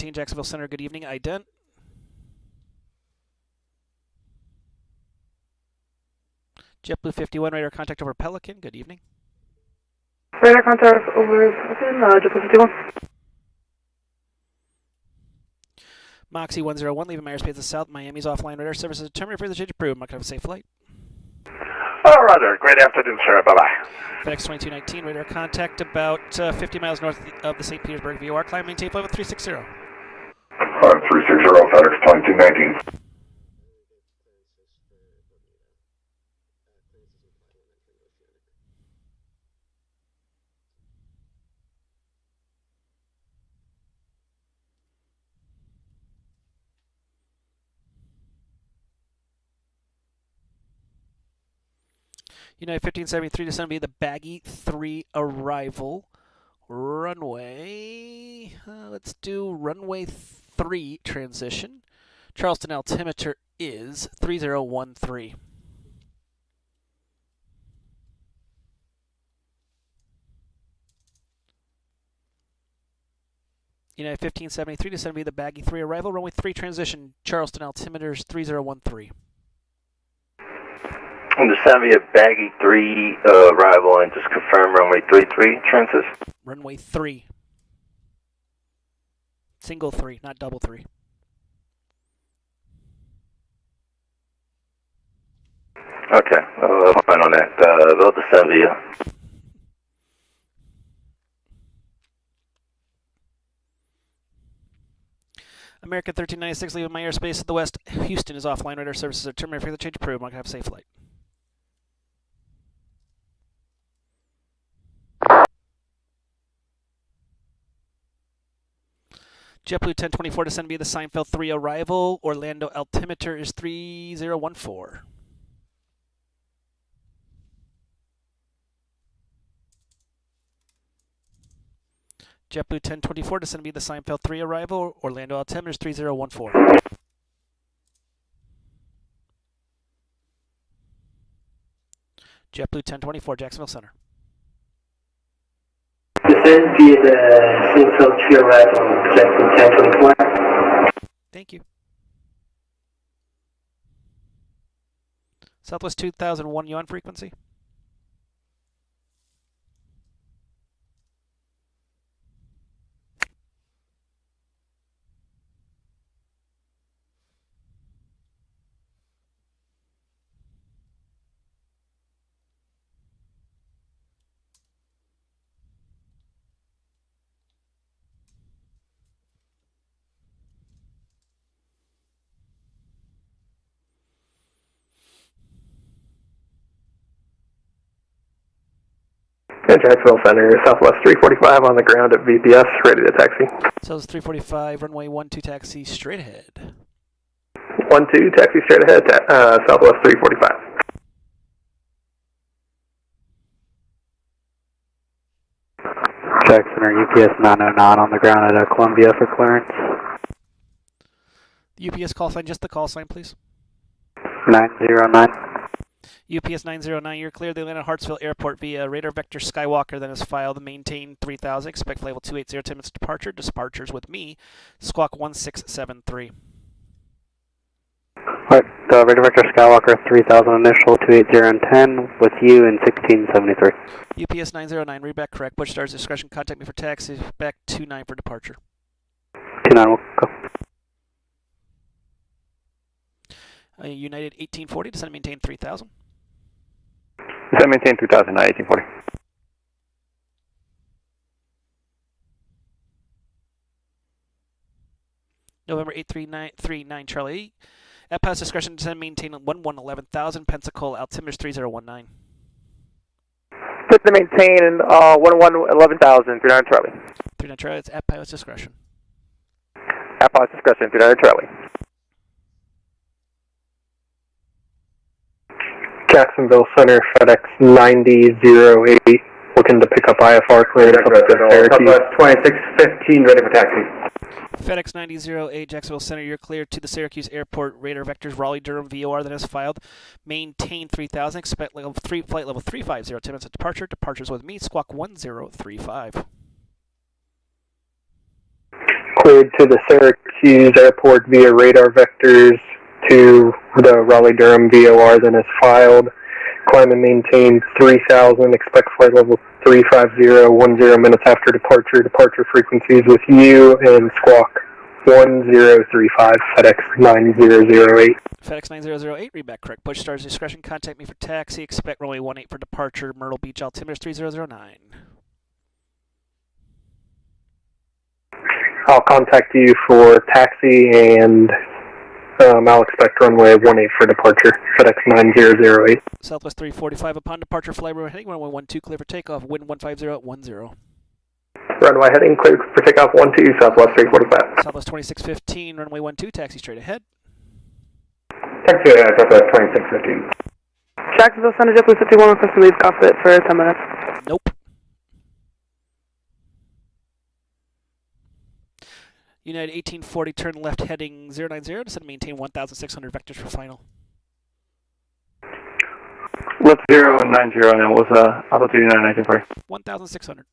2219 Jacksonville Center, good evening. Ident. JetBlue 51, radar contact over Pelican, good evening. Radar contact over Pelican, JetBlue 51. Moxie 101, leaving my airspace to south. Miami's offline radar services determined for the change approved. Mark, have a safe flight. Roger. Great afternoon, sir. Bye-bye. FedEx 2219, radar contact about 50 miles north of the St. Petersburg VOR. Climb, maintain flight with 360. 360, FedEx 2219. United 1573 descend be the Baggy 3 arrival. Runway, let's do runway 3 transition. Charleston altimeter is 3013. United 1573 descend be the Baggy 3 arrival. Runway 3 transition. Charleston altimeter is 3013. On the Savia Baggy 3 arrival, and just confirm runway 33 transit. Runway 3. Single 3, not double 3. Okay, fine on that. Go to Savia. American 1396, leaving my airspace to the west. Houston is offline. Radar services are terminated for the change approved. I'm going to have a safe flight. JetBlue 1024 descend via the Seinfeld 3 arrival. Orlando altimeter is 3014. JetBlue 1024 descend via the Seinfeld 3 arrival. Orlando altimeter is 3014. JetBlue 1024 Jacksonville Center. Descend via the Seinfeld 3 arrival, Jacksonville 1024. Thank you. Southwest 2001 yuan frequency. Jacksonville Center, Southwest 345 on the ground at VPS, ready to taxi. So it's 345, runway 12 taxi straight ahead. 12, taxi straight ahead, Southwest 345. Jack Center, UPS 909 on the ground at Columbia for clearance. The UPS call sign, just the call sign, please. 909. UPS 909, you're cleared the Atlanta Hartsville Airport via radar vector Skywalker, then is filed maintain 3000, expect flight level 280, 10 minutes departure, departures with me, squawk 1673. Alright, radar vector Skywalker 3000 initial, 280 and 10, with you in 1673. UPS 909, read back correct, Bush Stars discretion, contact me for taxi, back 29 for departure. 29 will go. United 1840, descend and maintain 3000. Descend maintain 3000, 1840. November 8339 Charlie 8. At pass discretion, descend and maintain 111000, Pensacola, altimeter 3019. Descend maintain 11,000, 39 Charlie. 39 Charlie, it's at pilot's discretion. At pilot's discretion, 39 Charlie. Jacksonville Center, FedEx 9008, looking to pick up IFR clearance up to Syracuse. Southwest 2615, ready for taxi. FedEx 9008 Jacksonville Center, you're cleared to the Syracuse Airport. Radar vectors Raleigh Durham VOR that is filed. Maintain 3000. Expect level 3, flight level 350. 10 minutes of departure. Departures with me. Squawk 1035. cleared to the Syracuse airport via radar vectors to the Raleigh-Durham VOR, then is filed. Climb and maintain 3000, expect flight level 350, 10 minutes after departure. Departure frequencies with you and Squawk 1035, FedEx 9008. FedEx 9008, read back correct. Push stars discretion. Contact me for taxi. Expect runway 18 for departure. Myrtle Beach, altimeter 3009. I'll contact you for taxi, and I'll expect runway 18 for departure. FedEx 9008. Southwest 345 upon departure. Flight runway heading runway 12 clear for takeoff. Wind 150 at 10. Runway heading cleared for takeoff 12, Southwest 345. Southwest 2615, runway 12, taxi straight ahead. Taxi Southwest 2615. Jacksonville Center, JetBlue 51, request to leave cockpit for 10 minutes. Nope. United 1840, turn left heading 090, descend and maintain 1,600 vectors for final. Left 0 and 90, and it was altitude 919 for you. 1,600.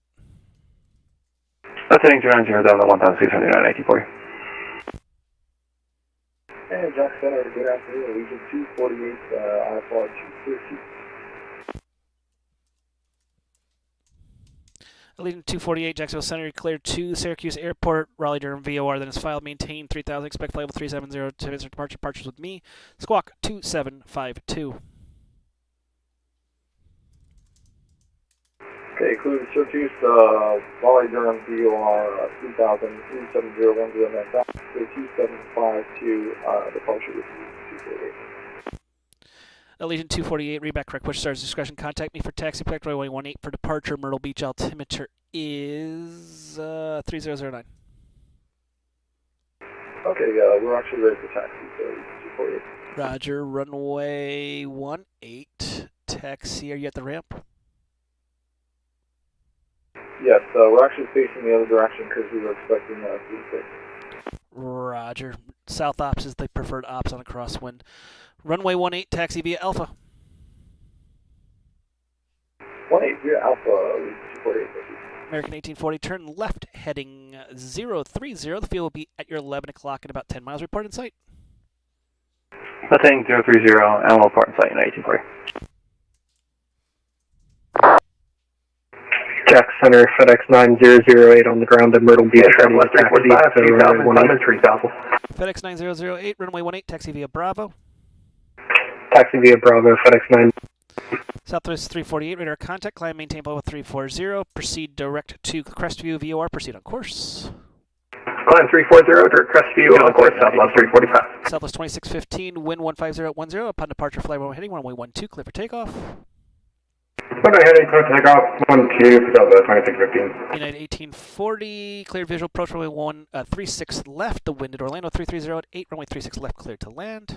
Left heading 090, down to 1,600, 919 for you. And Jack Center, good afternoon. Region 248, IFR 230. Allegiant 248, Jacksonville Center, cleared to Syracuse Airport, Raleigh-Durham VOR, then is filed, maintain 3000, expect flight level 370, 10 minutes departure, departures with me, Squawk 2752. Okay, clear to Syracuse, Raleigh-Durham VOR 3000, 37010, and back to 2752, departure with you, 248. Allegiant 248, read back correct, push stars discretion, contact me for taxi, Pact runway 18 for departure, Myrtle Beach, altimeter is 3009. Okay, we're actually ready for taxi, so 248. Roger, runway 18, taxi, are you at the ramp? Yes, we're actually facing the other direction because we were expecting 36. Roger, south ops is the preferred ops on a crosswind. Runway 18, taxi via Alpha. 18 via Alpha, 248. American 1840, turn left heading 030. The field will be at your 11 o'clock in about 10 miles. Report in sight. Left heading 030, and we'll report in sight in 1840. Jack Center, FedEx 9008 on the ground at Myrtle Beach. Ready to taxi to runway 3000. FedEx 9008, runway 18, taxi via Bravo. Taxi via Bravo, FedEx 9. Southwest 348, radar contact, climb, maintain level 340. Proceed direct to Crestview VOR, proceed on course. Climb 340, direct Crestview on course, Southwest 345. Southwest 2615, wind 150 at 10. Upon departure, flight runway heading runway 12, clear for takeoff. Runway heading, clear for takeoff, 12 for Southwest 2615. United 1840, cleared visual, approach runway 36 left, the wind at Orlando 330 at 8, runway 36 left, cleared to land.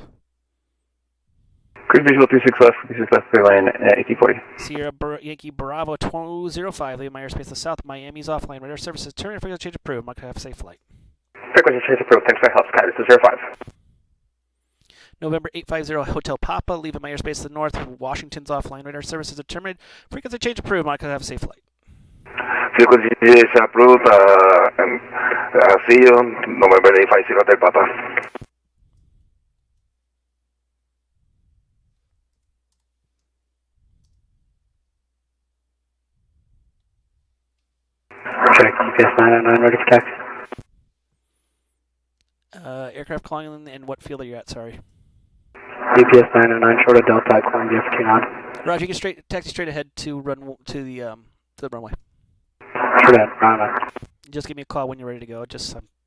Cruise visual 36 left, clear land at 1840. Sierra Yankee Bravo 205, leaving my airspace to south, Miami's offline, radar services, turn and frequency change approved, Mike, have a safe flight. Frequency change approved, thanks for your help, Sky, this is 05. November 850, Hotel Papa, leaving my airspace to the north, Washington's offline, radar services determined, frequency change approved, Mike, have a safe flight. Frequency is approved, and see you November 850 Hotel Papa. Check, UPS 909, ready for taxi. Aircraft calling in, and what field are you at, sorry? UPS 909, short of Delta, Columbia for 29. Roger, you can taxi straight ahead to the runway. Straight ahead, round. Just give me a call when you're ready to go. I've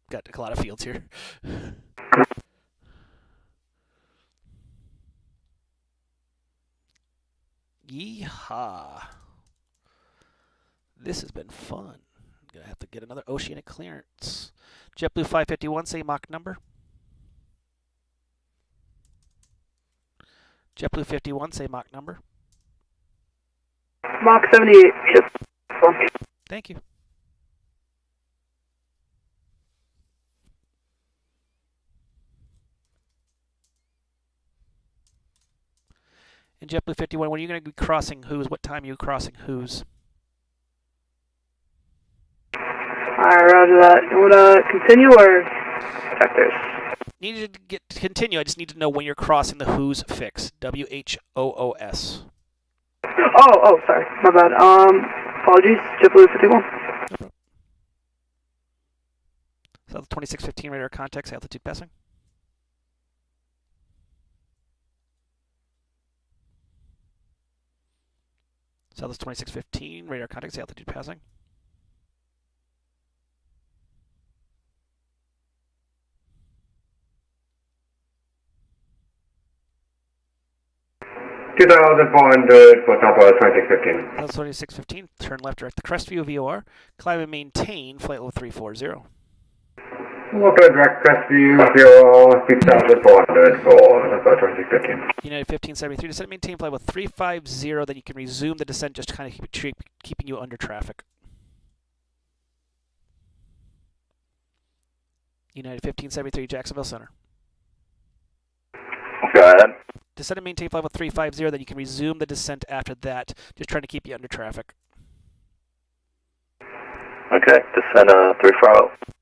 got a lot of fields here. Yeehaw. This has been fun. I'm going to have to get another oceanic clearance. JetBlue 551, say Mach number. JetBlue 51, say Mach number. Mach 78. Thank you. And JetBlue 51, when are you going to be crossing whose? What time are you crossing whose? Alright, roger that. You wanna continue or vectors? Needed to get to continue. I just need to know when you're crossing the who's fix. WHOOS. Oh, sorry. My bad. Apologies. JetBlue 51. South 2615 radar contacts, altitude passing. South 2615 radar contacts, altitude passing. $2,400 for Southwest 2615. South 2615, turn left direct to Crestview VOR. Climb and maintain flight level 340. Local direct Crestview, 2,400 for Southwest 2615. United 1573, descent and maintain flight level 350, then you can resume the descent just to kind of keeping you under traffic. United 1573, Jacksonville Center. Go ahead. Descend and maintain flight level 350, then you can resume the descent after that, just trying to keep you under traffic. Okay, descend 350.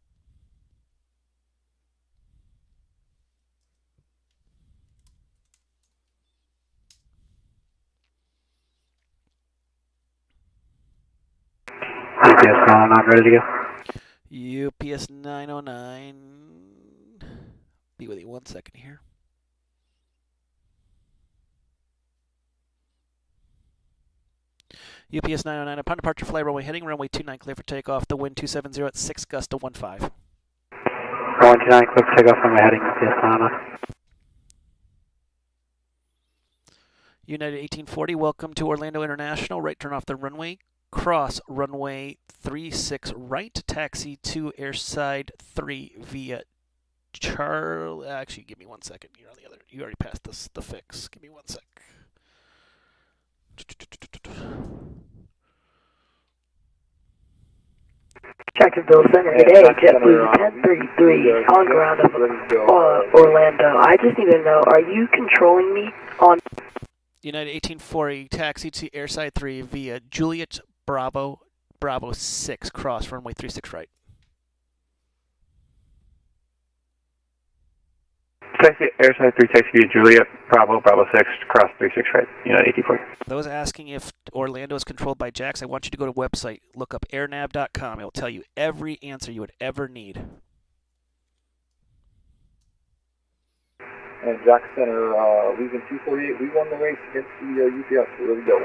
UPS 909, ready to go. UPS 909. Be with you 1 second here. UPS 909, upon departure, fly runway heading, runway 29, clear for takeoff. The wind 270 at 6, gust to 15. Runway 29, clear for takeoff, runway heading, UPS 909. United 1840, welcome to Orlando International. Right turn off the runway. Cross runway 36 right. Taxi to airside 3 via Charlie. Actually, give me 1 second. You're on the other. You already passed this, the fix. Give me 1 sec. Jacksonville Center today, JetBlue 1033 on ground of Orlando. I just need to know, are you controlling me on United 1840, taxi to airside 3 via Juliet Bravo 6, cross runway 36 right. Taxi airside 3 taxi via Juliet, Bravo 6, cross 36 right, United 1840. Those asking if Orlando is controlled by Jax, I want you to go to the website, look up airnav.com. It will tell you every answer you would ever need. And Jack Center, Legion 248, we won the race against the UPS. Where we go?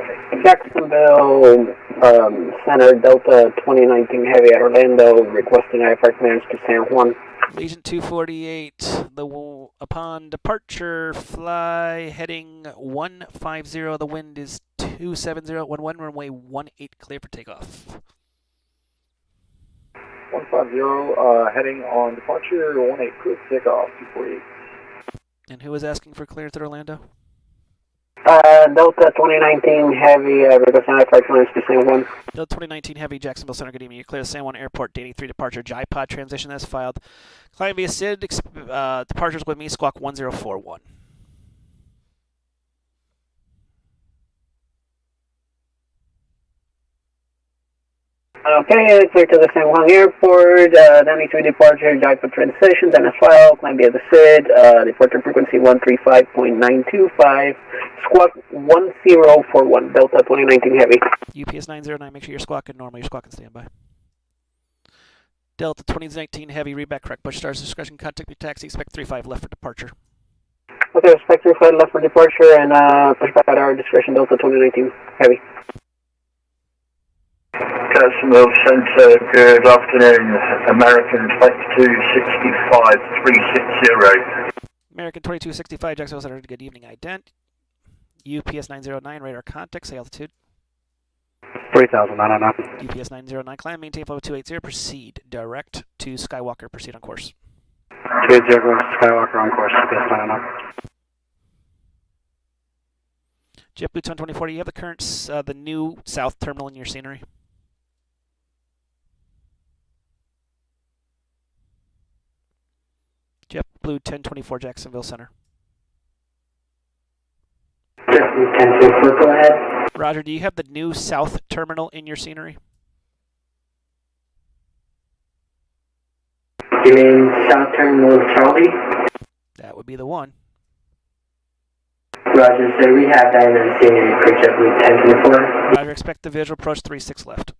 Jacksonville Center, Delta 2019 Heavy at Orlando, requesting IFR clearance to San Juan. Legion 248, upon departure, fly heading 150. The wind is 270 at 11, runway 18, clear for takeoff. 150, heading on departure, 18, clear for takeoff, 248. And who is asking for clearance at Orlando? Delta 2019 Heavy, requesting IFR clearance to San Juan. Delta 2019 Heavy, Jacksonville Center, good evening. You clear the San Juan Airport, Danny 3 departure, JIPOD transition as filed. Client via SID, departures with me, squawk 1041. Okay, clear to the San Juan Airport, Danny 3 departure, JIPOD transition, then as filed, climb via the SID, departure frequency 135.925, squawk 1041, Delta 2019 Heavy. UPS 909, make sure you're squawking normal, you're squawking standby. Delta 2019 Heavy, read back correct, push stars discretion, contact your taxi, expect 35 left for departure. Okay, respect 35 left for departure, and push back at our discretion, Delta 2019 Heavy. Jacksonville Center, good afternoon. American 2265 360. American 2265, Jacksonville Center, good evening, ident. UPS 909, radar contact, say altitude. 3,909. UPS 909, climb, maintain flight 280, proceed direct to Skywalker, proceed on course. 280, Skywalker on course, UPS 909. JetBlue 1024, do you have the current, the new south terminal in your scenery? JetBlue 1024, Jacksonville Center. JetBlue 1024, go ahead. Roger, do you have the new south terminal in your scenery? You mean South Terminal Charlie? That would be the one. Roger, sir. We have that in the senior for JetBlue 1024. Roger, expect the visual approach 36 left.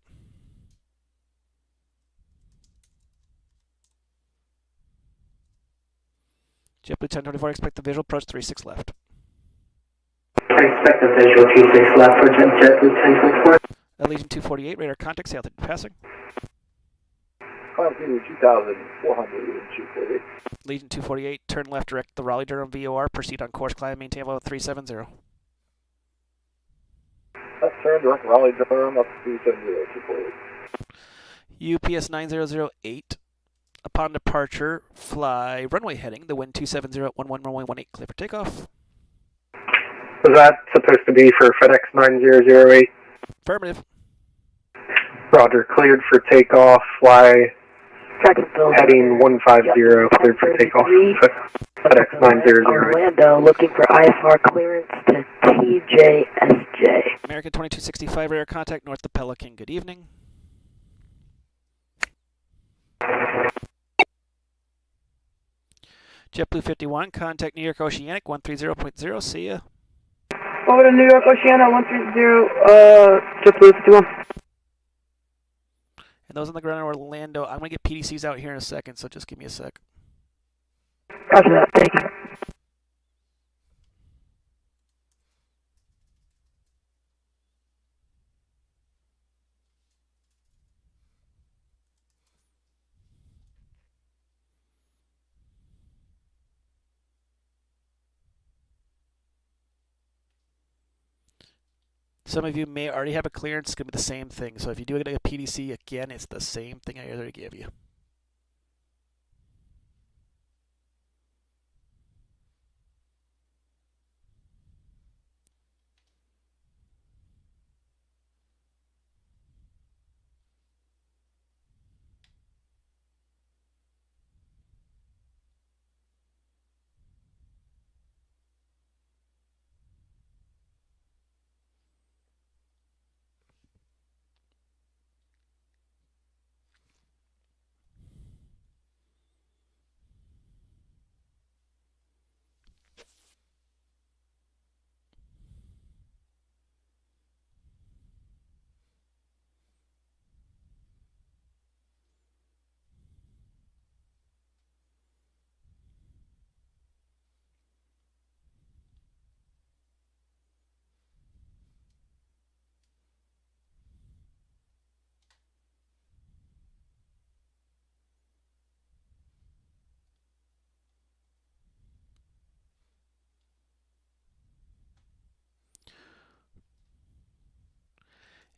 JetBlue 1024, expect the visual approach 36 left. I expect the visual 26 left for JetBlue 1024. Allegiant 248, radar contact, say altitude passing. Climb to 2,400 Legion 248, turn left, direct the Raleigh-Durham VOR, proceed on course, climb, maintain level 370. Left turn, direct Raleigh-Durham up to 270, UPS 9008, upon departure, fly runway heading, the wind 270 at 11 runway 18, clear for takeoff. Was that supposed to be for FedEx 9008? Affirmative. Roger, cleared for takeoff, fly Jacksonville. heading 150, cleared for takeoff. FedEx 9008. Orlando, looking for IFR clearance to TJSJ. American 2265, radar contact, north to Pelican, good evening. JetBlue 51, contact New York Oceanic 130.0, see ya. Over to New York Oceana 130, JetBlue 51. And those on the ground in Orlando, I'm going to get PDCs out here in a second, so just give me a sec. Roger that, thank you. Some of you may already have a clearance. It's going to be the same thing. So if you do get a PDC again, it's the same thing I already gave you.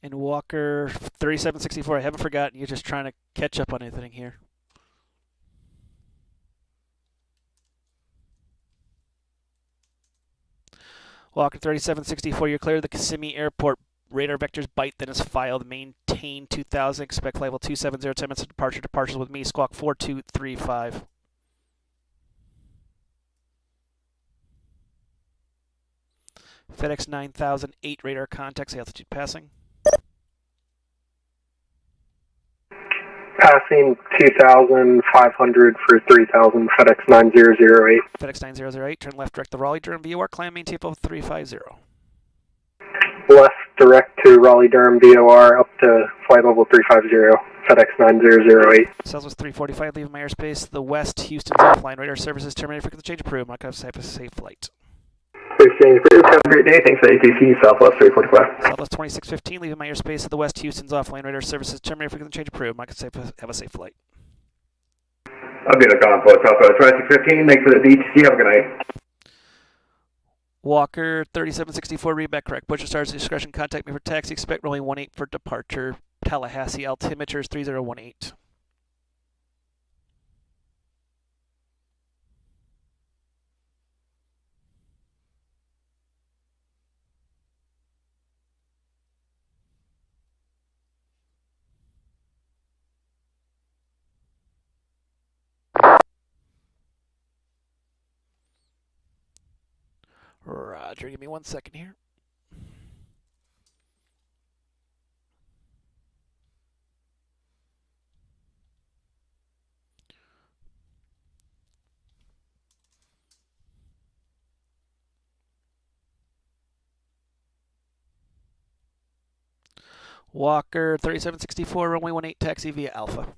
And Walker 3764, I haven't forgotten. You're just trying to catch up on anything here. Walker 3764, you're clear of the Kissimmee Airport. Radar vectors bite, then is filed. Maintain 2000, expect flight level 270, 10 minutes of departure. Departures with me, squawk 4235. FedEx 9008, radar contacts, altitude passing. Passing 2,500 for 3,000, FedEx 9008. FedEx 9008, turn left, direct the Raleigh-Durham VOR, climb, maintain level 350. Left direct to Raleigh-Durham VOR up to flight level 350, FedEx 9008. Southwest 345, leaving my airspace. The West, Houston's offline radar services terminated. Frequency change approved. Mark have a safe flight. Exchange approved. Have a great day. Thanks for ATC, Southwest 345. Southwest 2615, leaving my airspace. The West, Houston's offline radar services terminated. Frequency change approved. Mark have a safe flight. I'll be the Convoy, Southwest 2615. Thanks for the DTC. Have a good night. Walker 3764, read back correct. Butcher Stars discretion, contact me for taxi. Expect runway 18 for departure. Tallahassee, altimeter is 3018. Roger, give me 1 second here. Walker 3764, runway 18, taxi via Alpha.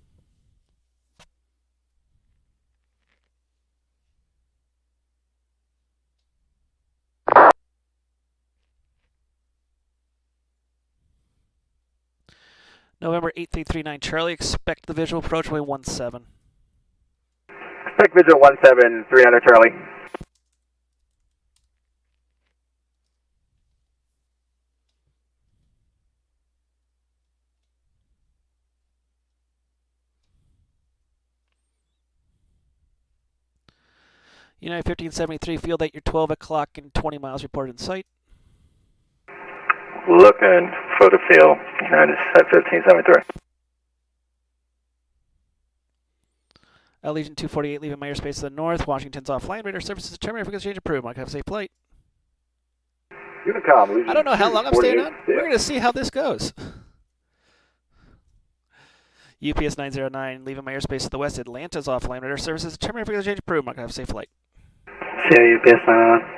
November 8339 Charlie, expect the visual approach runway 17. Expect visual 1739 Charlie. United 1573, field at your 12 o'clock and 20 miles reported in sight. Looking for the field, United 1573. Legion 248, leaving my airspace to the north. Washington's offline. Radar services determined. Frequency change approved. Mike, have a safe flight. Unicom, Legion I don't know how long I'm staying on. 248. We're going to see how this goes. UPS 909, leaving my airspace to the west. Atlanta's offline. Radar services determined. Frequency change approved. Mike, have a safe flight. See you, UPS 909.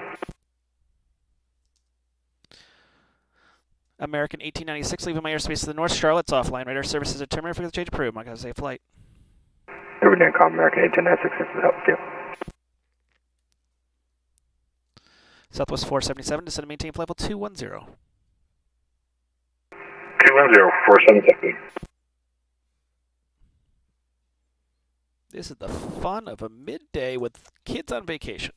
American 1896, leaving my airspace to the north. Charlotte's offline. Radar services determined. Frequency change approved. Mike, have a safe flight. Unicom, American 1896, this is help you. Southwest 477, descend and maintain flight level 210. 210, 477. This is the fun of a midday with kids on vacation.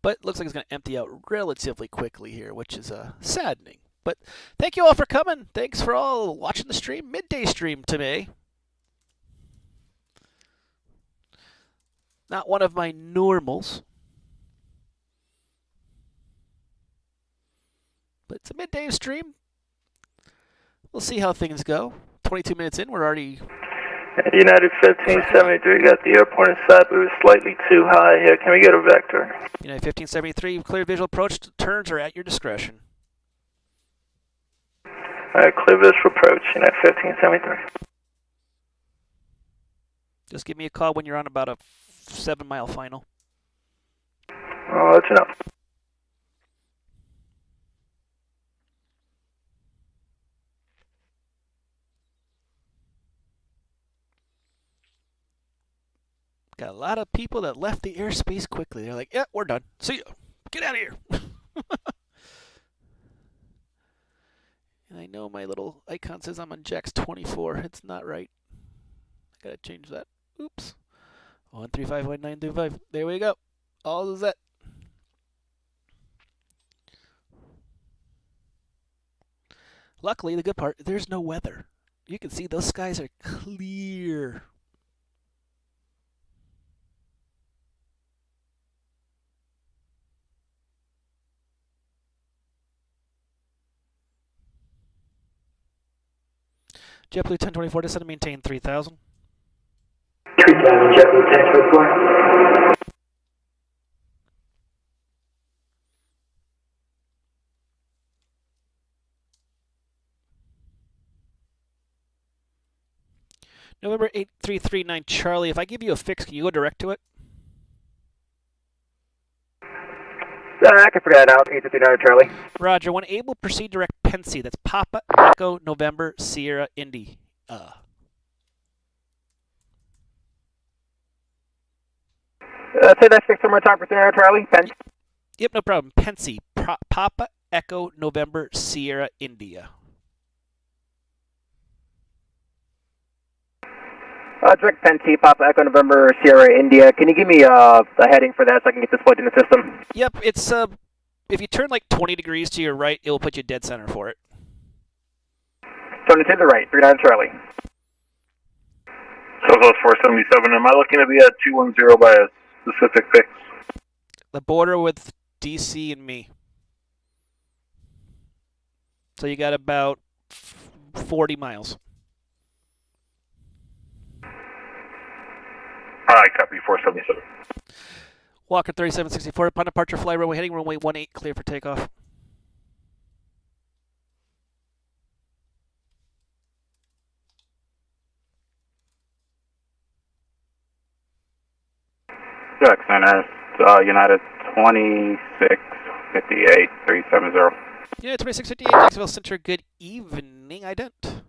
But it looks like it's going to empty out relatively quickly here, which is saddening. But thank you all for coming. Thanks for all watching the stream. Midday stream today. Not one of my normals. But it's a midday stream. We'll see how things go. 22 minutes in, we're already... United 1573, got the airport in sight, but it was slightly too high here. Can we get a vector? United 1573, clear visual approach. Turns are at your discretion. Alright, clear visual approach, United 1573. Just give me a call when you're on about a 7-mile final. I'll let you know. Got a lot of people that left the airspace quickly. They're like, yeah, we're done. See ya. Get out of here. And I know my little icon says I'm on Jax 24. It's not right. I gotta change that. Oops. 1351925. There we go. All set. Luckily, the good part, there's no weather. You can see those skies are clear. JetBlue 1024, descend and maintain 3000. 3000, JetBlue 1024. November 8339 Charlie, if I give you a fix, can you go direct to it? I can figure that out, 8339 Charlie. Roger, when able, proceed direct Pensy. That's Papa, Echo, November, Sierra, Indy. Say that fix one more time for Sierra Charlie. Pen. Yep, no problem. Pensy. Papa, Echo, November, Sierra, India. Direct Pensy, Papa Echo, November, Sierra, India. Can you give me a heading for that so I can get this plugged in the system? Yep, it's if you turn like 20 degrees to your right, it will put you dead center for it. Turn it to the right, 39 Charlie. Southwest 477, am I looking to be at 210 by a specific fix? The border with DC and me. So you got about 40 miles. Alright, copy 477. Walker 3764, upon departure, fly runway heading runway 18, clear for takeoff. Jack Center, United 2658 370. Yeah, 2658 Jacksonville Center. Good evening, ident.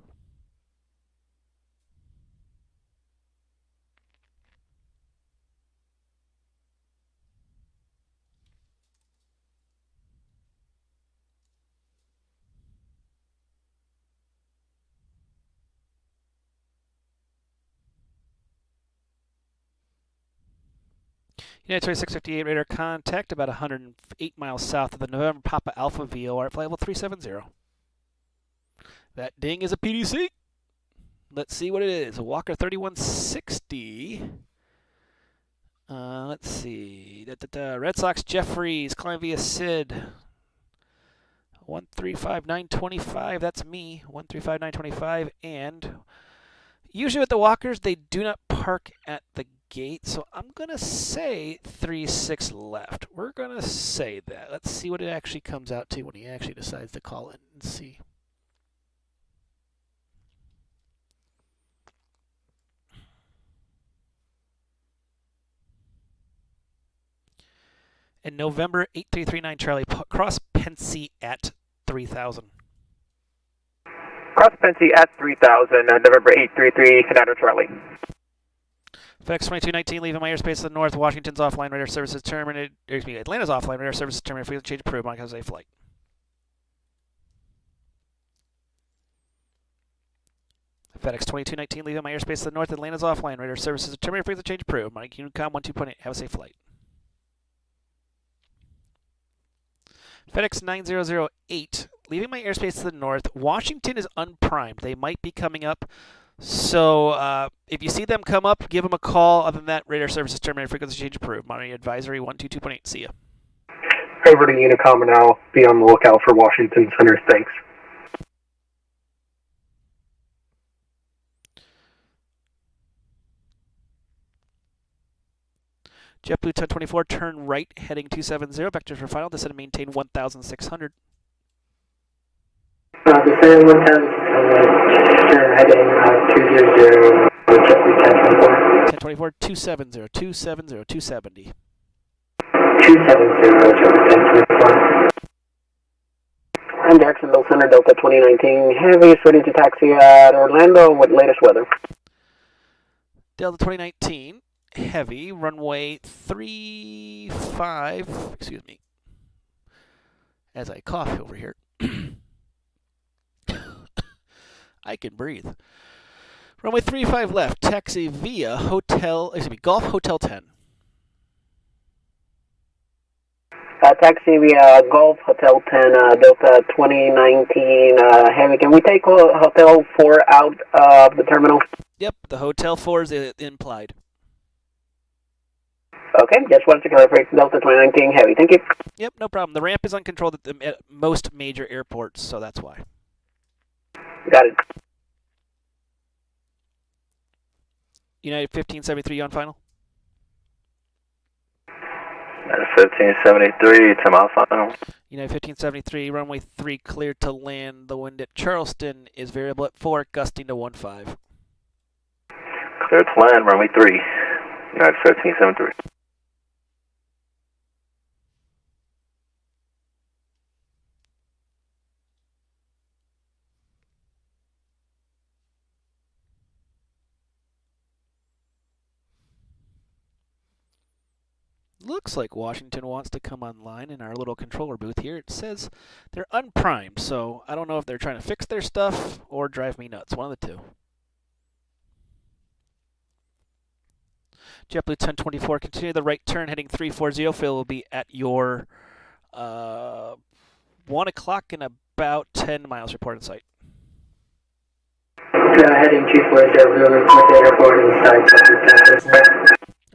United 2658 radar contact about 108 miles south of the November Papa Alpha VOR at flight level 370. That ding is a PDC. Let's see what it is. A Walker 3160. Let's see. Red Sox Jeffries, climb via Sid. 135925. That's me. 135925. And usually with the Walkers, they do not park at the gate, so I'm going to say 36 left. We're going to say that. Let's see what it actually comes out to when he actually decides to call it and see. In November 8339 Charlie, cross Pensy at 3000. Cross Pensy at 3000, November 833, Canada Charlie. FedEx 2219 leaving my airspace to the north. Washington's offline radar services terminated. Atlanta's offline radar services terminated. Frequency change approved. Mike has a flight. FedEx 2219 leaving my airspace to the north. Atlanta's offline radar services terminated. Frequency change approved. Mike Unicom 12.8. Have a safe flight. FedEx 9008 leaving my airspace to the north. Washington is unprimed. They might be coming up. So if you see them come up, give them a call. Other than that, radar services terminated. Frequency change approved. Monitoring advisory 122.8. See ya. Over to Unicom and I'll be on the lookout for Washington Center. Thanks. JetBlue 1024, turn right, heading 270. Vectors for final. Descend and maintain 1,600. Descend 1,600, turn heading 200, JetBlue 1024. 1024, 270, 270, 270. 270, JetBlue 1024. I'm Jacksonville Center, Delta 2019. Heavy is ready to taxi at Orlando with latest weather. Delta 2019. Heavy, runway 35, excuse me, as I cough over here. I can breathe. Runway 35 left, taxi via Golf Hotel 10. Taxi via Golf Hotel 10, Delta 2019, Heavy. Can we take Hotel 4 out of the terminal? Yep, the Hotel 4 is implied. Okay, just wanted to clarify. Delta 2019 Heavy. Thank you. Yep, no problem. The ramp is uncontrolled at most major airports, so that's why. Got it. United 1573 on final. 1573 to my final. United 1573, runway 3 cleared to land. The wind at Charleston is variable at 4, gusting to 15. Cleared to land, runway 3. United 1573. Looks like Washington wants to come online in our little controller booth here. It says they're unprimed, so I don't know if they're trying to fix their stuff or drive me nuts. One of the two. JetBlue 1024, continue the right turn, heading 340. Phil will be at your 1 o'clock in about 10 miles. Report in sight. Heading 240, with the airport inside Texas.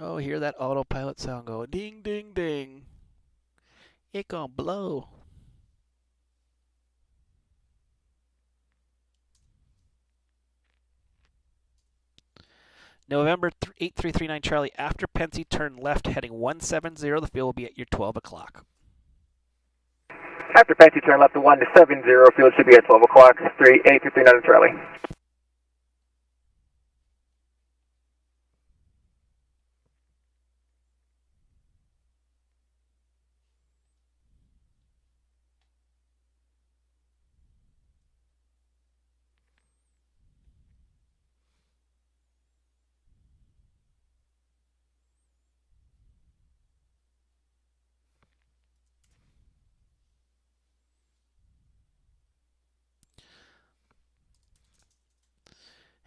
Oh, hear that autopilot sound go ding, ding, ding. It gonna blow. November 8339 Charlie, after Pensy, turn left, heading 170. The field will be at your 12 o'clock. After Pensy, turn left to 170. Field should be at 12 o'clock. 8339 Charlie.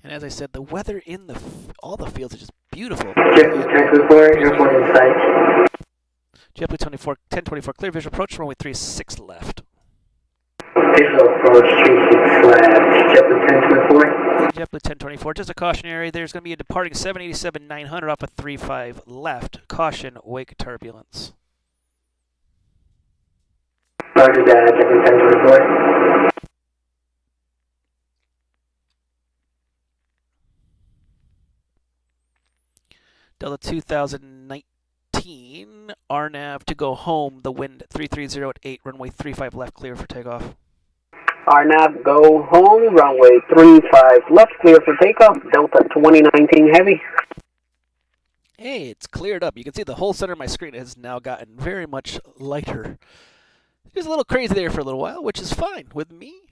And as I said, the weather in all the fields is just beautiful. Jackson 4, airport in sight. JetBlue 1024, clear visual approach, runway 36 left. Visual approach 36 left, JetBlue 1024. JetBlue 1024, just a cautionary, there's going to be a departing 787-900 off of 35 left. Caution, wake turbulence. Roger that, JetBlue 1024. Delta 2019, RNAV to go home, the wind 330 at 8, runway 35 left, clear for takeoff. RNAV, go home, runway 35 left, clear for takeoff, Delta 2019 Heavy. Hey, it's cleared up. You can see the whole center of my screen has now gotten very much lighter. It was a little crazy there for a little while, which is fine with me.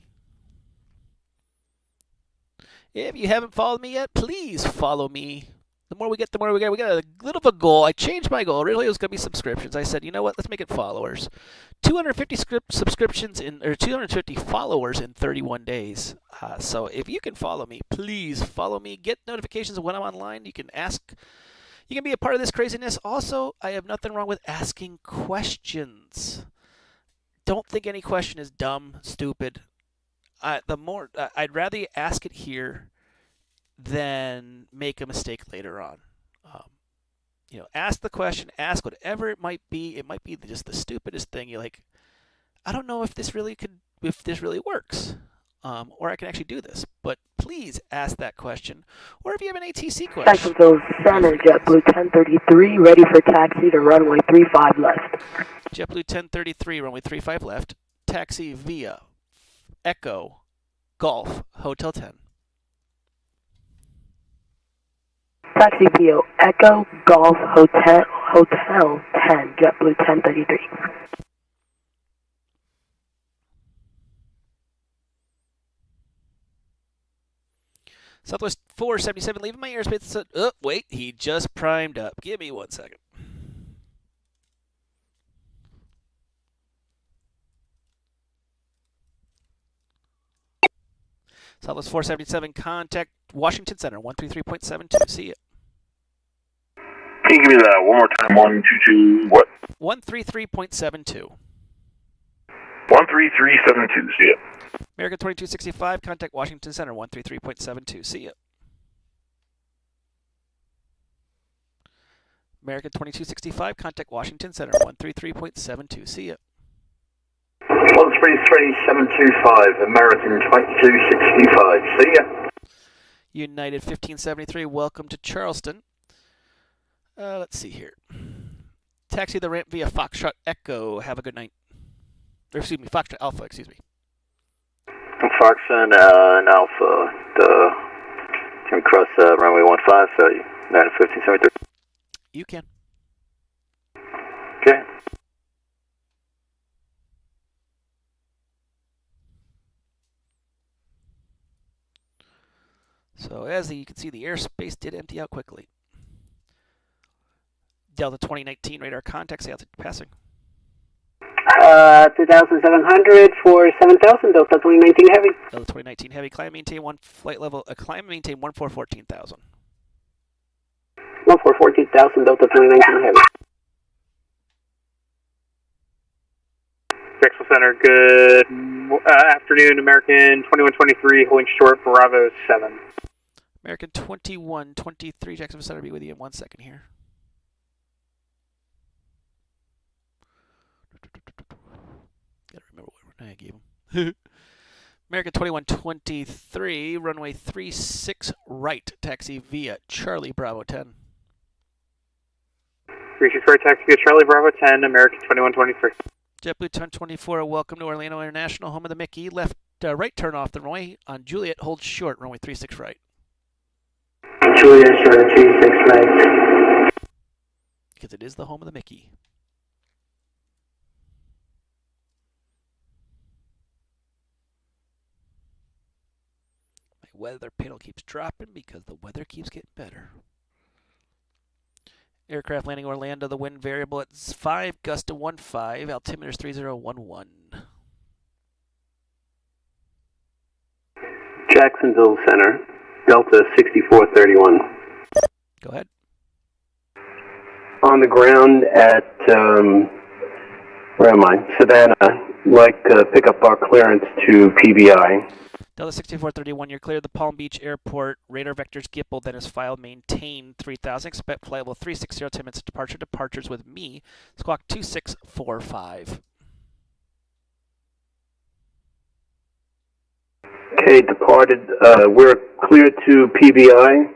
If you haven't followed me yet, please follow me. The more we get, the more we get. We got a little of a goal. I changed my goal. Originally, it was going to be subscriptions. I said, you know what? Let's make it followers. 250 subscriptions or 250 followers in 31 days. So if you can follow me, please follow me. Get notifications of when I'm online. You can ask. You can be a part of this craziness. Also, I have nothing wrong with asking questions. Don't think any question is dumb, stupid. I'd rather you ask it here than make a mistake later on. Ask the question, ask whatever it might be. It might be just the stupidest thing. You're like, I don't know if this really works, or I can actually do this. But please ask that question, or if you have an ATC question. Jacksonville Center, JetBlue 1033, ready for taxi to runway 35 left. JetBlue 1033, runway 35 left, taxi via Echo Golf Hotel 10. Taxi via Echo Golf Hotel 10, JetBlue 1033. Southwest 477, leaving my airspace. Oh, wait, he just primed up. Give me 1 second. Southwest 477, contact Washington Center, 133.72. See ya. Can you give me that one more time? 122 what? 133.72. 13372. See ya. American 2265, contact Washington Center, 133.72. See ya. American 2265, contact Washington Center, 133.72. See ya. 133725, American 2265, see ya. United 1573, welcome to Charleston. Let's see here. Taxi the ramp via Foxtrot Echo. Have a good night. Or, excuse me, Foxtrot Alpha, excuse me. Foxtrot and Alpha, can cross runway 15, United 1573. You can. Okay. So as you can see, the airspace did empty out quickly. Delta 2019 radar contact, say altitude passing. 2,700 for 7,000, Delta 2019 Heavy. Delta 2019 Heavy, climb maintain climb maintain 14,000. 14,000, Delta 2019 Heavy. Jacksonville Center, good afternoon, American 2123, holding short, Bravo 7. American 2123, Jacksonville Center, be with you in 1 second here. Gotta remember what I gave him. American 2123, runway 36 right, taxi via Charlie Bravo 10. 36 right, taxi via Charlie Bravo 10, American 2123. JetBlue 1024, welcome to Orlando International, home of the Mickey. Right turn off the runway on Juliet, hold short, runway 36 right. Juliet, short, 36 right. Because it is the home of the Mickey. My weather panel keeps dropping because the weather keeps getting better. Aircraft landing Orlando, the wind variable at 5, gust to 15, altimeter is 3011. Jacksonville Center, Delta 6431. Go ahead. On the ground at, where am I? Savannah. Like, pick up our clearance to PBI. Delta 6431, you're clear of the Palm Beach Airport. Radar vectors Gipple, then is filed, maintain 3000. Expect flight level 360, 10 minutes departure. Departures with me. Squawk 2645. Okay, departed. We're clear to PBI.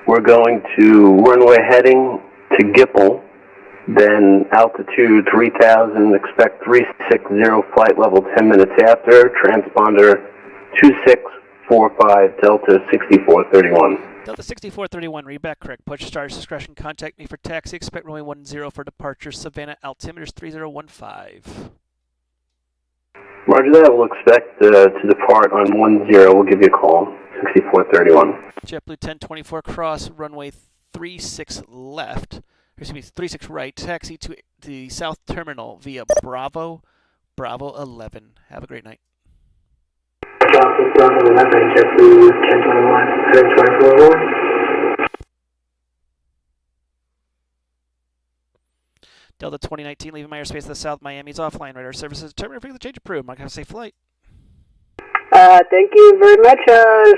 We're going to runway heading to Gipple, then altitude 3000, expect 360, flight level 10 minutes after, transponder 2645, Delta 6431. Delta 6431, read back correct. Push star's discretion, contact me for taxi, expect runway 10 for departure, Savannah, altimeter's 3015. Roger that, we'll expect to depart on 10, we'll give you a call, 6431. JetBlue 1024 cross, runway 36 left, excuse me, 36 right, taxi to the south terminal via Bravo 11. Have a great night. Bravo 11, JetBlue 1021, 1024. Delta 2019, leaving my airspace to the south, Miami's offline. Radar services determined for the change approved. Mark, have a safe flight. Thank you very much.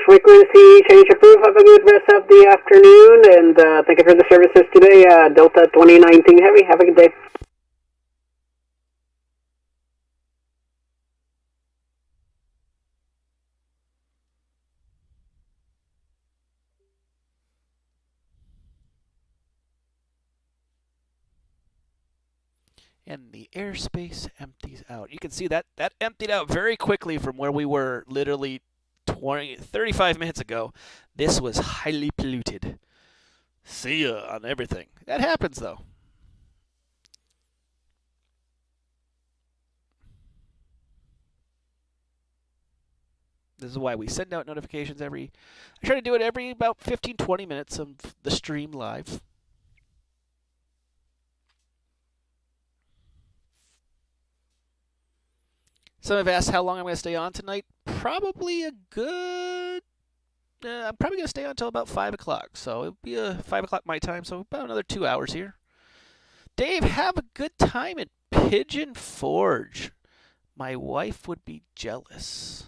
Frequency change approved. Have a good rest of the afternoon, and thank you for the services today. Delta 2019 Heavy. Have a good day. And the airspace empties out. You can see that emptied out very quickly from where we were literally 35 minutes ago. This was highly polluted. See ya on everything. That happens, though. This is why we send out notifications I try to do it every about 15-20 minutes of the stream live. Some have asked how long I'm going to stay on tonight. Probably a good... I'm probably going to stay on until about 5 o'clock. So it'll be 5 o'clock my time, so about another 2 hours here. Dave, have a good time at Pigeon Forge. My wife would be jealous.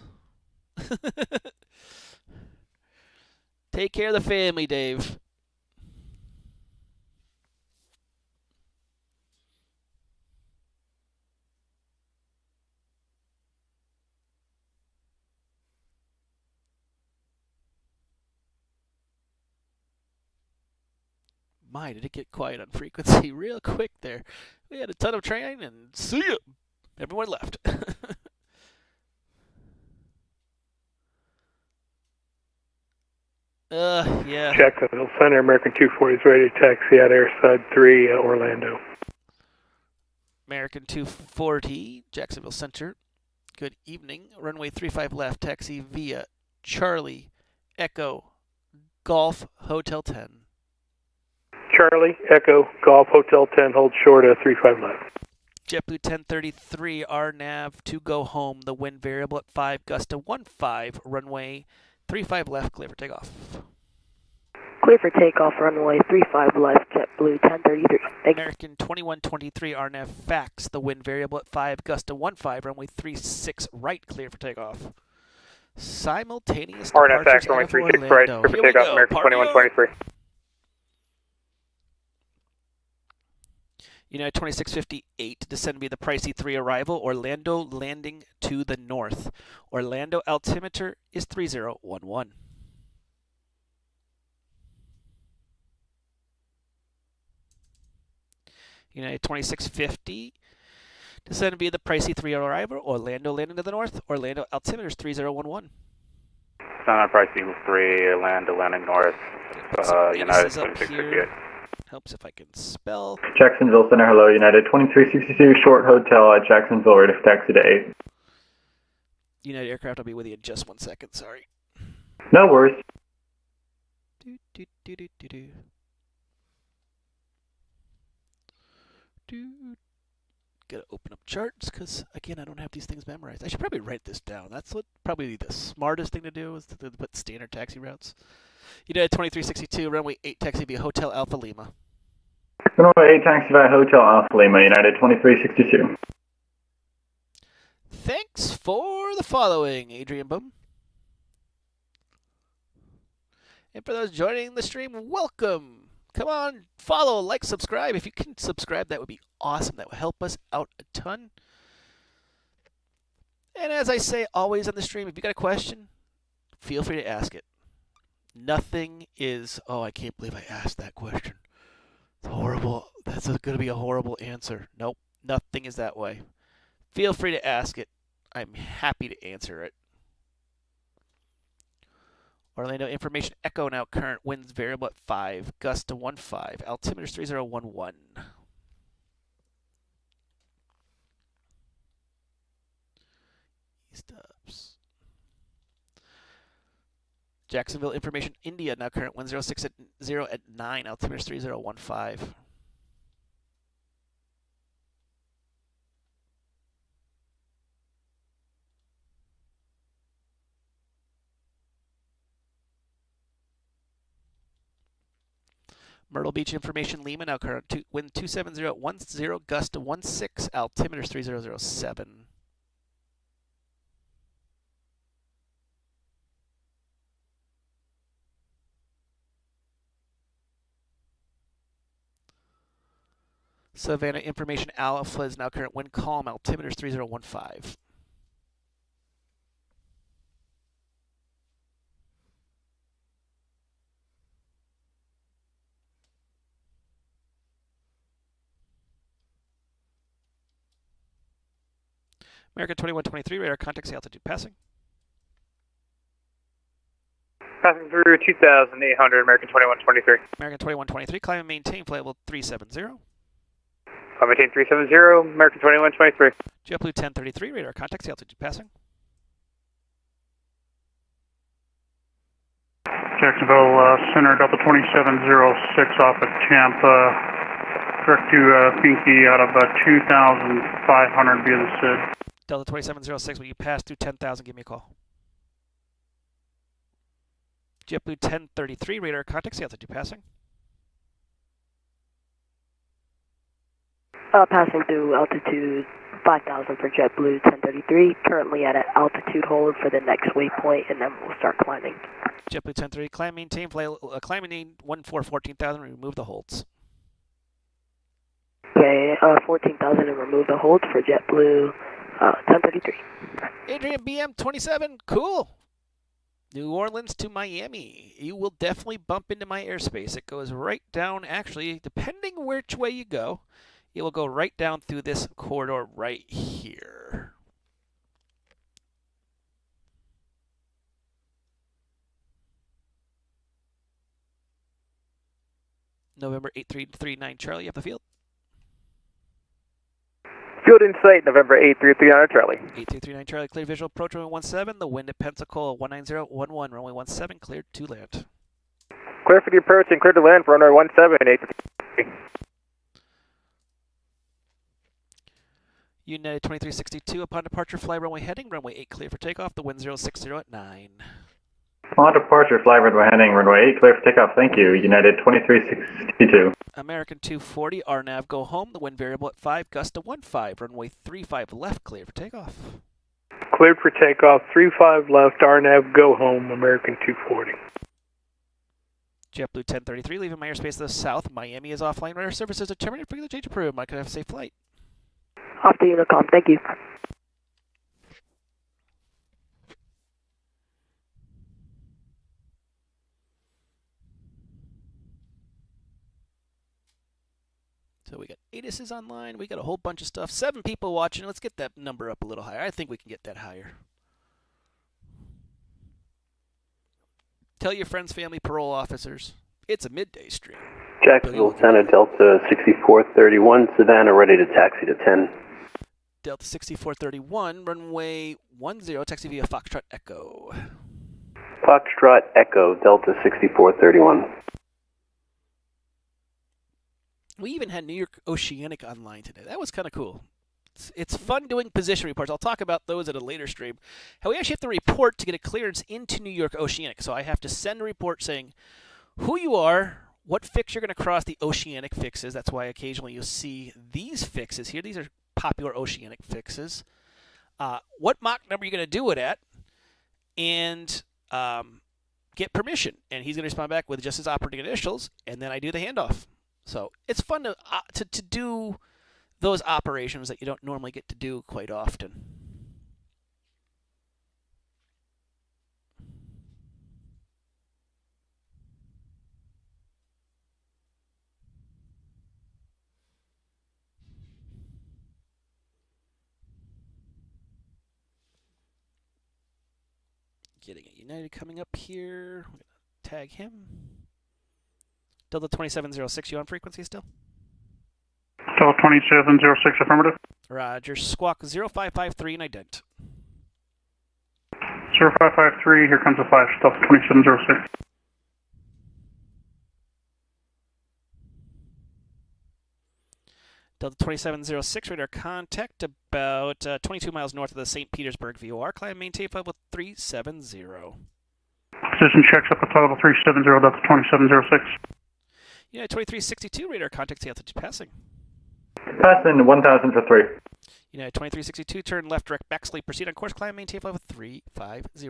Take care of the family, Dave. My, did it get quiet on frequency real quick there. We had a ton of training, and see ya. Everyone left. Yeah. Jacksonville Center, American 240 is ready to taxi out airside 3, Orlando. American 240, Jacksonville Center. Good evening. Runway 35 left, taxi via Charlie, Echo, Golf, Hotel 10. Charlie, Echo, Golf, Hotel 10, hold short at 35 left. JetBlue 1033, RNAV to go home. The wind variable at 5, gust to 15, runway 35 left, clear for takeoff. Clear for takeoff, runway 35 left, JetBlue 1033. American 2123, RNAV fax. The wind variable at 5, gust to 15, runway 36 right, clear for takeoff. Simultaneous RNAV departures fax, runway out of 36 right, Orlando. clear for takeoff, American 2123. United 2658, descend via the Pricey 3 arrival, Orlando landing to the north. Orlando altimeter is 3011. United 2650, descend via the Pricey 3 arrival, Orlando landing to the north. Orlando altimeter is 3011. Center Price Eagle 3, Orlando landing north, United 2658. Helps if I can spell. Jacksonville Center, hello, United 2362, short hotel at Jacksonville, ready for taxi to 8. United Aircraft, I'll be with you in just 1 second, sorry. No worries. gotta open up charts because again I don't have these things memorized. I should probably write this down. That's what probably the smartest thing to do is to put standard taxi routes. United 2362, runway 8 taxi via Hotel Alpha Lima. Runway 8 taxi via Hotel Alpha Lima, United 2362. Thanks for the following, Adrian Boom. And for those joining the stream, welcome. Come on, follow, like, subscribe. If you can subscribe, that would be awesome. That would help us out a ton. And as I say always on the stream, if you got a question, feel free to ask it. Nothing is, oh, I can't believe I asked that question. It's horrible. That's going to be a horrible answer. Nope, nothing is that way. Feel free to ask it. I'm happy to answer it. Orlando information echo now current winds variable at 5, gust to 15, altimeter 3011. Stops. Jacksonville information India now current wind 06 at 0 at 9, altimeter 3015. Myrtle Beach information Lima now current wind 270 at 10, gust to 16, altimeter 3007. Savannah information Alpha is now current wind calm, altimeter 3015. American 2123, radar contact, altitude passing. Passing through 2,800, American 2123. American 2123, climb and maintain flight level 370. Climb maintain 370, American 2123. JetBlue 1033, radar contact, altitude passing. Jacksonville Center, Delta 2706 off of Tampa. Direct to Pinky out of 2,500 via the SID. Delta 2706, when you pass through 10,000, give me a call. JetBlue 1033, radar contact, altitude passing. Passing through altitude 5,000 for JetBlue 1033, currently at an altitude hold for the next waypoint, and then we'll start climbing. JetBlue 1030, climb maintain, climb maintain 14,000, remove the holds. Okay, 14,000 and remove the holds for JetBlue 1033. Adrian BM 27, cool. New Orleans to Miami. You will definitely bump into my airspace. It goes right down, actually, depending which way you go, it will go right down through this corridor right here. November 8339 Charlie, you have the field. Field in sight, November 8339 Charlie. 8339 Charlie, clear visual, approach runway 17, the wind at Pensacola 19011, runway 17, cleared to land. Clear for the approach and clear to land for runway 17, 8. United 2362, upon departure, fly runway heading, runway 8 clear for takeoff, the wind 060 at 9. On departure, fly runway heading, runway 8 clear for takeoff, thank you, United 2362. American 240, RNAV go home, the wind variable at 5, gust to 15, runway 35 left clear for takeoff. Cleared for takeoff, 35 left, RNAV go home, American 240. JetBlue 1033, leaving my airspace to the south, Miami is offline, radar services are terminated, regular change approved, I could have a safe flight. Off the Unicom, thank you. So we got ATIS is online, we got a whole bunch of stuff, 7 people watching, let's get that number up a little higher. I think we can get that higher. Tell your friends, family, parole officers, it's a midday stream. Jacksonville Center, Delta 6431, Savannah, ready to taxi to 10. Delta 6431, runway 10, taxi via Foxtrot Echo. Foxtrot Echo, Delta 6431. We even had New York Oceanic online today. That was kind of cool. it's fun doing position reports. I'll talk about those at a later stream. How we actually have to report to get a clearance into New York Oceanic. So I have to send a report saying who you are, what fix you're going to cross the Oceanic fixes. That's why occasionally you'll see these fixes here. These are popular Oceanic fixes. What Mach number you're going to do it at, and get permission. And he's going to respond back with just his operating initials, and then I do the handoff. So it's fun to do those operations that you don't normally get to do quite often. Getting it United coming up here. We're going to tag him. Delta 2706, you on frequency still? Delta 2706, affirmative. Roger. Squawk 0553 and ident. 0553, here comes the flash. Delta 2706. Delta 2706, radar contact about 22 miles north of the St. Petersburg VOR. Climb maintain level 370. Position checks up at level 370, Delta 2706. United 2362, radar contact, altitude passing. Passing 1000 for 3. United 2362, turn left, direct backslide, proceed on course, climb maintain level 350.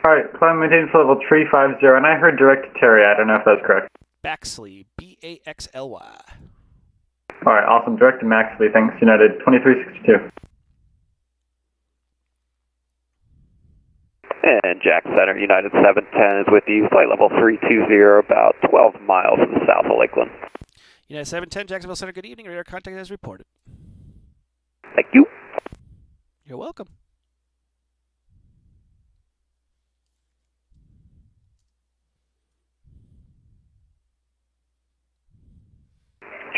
Alright, climb maintain level 350, and I heard direct to Terry. I don't know if that's correct. Baxley, B-A-X-L-Y. Alright, awesome. Direct to Maxley, thanks. United 2362. And Jack Center, United 710 is with you. Flight level 320, about 12 miles to the south of Lakeland. United 710, Jacksonville Center, good evening. Radar contact as reported. Thank you. You're welcome.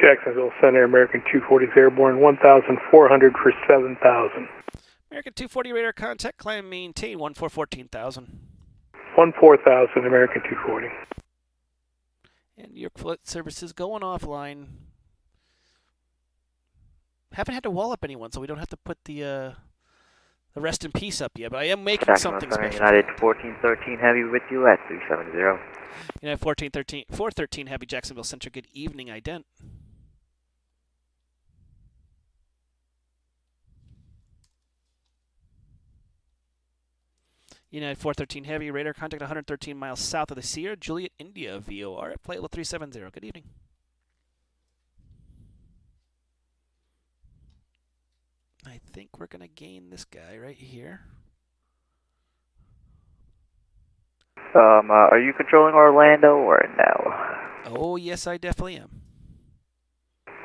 Jacksonville Center, American 240 is airborne, 1,400 for 7,000. American 240 radar contact, climb maintain 14,000. 14,000, American 240. And New York Flight Services going offline. Haven't had to wall up anyone, so we don't have to put the rest in peace up yet. But I am making something Center, special. United 1413 Heavy with you at 370. United 413 Heavy, Jacksonville Center, good evening, ident. United 413 Heavy, radar contact 113 miles south of the Sierra, Juliet, India, VOR at flight level 370. Good evening. I think we're going to gain this guy right here. Are you controlling Orlando or no? Oh, yes, I definitely am.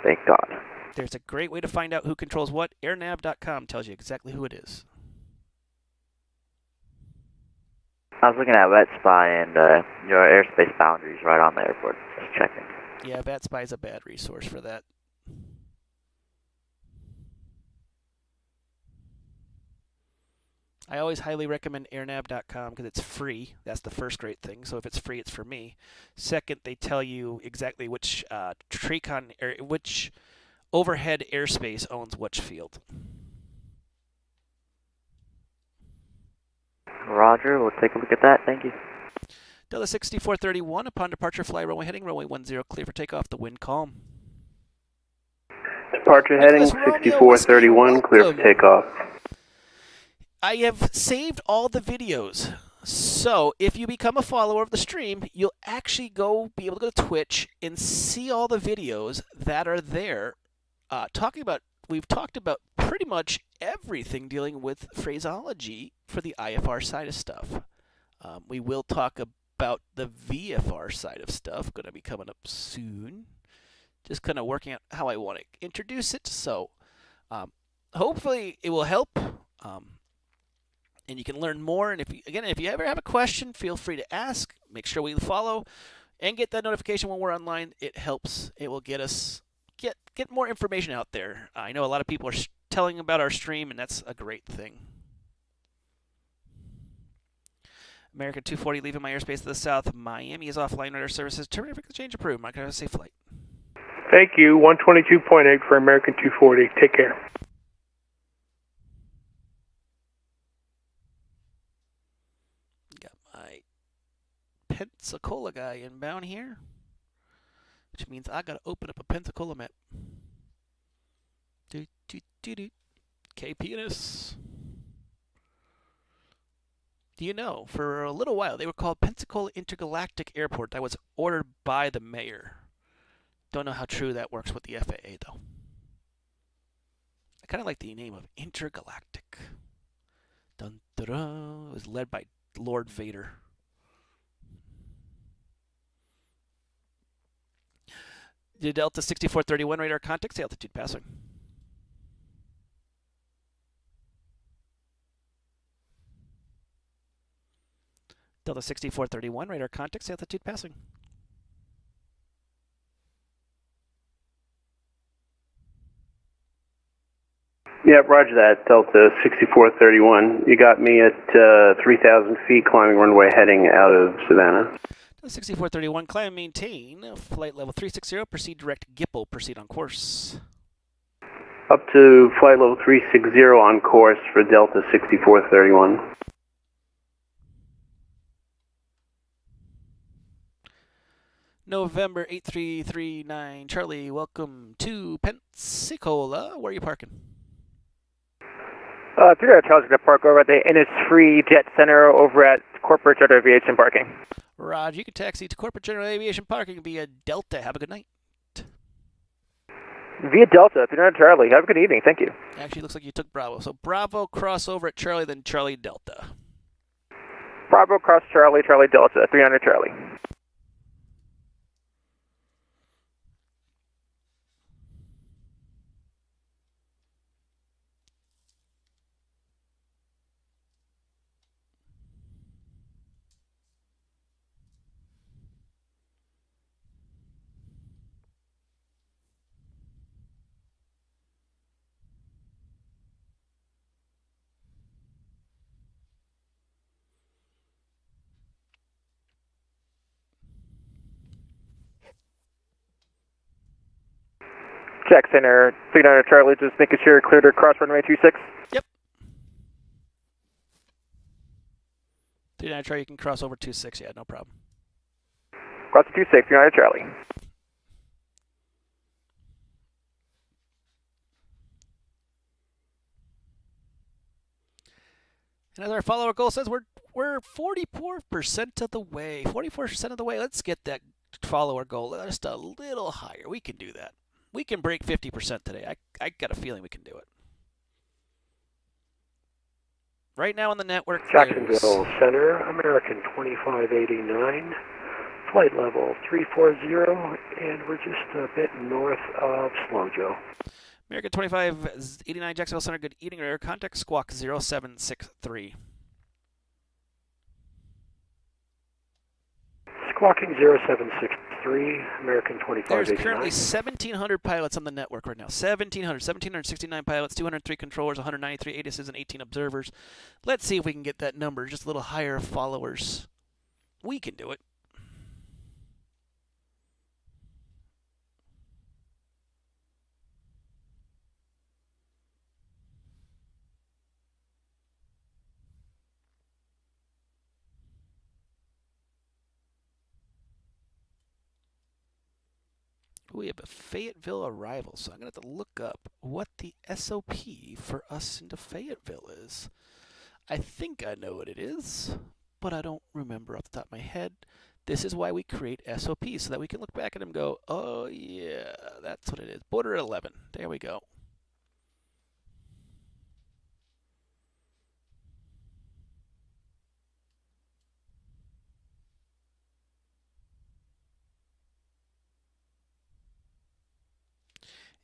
Thank God. There's a great way to find out who controls what. Airnav.com tells you exactly who it is. I was looking at Wet Spy and your airspace boundaries right on the airport. Just checking. Yeah, BatSpy is a bad resource for that. I always highly recommend airnav.com because it's free. That's the first great thing. So if it's free, it's for me. Second, they tell you exactly which which overhead airspace owns which field. Roger, we'll take a look at that. Thank you. Delta 6431, upon departure, fly runway heading, runway 10, clear for takeoff, the wind calm. Departure heading, 6431, clear for takeoff. I have saved all the videos. So if you become a follower of the stream, you'll actually be able to go to Twitch and see all the videos that are there. We've talked about pretty much everything dealing with phraseology for the IFR side of stuff. We will talk about the VFR side of stuff, going to be coming up soon. Just kind of working out how I want to introduce it. So hopefully it will help. And you can learn more. And if you ever have a question, feel free to ask. Make sure we follow and get that notification when we're online. It helps. It will get us get more information out there. I know a lot of people are telling about our stream, and that's a great thing. American 240 leaving my airspace to the south. Miami is offline radar services. Terminator frequency change approved. Not going to have a safe flight. Thank you. 122.8 for American 240. Take care. Got my Pensacola guy inbound here, which means I gotta open up a Pensacola map. KPNS. Do you know, for a little while, they were called Pensacola Intergalactic Airport. That was ordered by the mayor. Don't know how true that works with the FAA, though. I kind of like the name of Intergalactic. Dun, dun, dun. It was led by Lord Vader. The Delta 6431 radar contact, altitude passing. Delta 6431 radar contact, altitude passing. Yeah, roger that, Delta 6431. You got me at 3,000 feet, climbing runway heading out of Savannah. Delta 6431, climb and maintain, flight level 360, proceed direct Gipple, proceed on course. Up to flight level 360 on course for Delta 6431. November 8339, Charlie, welcome to Pensacola. Where are you parking? 3 Charles, going to park over at the Innisfree Jet Center over at Corporate Jet Aviation Parking. Roger, you can taxi to Corporate General Aviation Parking via Delta. Have a good night. Via Delta, 3 Charlie. Have a good evening. Thank you. Actually, looks like you took Bravo. So Bravo, cross over at Charlie, then Charlie Delta. Bravo, cross Charlie, Charlie Delta, 300 Charlie. Jack Center, 300 Charlie, just making sure you're clear to cross runway 26. Yep. 39 Charlie, you can cross over 26, yeah, no problem. Cross 26, 300 Charlie. And as our follower goal says, we're 44% of the way. 44% of the way. Let's get that follower goal just a little higher. We can do that. We can break 50% today. I got a feeling we can do it. Right now on the network, Jacksonville Center, American 2589, flight level 340, and we're just a bit north of Slojo. American 2589, Jacksonville Center, good evening. Air contact, squawk 0763. Squawking 0763, American 2589. There's currently 1,700 pilots on the network right now. 1,769 pilots, 203 controllers, 193 ATISs, and 18 observers. Let's see if we can get that number just a little higher of followers. We can do it. We have a Fayetteville arrival, so I'm going to have to look up what the SOP for us into Fayetteville is. I think I know what it is, but I don't remember off the top of my head. This is why we create SOPs, so that we can look back at them and go, oh yeah, that's what it is. Border at 11. There we go.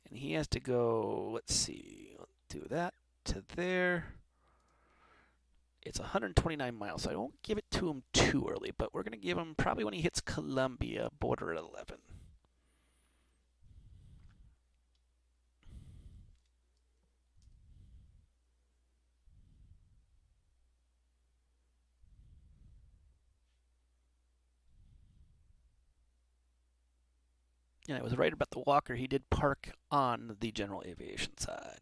And he has to go, let's see, let's do that to there. It's 129 miles, so I won't give it to him too early, but we're going to give him probably when he hits Columbia, border at 11. Yeah, I was right about the Walker. He did park on the general aviation side.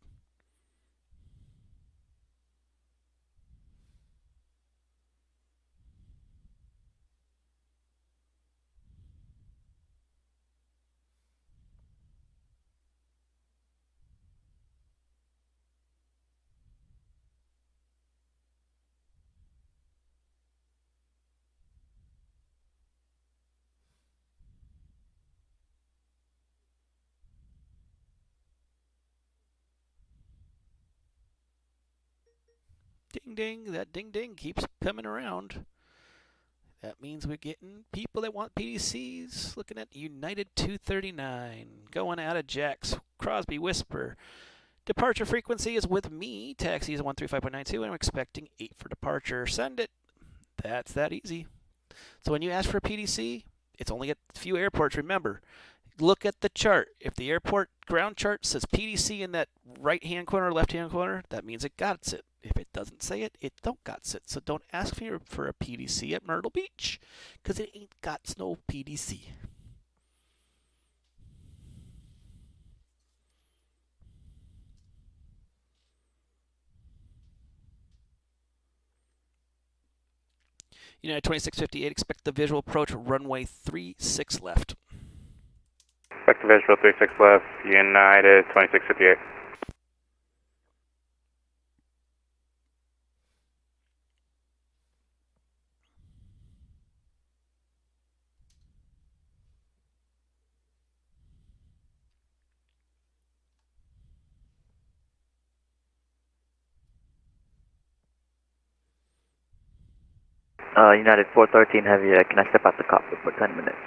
Ding ding, that ding ding keeps coming around. That means we're getting people that want PDCs. Looking at United 239. Going out of Jacks. Crosby Whisper. Departure frequency is with me. Taxi is 135.92, and I'm expecting 8 for departure. Send it. That's that easy. So when you ask for a PDC, it's only at a few airports. Remember, look at the chart. If the airport ground chart says PDC in that right-hand corner or left-hand corner, that means it got it. If it doesn't say it, it don't got it. So don't ask for a PDC at Myrtle Beach, because it ain't got no PDC. United 2658, expect the visual approach runway 36 left. Expect the visual 36 left, United 2658. United 413 Heavy, can I step out the cockpit for 10 minutes?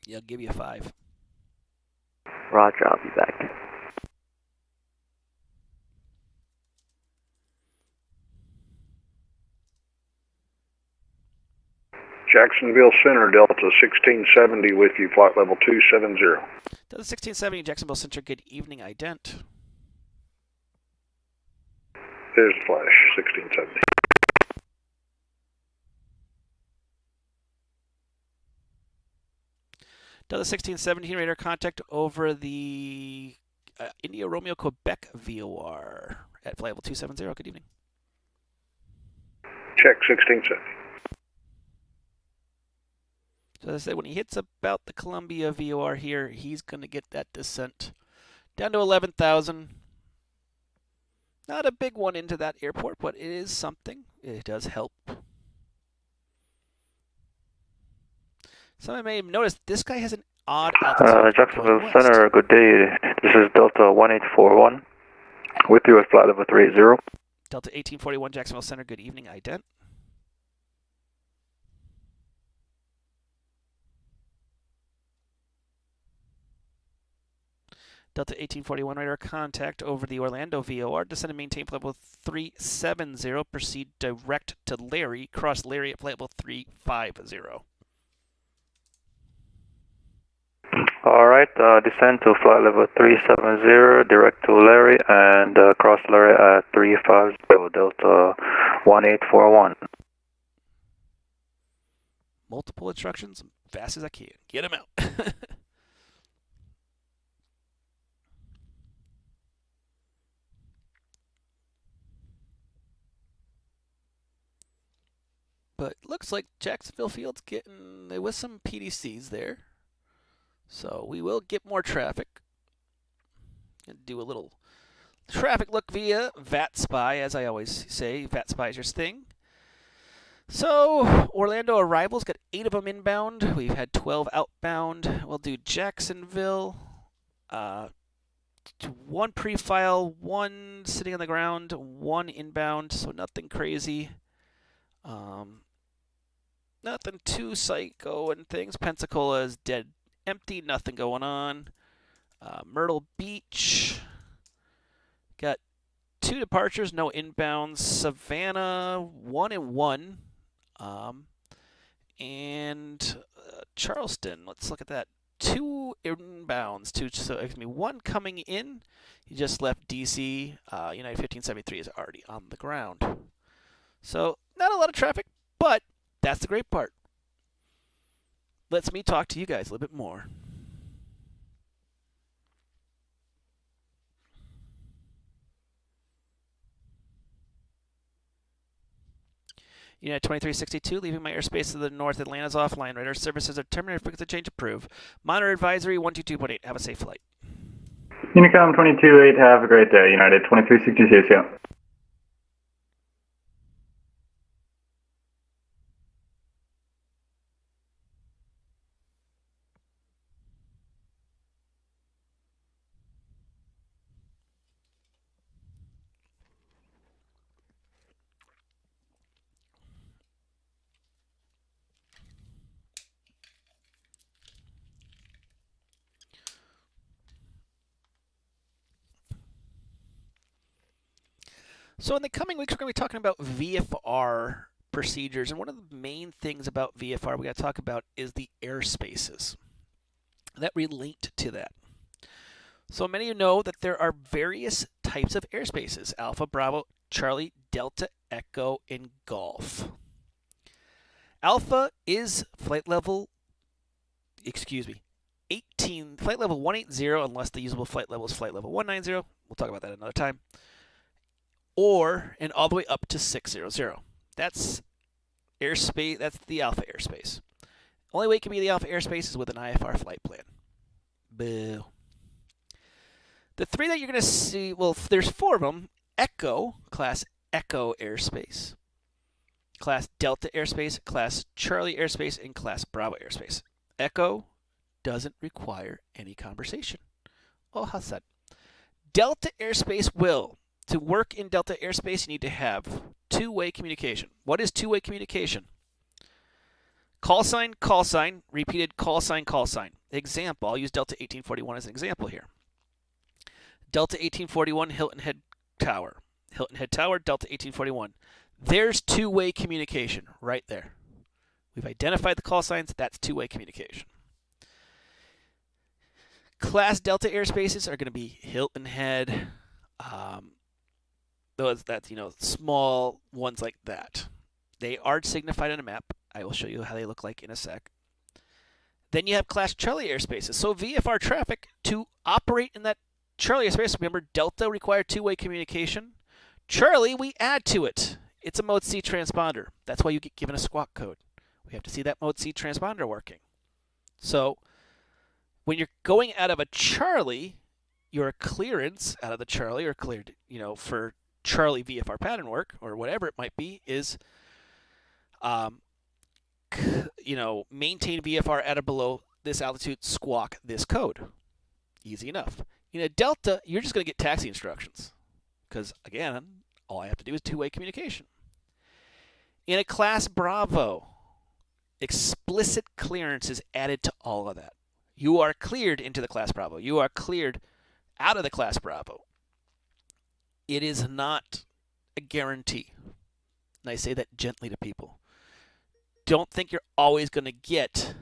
Yeah, I'll give you 5. Roger, I'll be back. Jacksonville Center, Delta 1670 with you, flight level 270. Delta 1670, Jacksonville Center, good evening, ident. There's the flash, 1670. Delta 1617, radar contact over the India Romeo Quebec VOR at flight level 270. Good evening. Check 1670. So as I said, when he hits about the Columbia VOR here, he's going to get that descent down to 11,000. Not a big one into that airport, but it is something. It does help. Somebody may have noticed this guy has an odd altitude. Jacksonville Center, good day. This is Delta 1841 with you at flight level 380. Delta 1841, Jacksonville Center, good evening, ident. Delta 1841, radar contact over the Orlando VOR. Descend and maintain flight level 370. Proceed direct to Larry. Cross Larry at flight level 350. All right, descend to flight level 370, direct to Larry, and cross Larry at 350, Delta 1841. Multiple instructions, fast as I can. Get them out. But looks like Jacksonville Field's getting, there was some PDCs there. So we will get more traffic. And do a little traffic look via VAT Spy, as I always say. VAT Spy is your thing. So Orlando arrivals, got 8 of them inbound. We've had 12 outbound. We'll do Jacksonville. 1 pre-file, 1 sitting on the ground, 1 inbound, so nothing crazy. Nothing too psycho and things. Pensacola is dead empty, nothing going on. Myrtle Beach, got 2 departures, no inbounds. Savannah, 1 and 1. And Charleston, let's look at that. 2 inbounds, 1 coming in. He just left DC. United 1573 is already on the ground. So, not a lot of traffic, but that's the great part. Lets me talk to you guys a little bit more. United 2362, leaving my airspace to the north. Atlanta's offline. Radar services are terminated. Frequency change approved. Monitor advisory 122.8. Have a safe flight. Unicom 22-8, have a great day. United 2366, yeah. So in the coming weeks, we're going to be talking about VFR procedures. And one of the main things about VFR we got to talk about is the airspaces that relate to that. So many of you know that there are various types of airspaces: Alpha, Bravo, Charlie, Delta, Echo, and Golf. Alpha is flight level 180, unless the usable flight level is flight level 190. We'll talk about that another time. And all the way up to 600. That's airspace. That's the Alpha airspace. Only way it can be the Alpha airspace is with an IFR flight plan. Boo. The three that you're going to see, well, there's four of them: Echo, Class Echo airspace, Class Delta airspace, Class Charlie airspace, and Class Bravo airspace. Echo doesn't require any conversation. Oh, how's that? Delta airspace will. To work in Delta airspace, you need to have two-way communication. What is two-way communication? Call sign, repeated call sign, call sign. Example, I'll use Delta 1841 as an example here. Delta 1841, Hilton Head Tower. Hilton Head Tower, Delta 1841. There's two-way communication right there. We've identified the call signs. That's two-way communication. Class Delta airspaces are going to be Hilton Head, small ones like that. They are signified on a map. I will show you how they look like in a sec. Then you have Class Charlie airspaces. So VFR traffic, to operate in that Charlie airspace, remember Delta required two-way communication. Charlie, we add to it. It's a Mode C transponder. That's why you get given a squawk code. We have to see that Mode C transponder working. So when you're going out of a Charlie, your clearance out of the Charlie, or cleared, for Charlie VFR pattern work, or whatever it might be, is, maintain VFR at or below this altitude, squawk this code. Easy enough. In a Delta, you're just going to get taxi instructions, because, again, all I have to do is two-way communication. In a Class Bravo, explicit clearance is added to all of that. You are cleared into the Class Bravo. You are cleared out of the Class Bravo. It is not a guarantee. And I say that gently to people. Don't think you're always going to get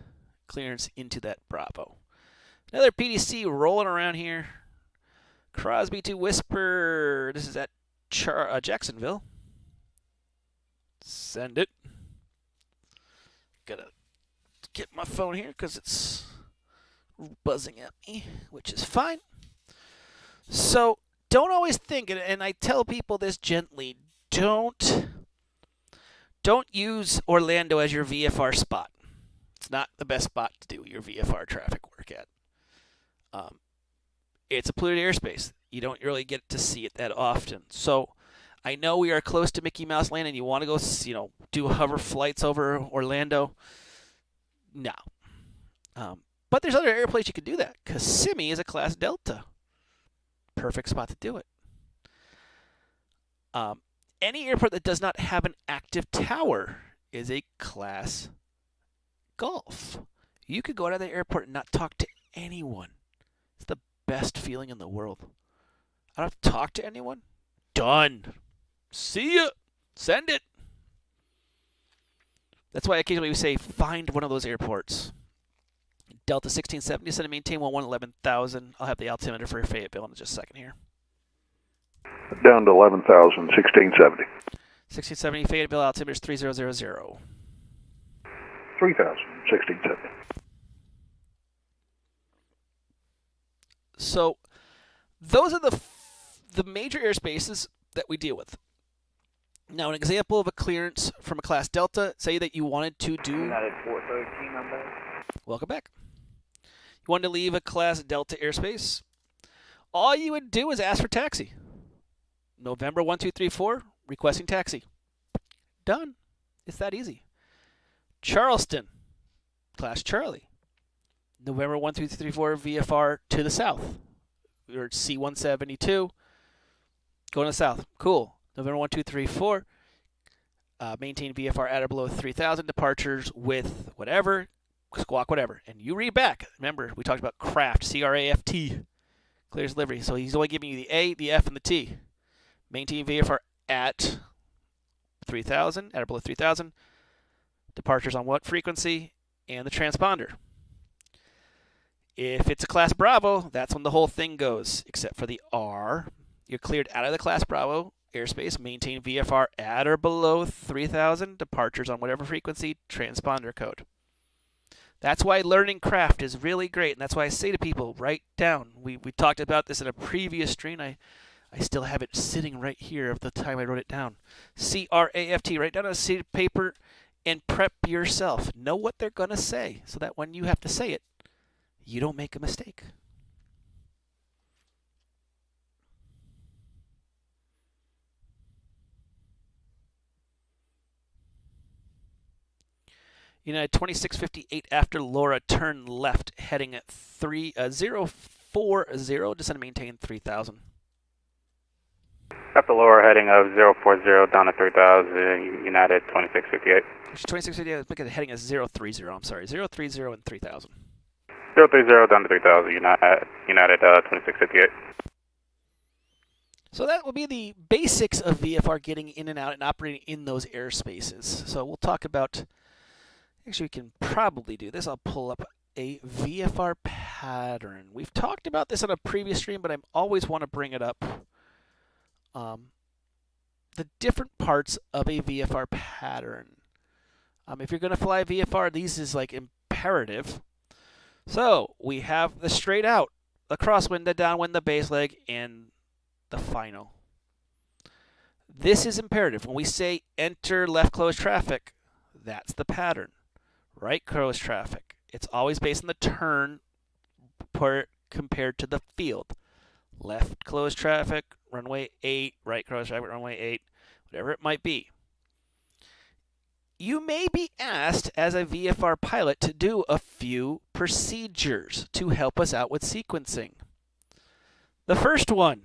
clearance into that Bravo. Another PDC rolling around here. Crosby to Whisper. This is at Jacksonville. Send it. Gotta get my phone here because it's buzzing at me, which is fine. So don't always think, and I tell people this gently, don't use Orlando as your VFR spot. It's not the best spot to do your VFR traffic work at. It's a polluted airspace. You don't really get to see it that often. So I know we are close to Mickey Mouse Land and you want to go, do hover flights over Orlando. No. But there's other airplanes you could do that. Kissimmee is a Class Delta. Perfect spot to do it. Any airport that does not have an active tower is a Class Golf. You could go out of the airport and not talk to anyone. It's the best feeling in the world. I don't have to talk to anyone. Done. See ya. Send it. That's why occasionally we say find one of those airports. Delta 1670, send and maintain 11,000. I'll have the altimeter for Fayetteville in just a second here. Down to 11,000, 1670. 1670, Fayetteville altimeter is 3000. 3,000, 1670. So those are the major airspaces that we deal with. Now, an example of a clearance from a class Delta, say that you wanted to do... United 413 on that. Welcome back. You wanted to leave a class Delta airspace. All you would do is ask for taxi. November 1234, requesting taxi. Done. It's that easy. Charleston, class Charlie. November 1234, VFR to the south. Or C-172, going to the south. Cool. November 1234, maintain VFR at or below 3,000, departures with whatever, squawk whatever. And you read back. Remember, we talked about craft, C-R-A-F-T, clears delivery. So he's only giving you the A, the F, and the T. Maintain VFR at 3,000, at or below 3,000. Departures on what frequency? And the transponder. If it's a class Bravo, that's when the whole thing goes, except for the R. You're cleared out of the class Bravo airspace. Maintain VFR at or below 3,000. Departures on whatever frequency. Transponder code. That's why learning craft is really great, and that's why I say to people, write down. We talked about this in a previous stream. I still have it sitting right here of the time I wrote it down. C-R-A-F-T. Write down on a sheet of paper and prep yourself. Know what they're going to say so that when you have to say it, you don't make a mistake. United 2658 after Laura, turn left, heading at 040, descend and maintain 3,000. After Laura, heading of 040 down to 3,000, United 2658. 2658, let's make it heading at 030, I'm sorry, 030 and 3,000. 030 down to 3,000, United 2658. So that will be the basics of VFR getting in and out and operating in those airspaces. So we'll talk about, actually we can probably do this. I'll pull up a VFR pattern. We've talked about this on a previous stream, but I always want to bring it up. The different parts of a VFR pattern. If you're going to fly VFR, these is like imperative. So we have the straight out, the crosswind, the downwind, the base leg, and the final. This is imperative. When we say enter left closed traffic, that's the pattern. Right closed traffic. It's always based on the turn compared to the field. Left closed traffic, runway 8, right closed traffic, runway 8, whatever it might be. You may be asked as a VFR pilot to do a few procedures to help us out with sequencing. The first one,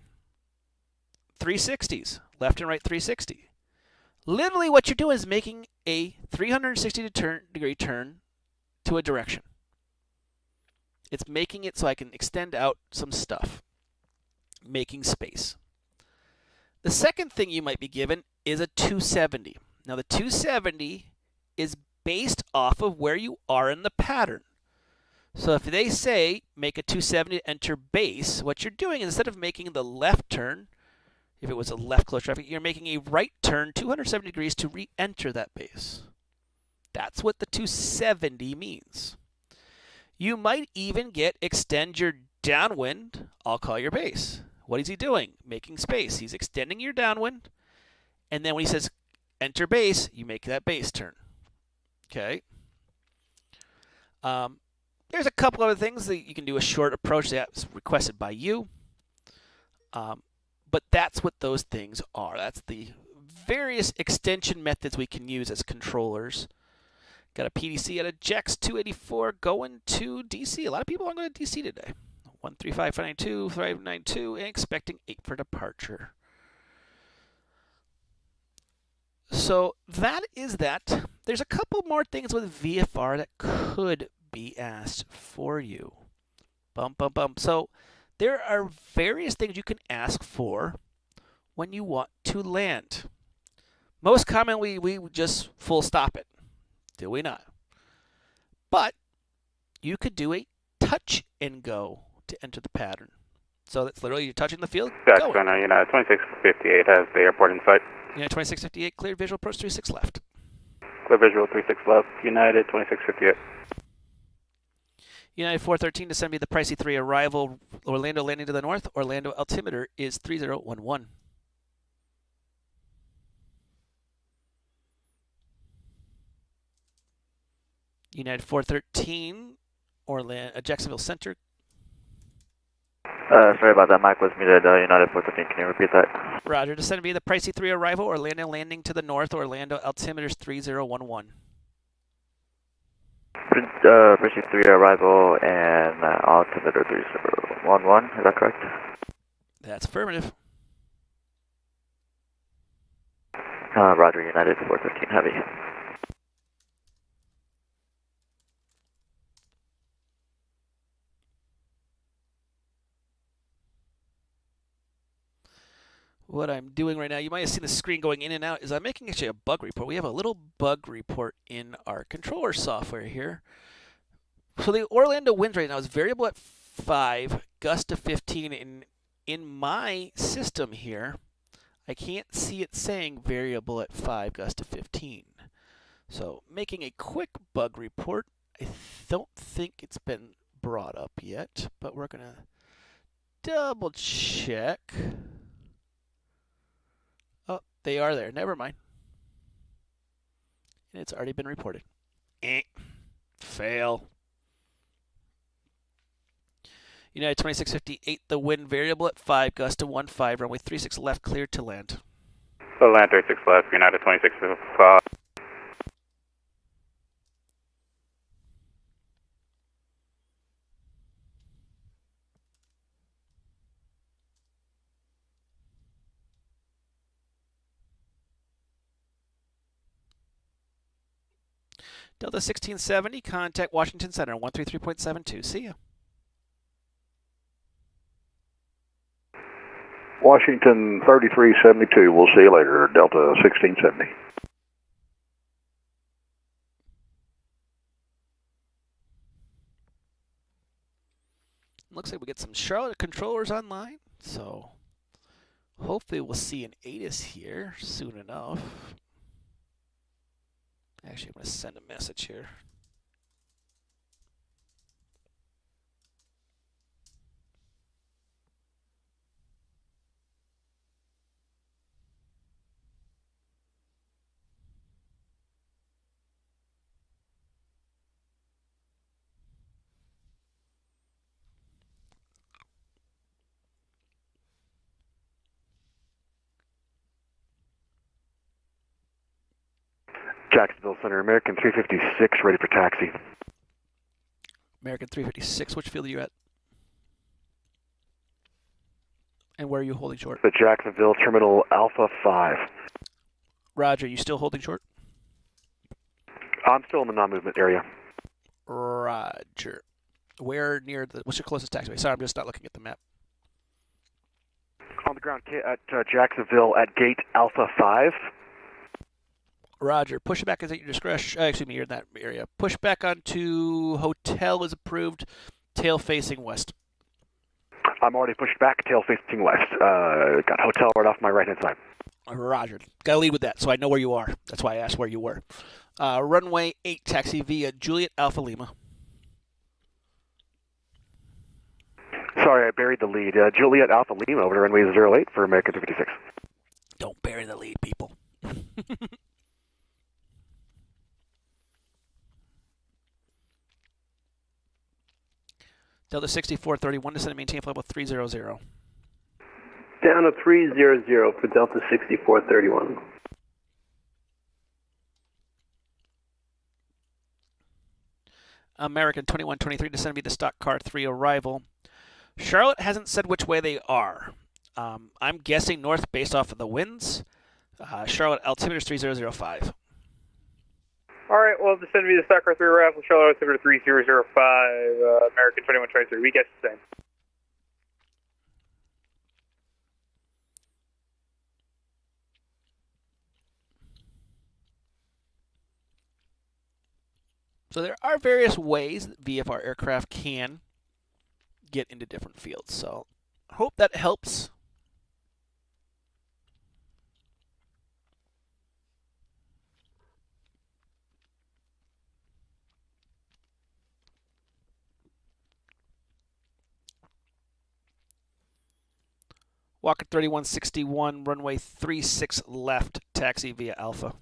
360s, left and right 360. Literally what you're doing is making a 360-degree turn to a direction. It's making it so I can extend out some stuff, making space. The second thing you might be given is a 270. Now the 270 is based off of where you are in the pattern. So if they say make a 270 to enter base, what you're doing is instead of making the left turn, if it was a left close traffic, you're making a right turn 270 degrees to re-enter that base. That's what the 270 means. You might even get extend your downwind, I'll call your base. What is he doing? Making space. He's extending your downwind, and then when he says enter base, you make that base turn. Okay. There's a couple other things that you can do a short approach that's requested by you. But that's what those things are. That's the various extension methods we can use as controllers. Got a PDC at a Jax 284 going to DC. A lot of people are going to DC today. 135.592, 592, and expecting 8 for departure. So that is that. There's a couple more things with VFR that could be asked for you. Bum, bum, bum. So there are various things you can ask for when you want to land. Most commonly, we just full stop it. Do we not? But you could do a touch and go to enter the pattern. So that's literally you're touching the field. Jacksonville, United 2658 has the airport in sight. United 2658, cleared visual approach 36 left. Clear visual 36 left, United 2658. United 413 to send me the Pricey 3 arrival, Orlando landing to the north. Orlando altimeter is 3011. United 413, Jacksonville Center. Sorry about that. Mic was muted. United 413. Can you repeat that? Roger. Descend via the Pricey 3 arrival. Orlando landing to the north. Orlando altimeters 3011. Pricey 3 arrival and altimeter 3011. Is that correct? That's affirmative. Roger. United 413 heavy. What I'm doing right now, you might have seen the screen going in and out, is I'm making actually a bug report. We have a little bug report in our controller software here. So the Orlando winds right now is variable at 5, gust to 15. In my system here, I can't see it saying variable at 5, gust to 15. So making a quick bug report. I don't think it's been brought up yet, but we're going to double check. Oh, they are there. Never mind. And it's already been reported. Fail. United 2658, the wind variable at 5, gust to 15, runway 36 left, cleared to land. So land 36 left, United 2655. Delta 1670, contact Washington Center, 133.72. See ya. Washington 3372, we'll see you later, Delta 1670. Looks like we get some Charlotte controllers online, so hopefully we'll see an ATIS here soon enough. Actually, I'm going to send a message here. Jacksonville Center, American 356, ready for taxi. American 356, which field are you at? And where are you holding short? The Jacksonville Terminal Alpha 5. Roger, you still holding short? I'm still in the non-movement area. Roger. Where near what's your closest taxiway? Sorry, I'm just not looking at the map. On the ground at Jacksonville at gate Alpha 5. Roger. Push it back as at your discretion. Excuse me, you're in that area. Push back onto hotel is approved, tail facing west. I'm already pushed back, tail facing west. Got hotel right off my right-hand side. Roger. Got to lead with that so I know where you are. That's why I asked where you were. Runway 8, taxi via Juliet Alpha Lima. Sorry, I buried the lead. Juliet Alpha Lima over to runway 08 for American 356. Don't bury the lead, people. Delta 6431, descend and maintain flight level 300. Down to 300 for Delta 6431. American 2123, descend via the stock car 3 arrival. Charlotte hasn't said which way they are. I'm guessing north based off of the winds. Charlotte altimeter is 3005. Alright, well, descend via the stock car 3 arrival, Charlotte altimeter 3005, American 2123. We guess the same. So there are various ways that VFR aircraft can get into different fields. So hope that helps. Walker 3161, runway 36 left, taxi via Alpha.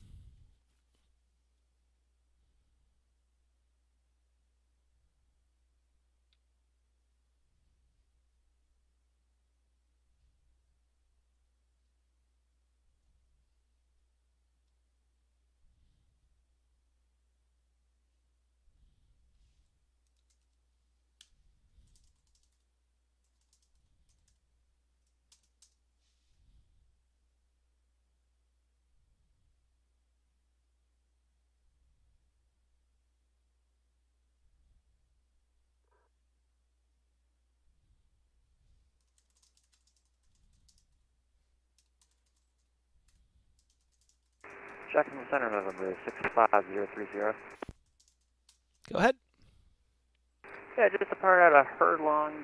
Jacksonville Center, November 65030. Go ahead. Yeah, just departed out of Hurlong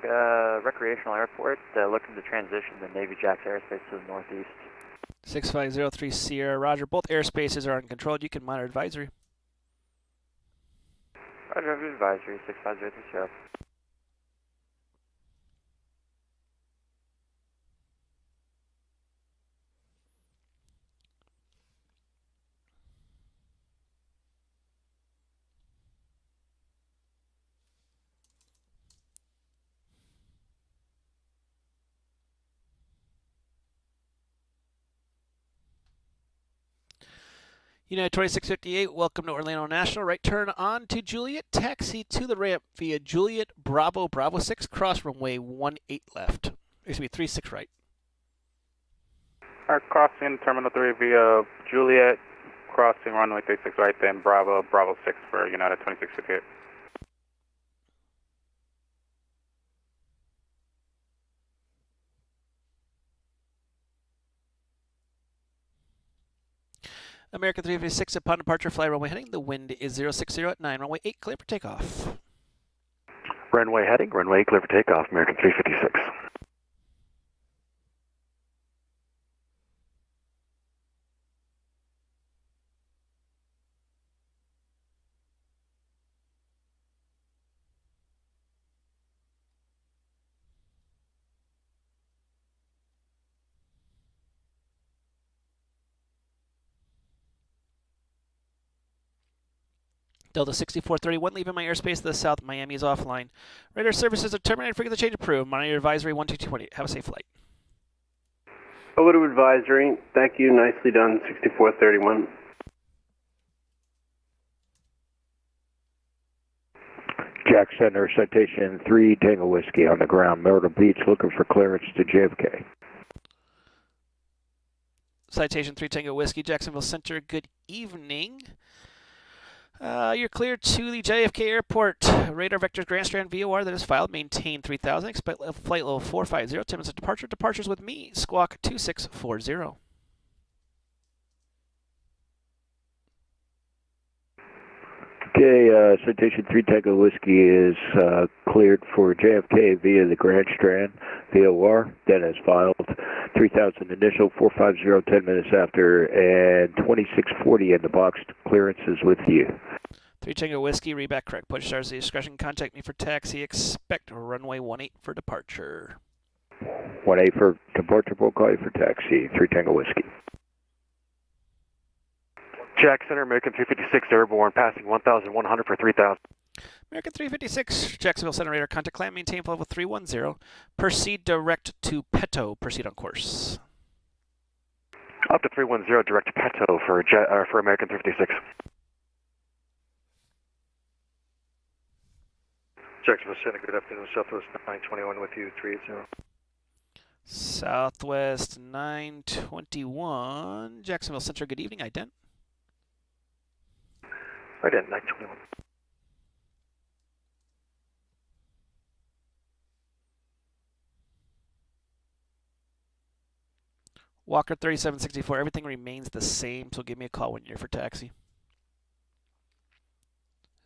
Recreational Airport, looking to transition to Navy Jacks airspace to the northeast. 6503 Sierra, roger. Both airspaces are uncontrolled. You can monitor advisory. Roger, advisory, 65030. United 2658, welcome to Orlando National. Right turn on to Juliet. Taxi to the ramp via Juliet Bravo 6, cross runway 18 left. Excuse me, 36 right. Alright, crossing Terminal 3 via Juliet, crossing runway 36 right, then Bravo 6 for United 2658. American 356 upon departure, fly runway heading. The wind is 060 at 9, runway 8, clear for takeoff. Runway heading, runway clear for takeoff, American 356. Delta 6431, leaving my airspace to the south. Miami is offline. Radar services are terminated. Frequency change approved. Monitor advisory 12220. Have a safe flight. Over to advisory. Thank you. Nicely done, 6431. Jack Center, citation 3 Tango Whiskey on the ground, Myrtle Beach, looking for clearance to JFK. Citation 3 Tango Whiskey, Jacksonville Center. Good evening. You're clear to the JFK Airport. Radar Vectors Grand Strand VOR that is filed. Maintain 3000. Expect flight level 450. 10 minutes of departure. Departures with me. Squawk 2640. Okay, citation 3 Tango Whiskey is cleared for JFK via the Grand Strand VOR. That is filed. 3000 initial, 450, 10 minutes after, and 2640 in the box. Clearance is with you. 3 Tango Whiskey, read back correct. Push stars the discretion. Contact me for taxi. Expect runway 18 for departure. 18 for departure, we'll call you for taxi. 3 Tango Whiskey. Jack Center, American 356 airborne, passing 1,100 for 3,000. American 356, Jacksonville Center radar. Contact climb, maintain level 310. Proceed direct to Peto. Proceed on course. Up to 310, direct to Peto for American 356. Jacksonville Center, good afternoon. Southwest 921 with you, 380. Southwest 921, Jacksonville Center, good evening. Ident. Ident 921. Walker 3764, everything remains the same, so give me a call when you're for taxi.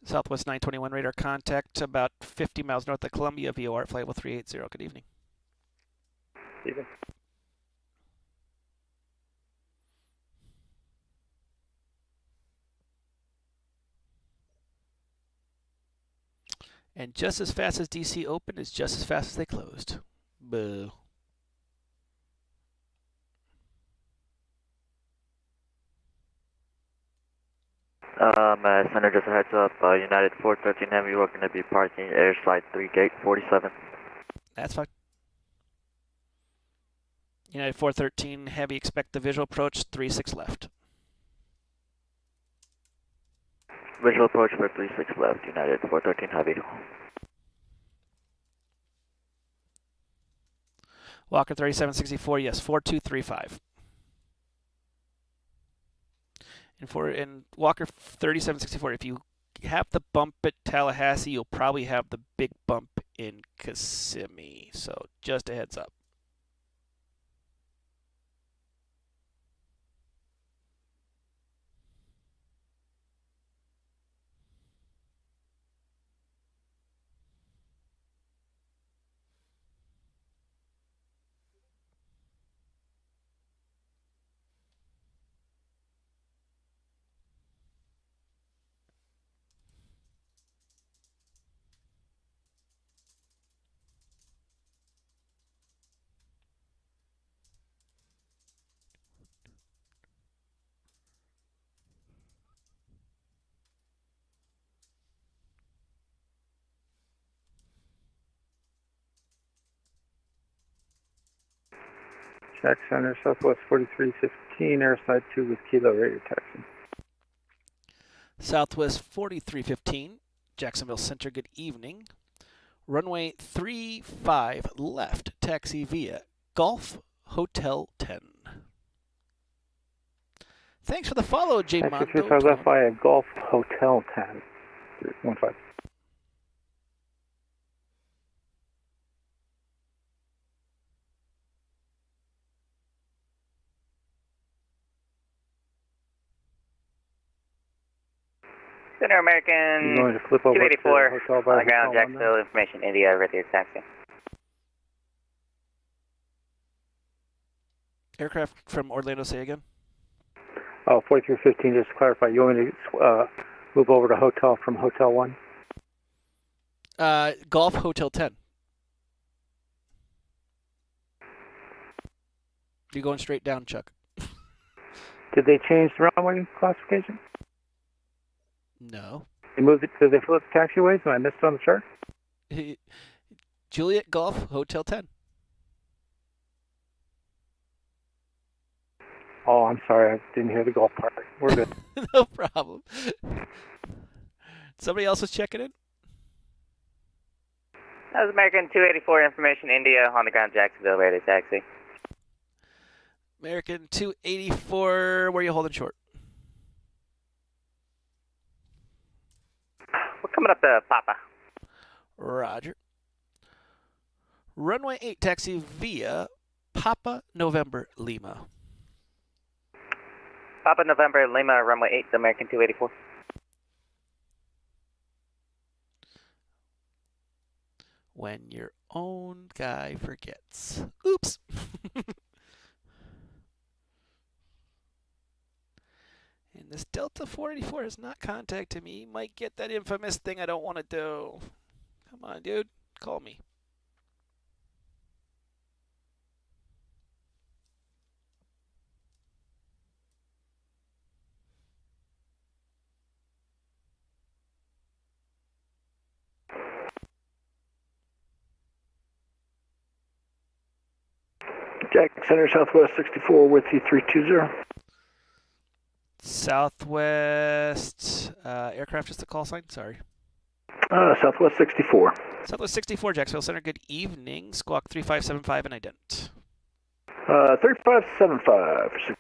Southwest 921 radar contact about 50 miles north of Columbia, VOR flight level 380. Good evening. Evening. And just as fast as DC opened is just as fast as they closed. Boo. Center, just a heads up, United 413 Heavy, we're going to be parking airside 3 gate 47. That's fine. United 413 Heavy, expect the visual approach 36 left. Visual approach for 36 left, United 413 Heavy. Walker 3764, yes, 4235. And Walker 3764, if you have the bump at Tallahassee, you'll probably have the big bump in Kissimmee. So just a heads up. Jack Center, Southwest 4315, airside 2 with Kilo Radio taxi. Southwest 4315, Jacksonville Center, good evening. Runway 35 left, taxi via Golf Hotel 10. Thanks for the follow, J. Mondo. 35 left via Golf Hotel 10. 15. Center American You're going to flip over 284 to hotel by on the ground, hotel Jacksonville, information India, ready to taxi. Aircraft from Orlando, say again. Oh, 4315, just to clarify, you want me to move over to hotel from Hotel 1? Golf Hotel 10. You're going straight down, Chuck. Did they change the runway classification? No. They moved it, did they flip the taxiways? Am I missed it on the chart? Juliet Golf Hotel 10. Oh, I'm sorry, I didn't hear the golf part. We're good. No problem. Somebody else is checking in? That was American 284, information India, on the ground, Jacksonville, ready to taxi. American 284, where are you holding short? We're coming up to Papa. Roger. Runway 8, taxi via Papa November Lima. Papa November Lima, runway 8, the American 284. When your own guy forgets. Oops. And this Delta 484 has not contacted me. He might get that infamous thing I don't want to do. Come on, dude. Call me. Jack Center, Southwest 64 with you 320. Southwest aircraft, just a call sign? Sorry. Southwest 64. Southwest 64, Jacksonville Center. Good evening. Squawk 3575 and ident. 3575.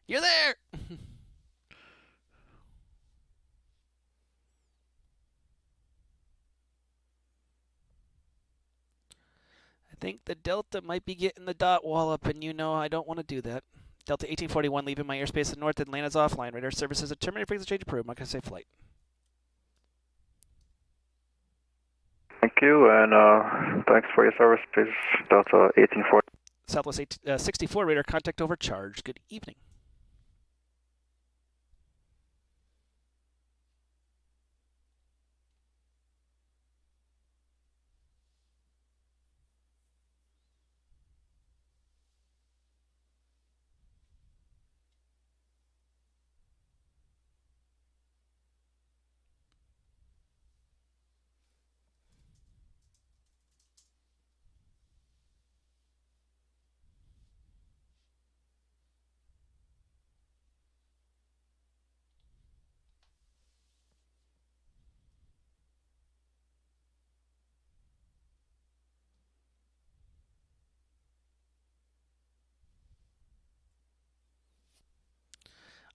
You're there! I think the Delta might be getting the dot wallop, and you know I don't want to do that. Delta 1841 leaving my airspace in North Atlanta's offline. Radar services are terminated. Frequency change approved. I'm not going to say flight. Thank you, and thanks for your service, please. Delta 1840. Southwest 64 radar contact overcharged. Good evening.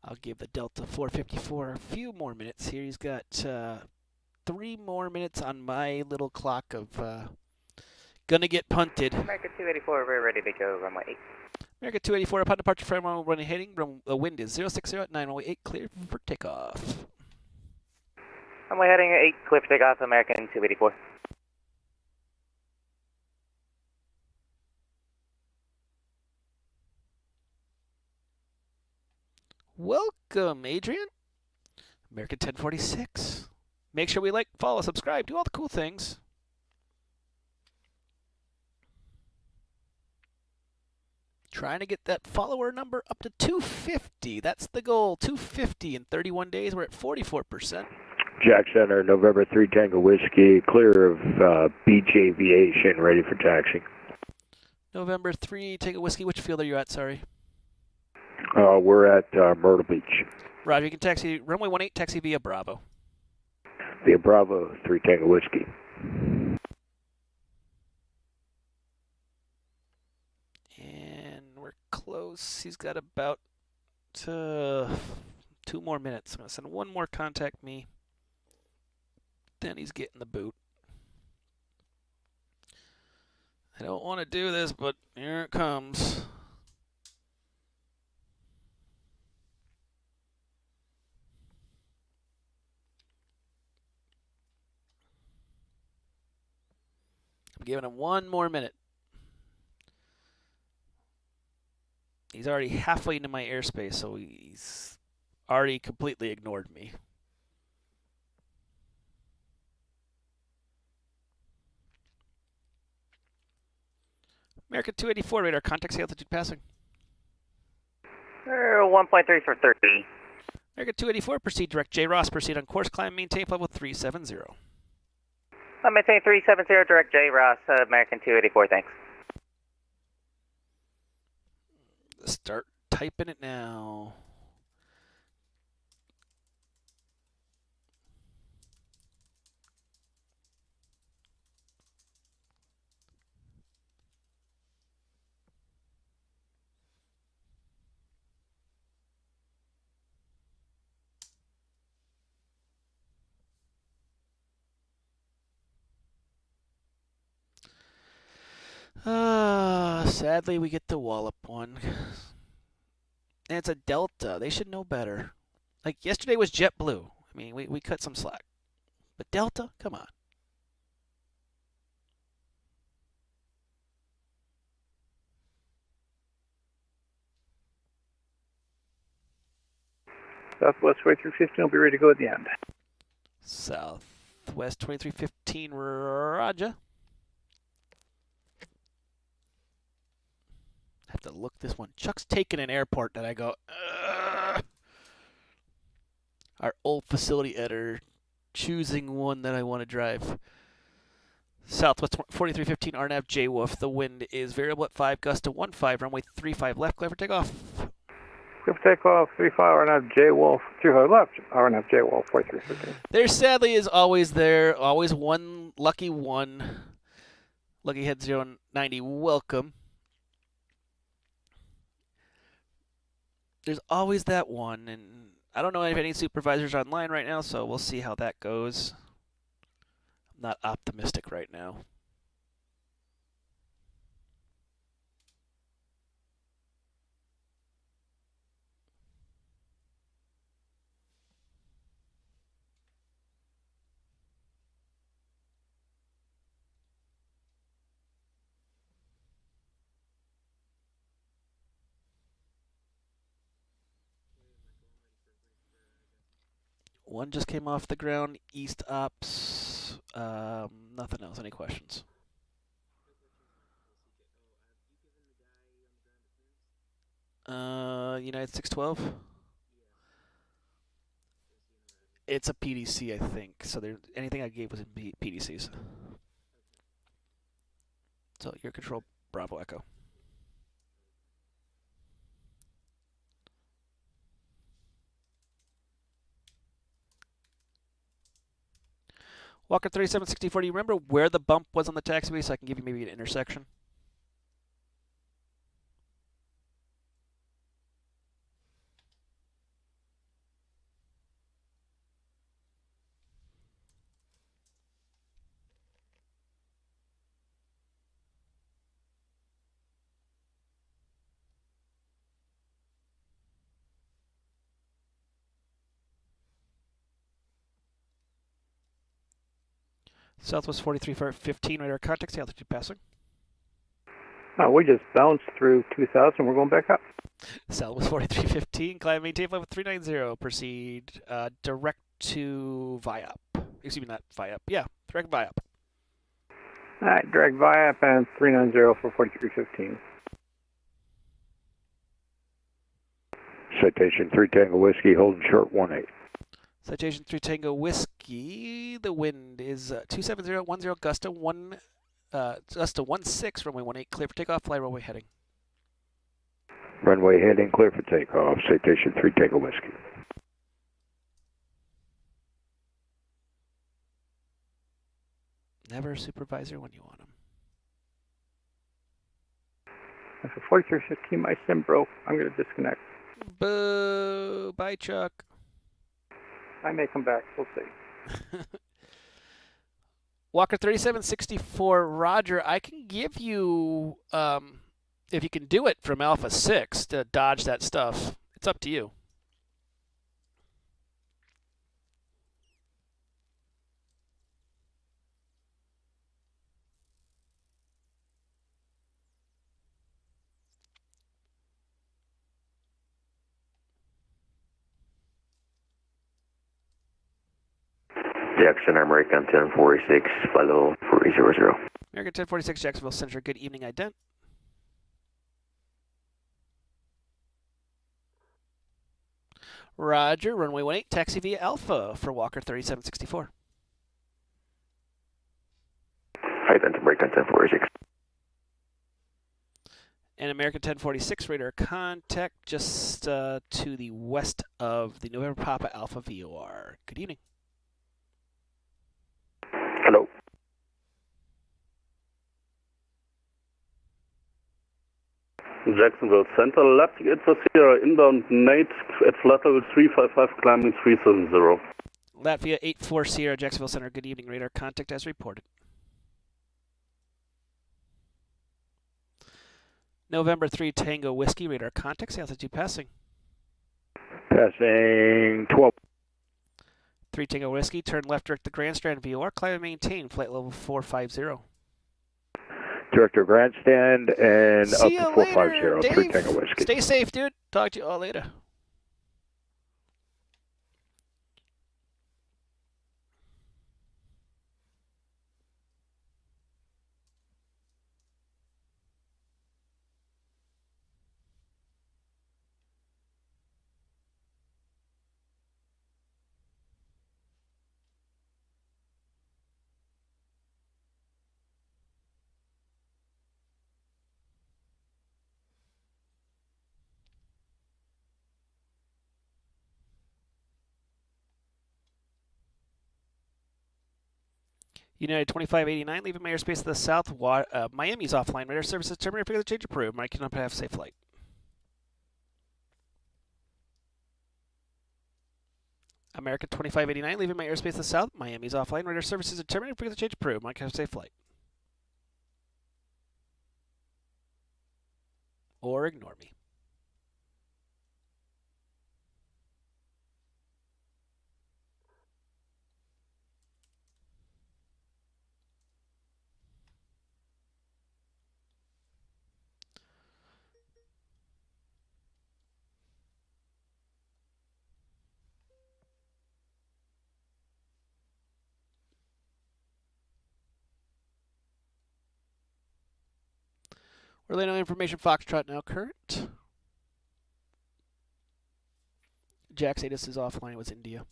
I'll give the Delta 454 a few more minutes here. He's got 3 more minutes on my little clock of gonna get punted. American 284, we're ready to go, runway 8. American 284, upon departure from runway heading, the wind is 060 at 9, runway 8, clear for takeoff. Runway heading 8, clear for takeoff, American 284. Welcome, Adrian. American 1046. Make sure we like, follow, subscribe, do all the cool things. Trying to get that follower number up to 250. That's the goal, 250 in 31 days. We're at 44%. Jack Center, November 3 Tango Whiskey, clear of Beach Aviation, ready for taxi. November 3 Tango Whiskey. Which field are you at, sorry? We're at Myrtle Beach. Roger, you can taxi, runway 18, taxi via Bravo. Via Bravo, 3 Tango Whiskey. And we're close. He's got about 2 more minutes. I'm going to send one more contact me. Then he's getting the boot. I don't want to do this, but here it comes. I'm giving him 1 more minute. He's already halfway into my airspace, so he's already completely ignored me. American 284, radar, contact altitude passing. 1.3 for 30. American 284, proceed direct J. Ross, proceed on course, climb, maintain level 370. Maintain 370, direct J. Ross, American 284, thanks. Start typing it now. Sadly, we get the wallop one. And it's a Delta. They should know better. Like, yesterday was JetBlue. I mean, we cut some slack. But Delta? Come on. Southwest 2315 will be ready to go at the end. Southwest 2315, roger. Have to look this one. Chuck's taking an airport that I go, ugh. Our old facility editor choosing one that I want to drive. Southwest 4315 RNAV J Wolf. The wind is variable at 5, gust to 15, runway 35 left, clear for takeoff. Clear for takeoff, 35 RNAV J Wolf, 35 left, RNAV J Wolf, 4315. There sadly is always always one lucky one. Lucky Head 090, welcome. There's always that one, and I don't know if any supervisors are online right now, so we'll see how that goes. I'm not optimistic right now. One just came off the ground, East Ops. Nothing else. Any questions? United 612? It's a PDC, I think. So anything I gave was in PDCs. So your control, Bravo Echo. Walker 3764, do you remember where the bump was on the taxiway so I can give you maybe an intersection? Southwest 43 for 15, radar contact, altitude passing. We just bounced through 2,000. We're going back up. Southwest 4315, climb maintain flight with 390. Proceed direct to VIAP. Excuse me, not VIAP. Yeah, direct VIAP. All right, direct VIAP and 390 for 4315. Citation 3 Tango Whiskey, holding short 18. Citation 3 Tango Whiskey. The wind is 27010, gust to 16, runway 18, clear for takeoff, fly runway heading. Runway heading, clear for takeoff. Citation 3 Tango Whiskey. Never a supervisor when you want him. That's a 4315. My sim broke. I'm going to disconnect. Boo! Bye, Chuck. I may come back. We'll see. Walker 3764, Roger. I can give you, if you can do it from Alpha 6 to dodge that stuff. It's up to you. Jackson, American 1046, flight level 300. American 1046, Jacksonville Center. Good evening, ident. Roger, runway 18, taxi via Alpha for Walker 3764. Ident, American 1046. And American 1046, radar contact just to the west of the November Papa Alpha VOR. Good evening. Hello. Jacksonville Center, left 840, inbound Nate at flight level 355, climbing 370. Latvia 840, Jacksonville Center. Good evening, radar contact as reported. November 3 Tango Whiskey, radar contact, altitude passing. Passing 12. 3 Tango Whiskey, turn left direct to Grand Strand VOR, climb and maintain, flight level 450. Director Grandstand and See up to you 450, later, 3 Tango Whiskey. Stay safe, dude. Talk to you all later. United 2589, leaving my airspace to the south. Miami's offline. Radar services terminated. Figure the change approved. Mike cannot have safe flight. American 2589, leaving my airspace to the south. Miami's offline. Radar services are terminated. Figure the change approved. Mike have safe flight. Or ignore me. Orlando information, Foxtrot now current. Jack Sadis is offline. It was India.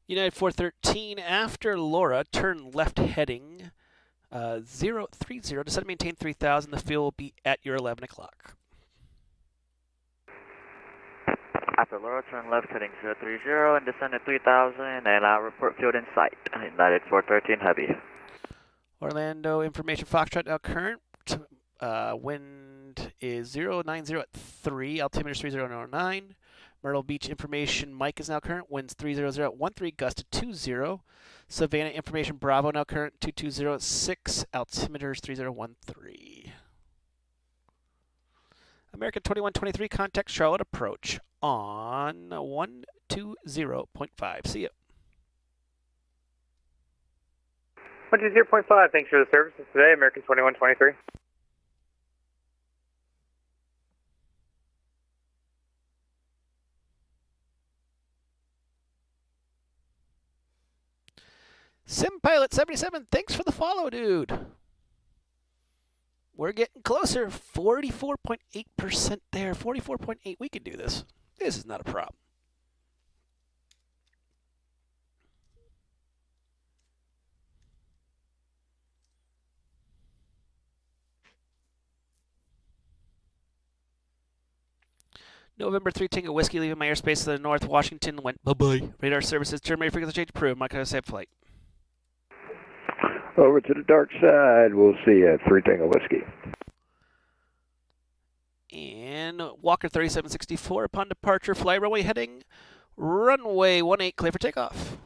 United 413, after Laura, turn left heading 030, descend and maintain 3000. The fuel will be at your 11 o'clock. After Laura, turn left heading 030 and descend at 3000, and I'll report field in sight. United 413 Heavy. Orlando information, Foxtrot now current. Wind is 090 at 3, altimeter 3009. Myrtle Beach information, Mike is now current. Winds 300 at 13, gust to 20. Savannah information, Bravo now current 220 at 6, altimeter 3013. American 2123, contact Charlotte approach on 120.5. See ya. 120.5, thanks for the services today, American 2123. SimPilot77, thanks for the follow, dude. We're getting closer. 44.8% there. 44.8. We can do this. This is not a problem. November 3 Tango Whiskey leaving my airspace to the north. Washington went bye-bye. Radar services terminated frequency change approved. My safe flight. Over to the dark side. We'll see you at 3 Tango Whiskey. And Walker 3764 upon departure. Fly runway heading runway 18 clear for takeoff.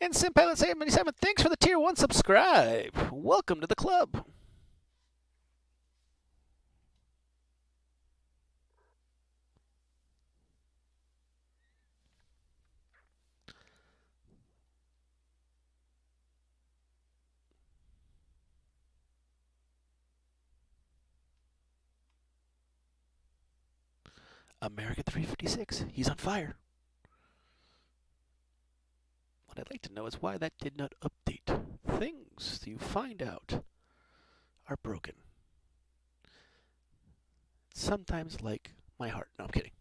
And SimPilot 77, thanks for the tier 1 subscribe. Welcome to the club. American 356, he's on fire. What I'd like to know is why that did not update. Things you find out are broken. Sometimes like my heart. No, I'm kidding.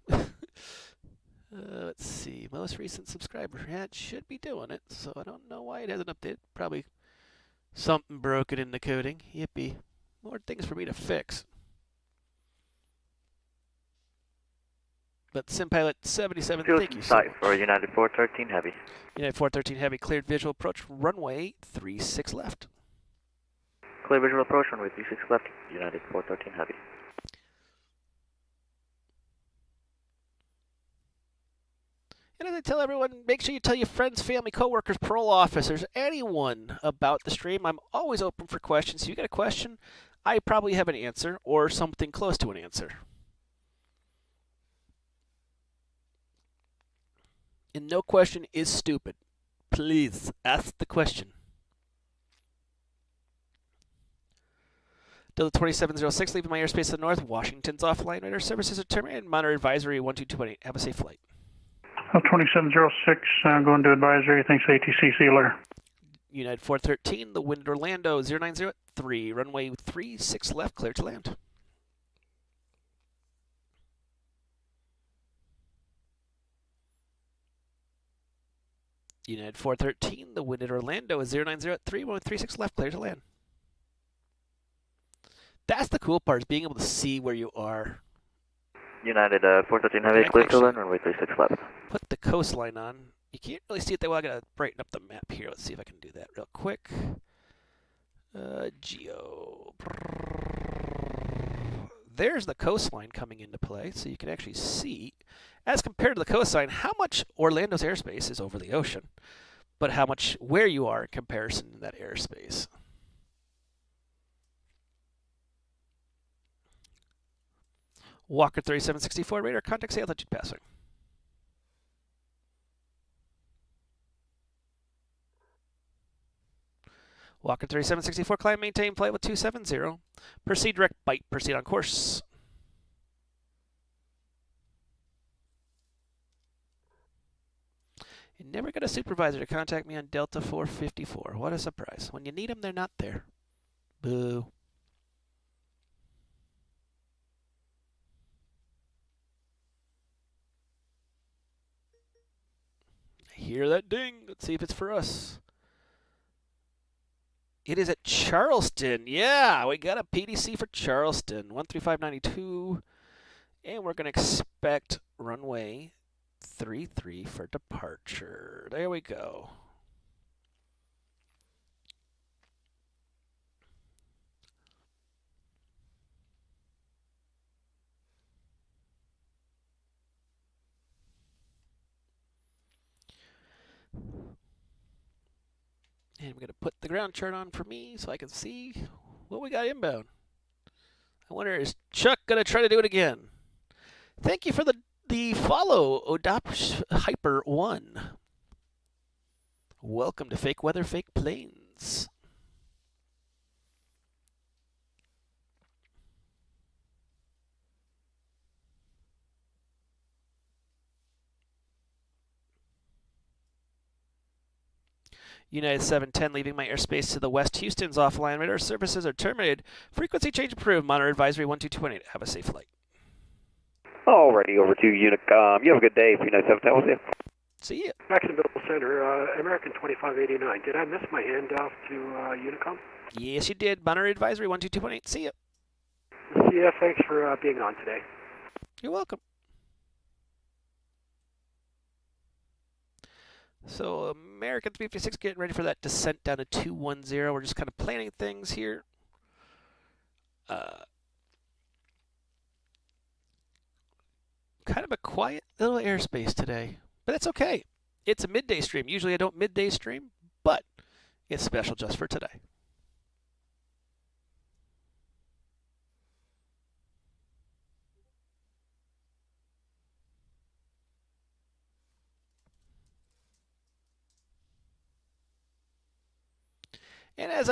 Let's see. Most recent subscriber. Yeah, it should be doing it, so I don't know why it hasn't updated. Probably something broken in the coding. Yippee. More things for me to fix. But SimPilot 77, thank you so much. For United 413 Heavy. United 413 Heavy, cleared visual approach, runway 36 left. Clear visual approach, runway 36 left, United 413 Heavy. And as I tell everyone, make sure you tell your friends, family, coworkers, parole officers, anyone about the stream. I'm always open for questions. If you got a question, I probably have an answer or something close to an answer. And no question is stupid. Please ask the question. Delta 2706, leaving my airspace to the north. Washington's offline. Radar services are terminated. Monitor advisory 122.8. Have a safe flight. 2706, going to advisory. Thanks, ATC. See you later. United 413, the wind at Orlando 090 at 3. Runway 36 left, clear to land. United 413, the wind at Orlando is 090 at 3, 136 left, clear to land. That's the cool part, is being able to see where you are. United 413 Heavy, clear to land, runway 36 left. Put the coastline on. You can't really see it that well. I gotta brighten up the map here. Let's see if I can do that real quick. Geo. There's the coastline coming into play, so you can actually see, as compared to the coastline, how much Orlando's airspace is over the ocean, but how much where you are in comparison to that airspace. Walker 3764, radar contact, say altitude passing. Walker 3764, climb, maintain, flight with 270. Proceed direct bite, proceed on course. You never got a supervisor to contact me on Delta 454. What a surprise. When you need them, they're not there. Boo. I hear that ding. Let's see if it's for us. It is at Charleston. Yeah, we got a PDC for Charleston. 13592. And we're going to expect runway 33 for departure. There we go. And we're going to put the ground chart on for me so I can see what we got inbound. I wonder, is Chuck going to try to do it again? Thank you for the follow, Odop Hyper 1. Welcome to Fake Weather, Fake Planes. United 710 leaving my airspace to the west. Houston's offline. Radar services are terminated. Frequency change approved. Monitor advisory 122.8. Have a safe flight. Alrighty, over to Unicom. You have a good day. United 710 with you. See ya. Jacksonville Center, American 2589. Did I miss my handoff to Unicom? Yes, you did. Monitor advisory 122.8. See ya. See ya. Thanks for being on today. You're welcome. So American 356 getting ready for that descent down to 210. We're just kind of planning things here. Kind of a quiet little airspace today, but that's okay. It's a midday stream. Usually I don't midday stream, but it's special just for today. And as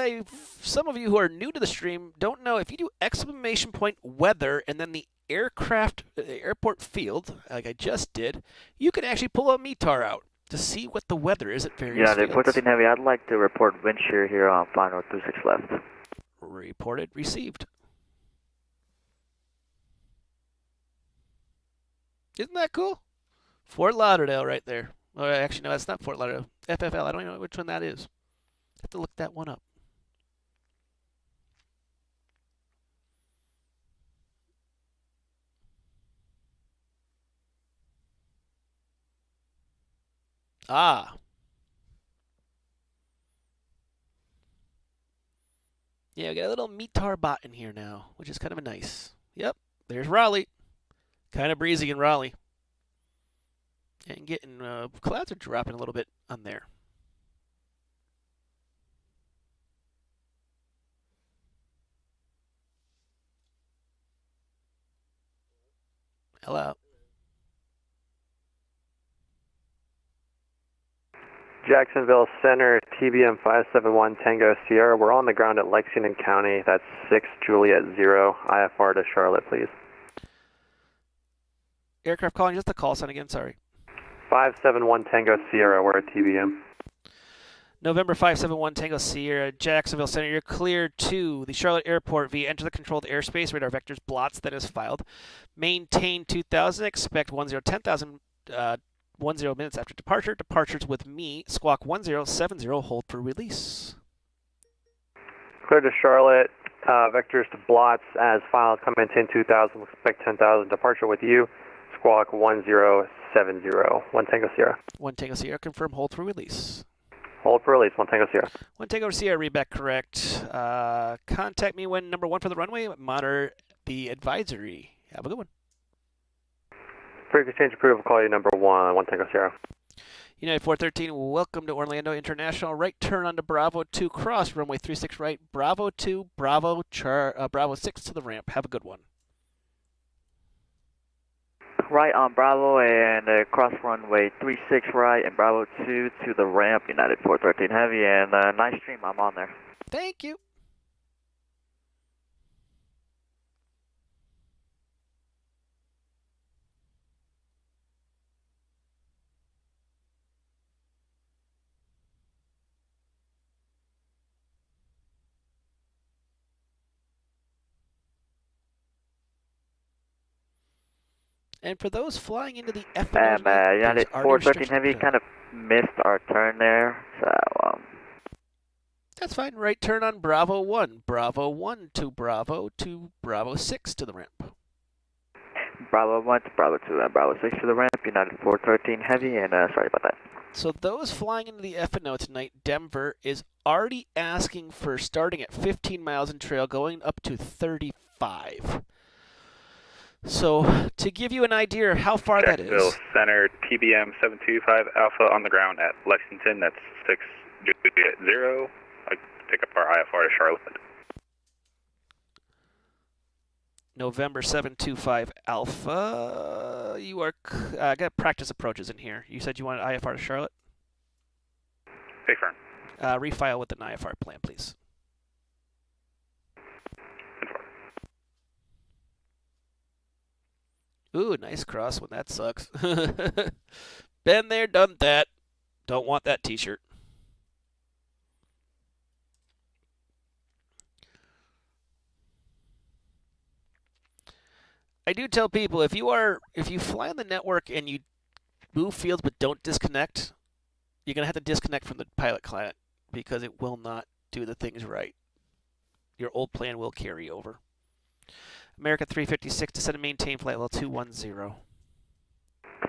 some of you who are new to the stream don't know, if you do exclamation point weather and then the airport field, like I just did, you can actually pull a METAR out to see what the weather is at various fields. 413 Heavy, I'd like to report wind shear here on final 26 left. Reported, received. Isn't that cool? Fort Lauderdale right there. Or actually, no, that's not Fort Lauderdale. FFL, I don't even know which one that is. Have to look that one up. Ah. Yeah, we got a little METAR bot in here now, which is kind of nice. Yep, there's Raleigh. Kind of breezy in Raleigh. And getting, clouds are dropping a little bit on there. Hello. Jacksonville Center, TBM 571 Tango Sierra. We're on the ground at Lexington County. That's 6 Juliet 0. IFR to Charlotte, please. Aircraft calling, just the call sign again, sorry. 571 Tango Sierra, we're at TBM. November 571 Tango Sierra, Jacksonville Center. You're cleared to the Charlotte Airport via enter the controlled airspace. Radar vectors blots that is filed. Maintain 2000. Expect 10,000 10 minutes after departure. Departures with me. Squawk 1070. Hold for release. Clear to Charlotte. Vectors to blots as filed. Come in 2000. Expect 10,000. Departure with you. Squawk 1070. 1 Tango Sierra. 1 Tango Sierra. Confirm. Hold for release. Hold for release, 1 Tango Sierra. 1 Tango Sierra, read back correct. Contact me when number 1 for the runway. Monitor the advisory. Have a good one. Frequency change approved. Call you number 1 Tango Sierra. United 413, welcome to Orlando International. Right turn onto Bravo 2, cross runway 36 right. Bravo 2, Bravo 6 to the ramp. Have a good one. Right on Bravo and cross runway 36 right and Bravo 2 to the ramp, United 413 Heavy, and nice stream, I'm on there. Thank you. And for those flying into the F United 413 Heavy kind of missed our turn there, so that's fine. Right turn on Bravo 1. Bravo 1 to Bravo 6 to the ramp. Bravo 1 to Bravo 2 and Bravo 6 to the ramp, United 413 Heavy, and sorry about that. So those flying into the F&O tonight, Denver is already asking for starting at 15 miles in trail, going up to 35. So, to give you an idea of how far that is. Jacksonville Center, TBM 725 Alpha on the ground at Lexington. That's 6 Juliet 0. I pick up our IFR to Charlotte. November 725 Alpha. You are. I got practice approaches in here. You said you wanted IFR to Charlotte? Big firm. Refile with an IFR plan, please. Ooh, nice cross one. That sucks. Been there, done that. Don't want that t-shirt. I do tell people if you fly on the network and you move fields but don't disconnect, you're gonna have to disconnect from the pilot client because it will not do the things right. Your old plan will carry over. America 356, descend and maintain flight level 210.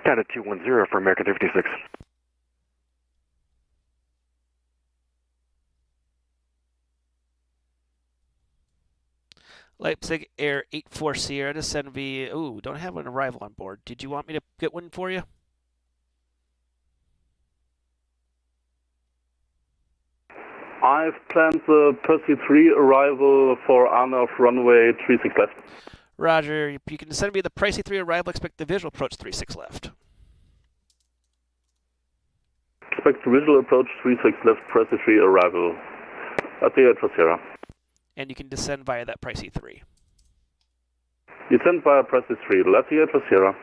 Down to 210 for America 356. Leipzig Air 84 Sierra, descend via... Ooh, don't have an arrival on board. Did you want me to get one for you? I've planned the Percy 3 arrival for Arnav runway 36 left. Roger. You can descend via the Pricey 3 arrival. Expect the visual approach 36 left. Expect visual approach 36 left, Percy 3 arrival. At the Alpha Sierra. And you can descend via that Pricey 3. Descend via Percy 3, left the Alpha Sierra.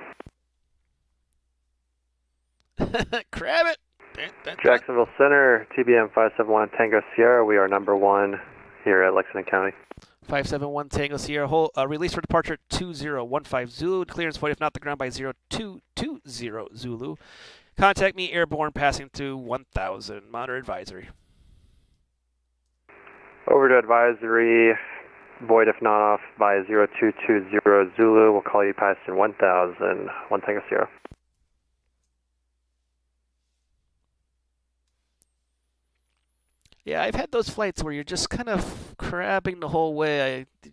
Crab it! Jacksonville Center, TBM 571 Tango Sierra. We are number 1 here at Lexington County. 571 Tango Sierra. Hold, release for departure 2015 Zulu. Clearance point if not the ground by 0220 Zulu. Contact me airborne passing through 1000. Monitor advisory. Over to advisory. Void if not off by 0220 Zulu. We'll call you passing 1000. 1 Tango Sierra. Yeah, I've had those flights where you're just kind of crabbing the whole way. You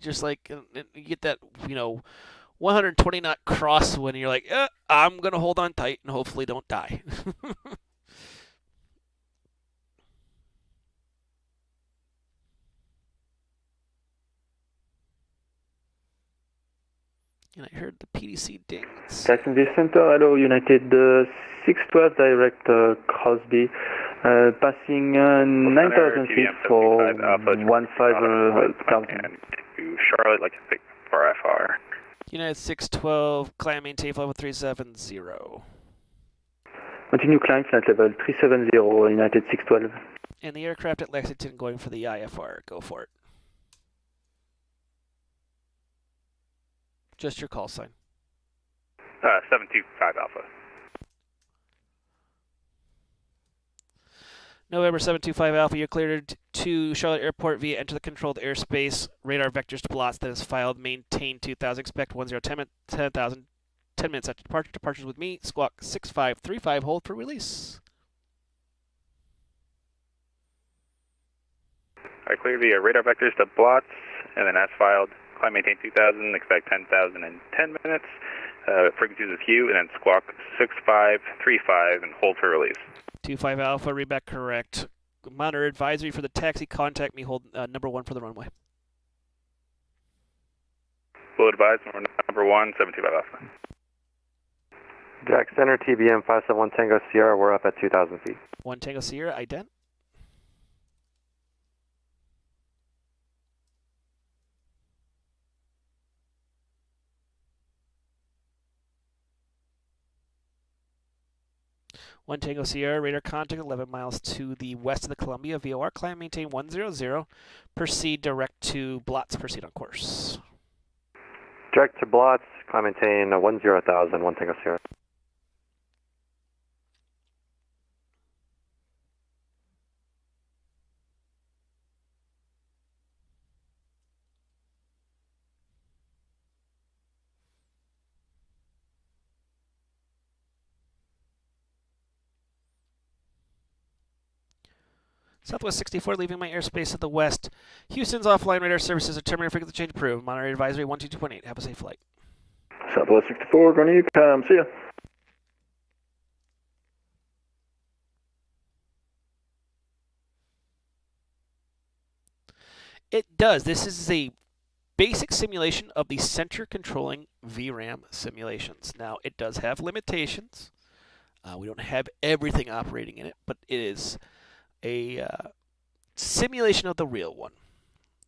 get that, 120 knot cross when you're like, I'm going to hold on tight and hopefully don't die. And I heard the PDC dings. Jacksonville Center, hello, United 612, direct Crosby. Passing 9,000 feet for 15,000. To Charlotte, like to pick for FR. United 612, climb maintain flight level 370. Continue climb flight level 370, United 612. And the aircraft at Lexington going for the IFR. Go for it. Just your call sign. 725 Alpha. November 725 Alpha, you're cleared to Charlotte Airport via enter the controlled airspace. Radar vectors to Blots that is filed. Maintain 2000. Expect 10,000. 10 minutes after departure. Departures with me. Squawk 6535. Hold for release. I clear via radar vectors to Blots, and then as filed. Climb maintain 2000. Expect 10,000 in 10 minutes. Frequencies with you, and then squawk 6535 and hold for release. 25 Alpha, read back correct. Monitor advisory for the taxi. Contact me. Hold number 1 for the runway. Will advise number 1, 725 Alpha. Jack Center, TBM 571 Tango Sierra. We're up at 2,000 feet. 1 Tango Sierra, ident. One Tango Sierra, radar contact 11 miles to the west of the Columbia. VOR, climb, maintain 100. Proceed direct to Blots. Proceed on course. Direct to Blots, climb, maintain 10,000. 1 Tango Sierra. Southwest 64, leaving my airspace to the west. Houston's offline radar services are terminated. Frequency change approved. Monitor advisory 122.8. Have a safe flight. Southwest 64, going to you. See ya. It does. This is a basic simulation of the center controlling VRAM simulations. Now, it does have limitations. We don't have everything operating in it, but it is a simulation of the real one.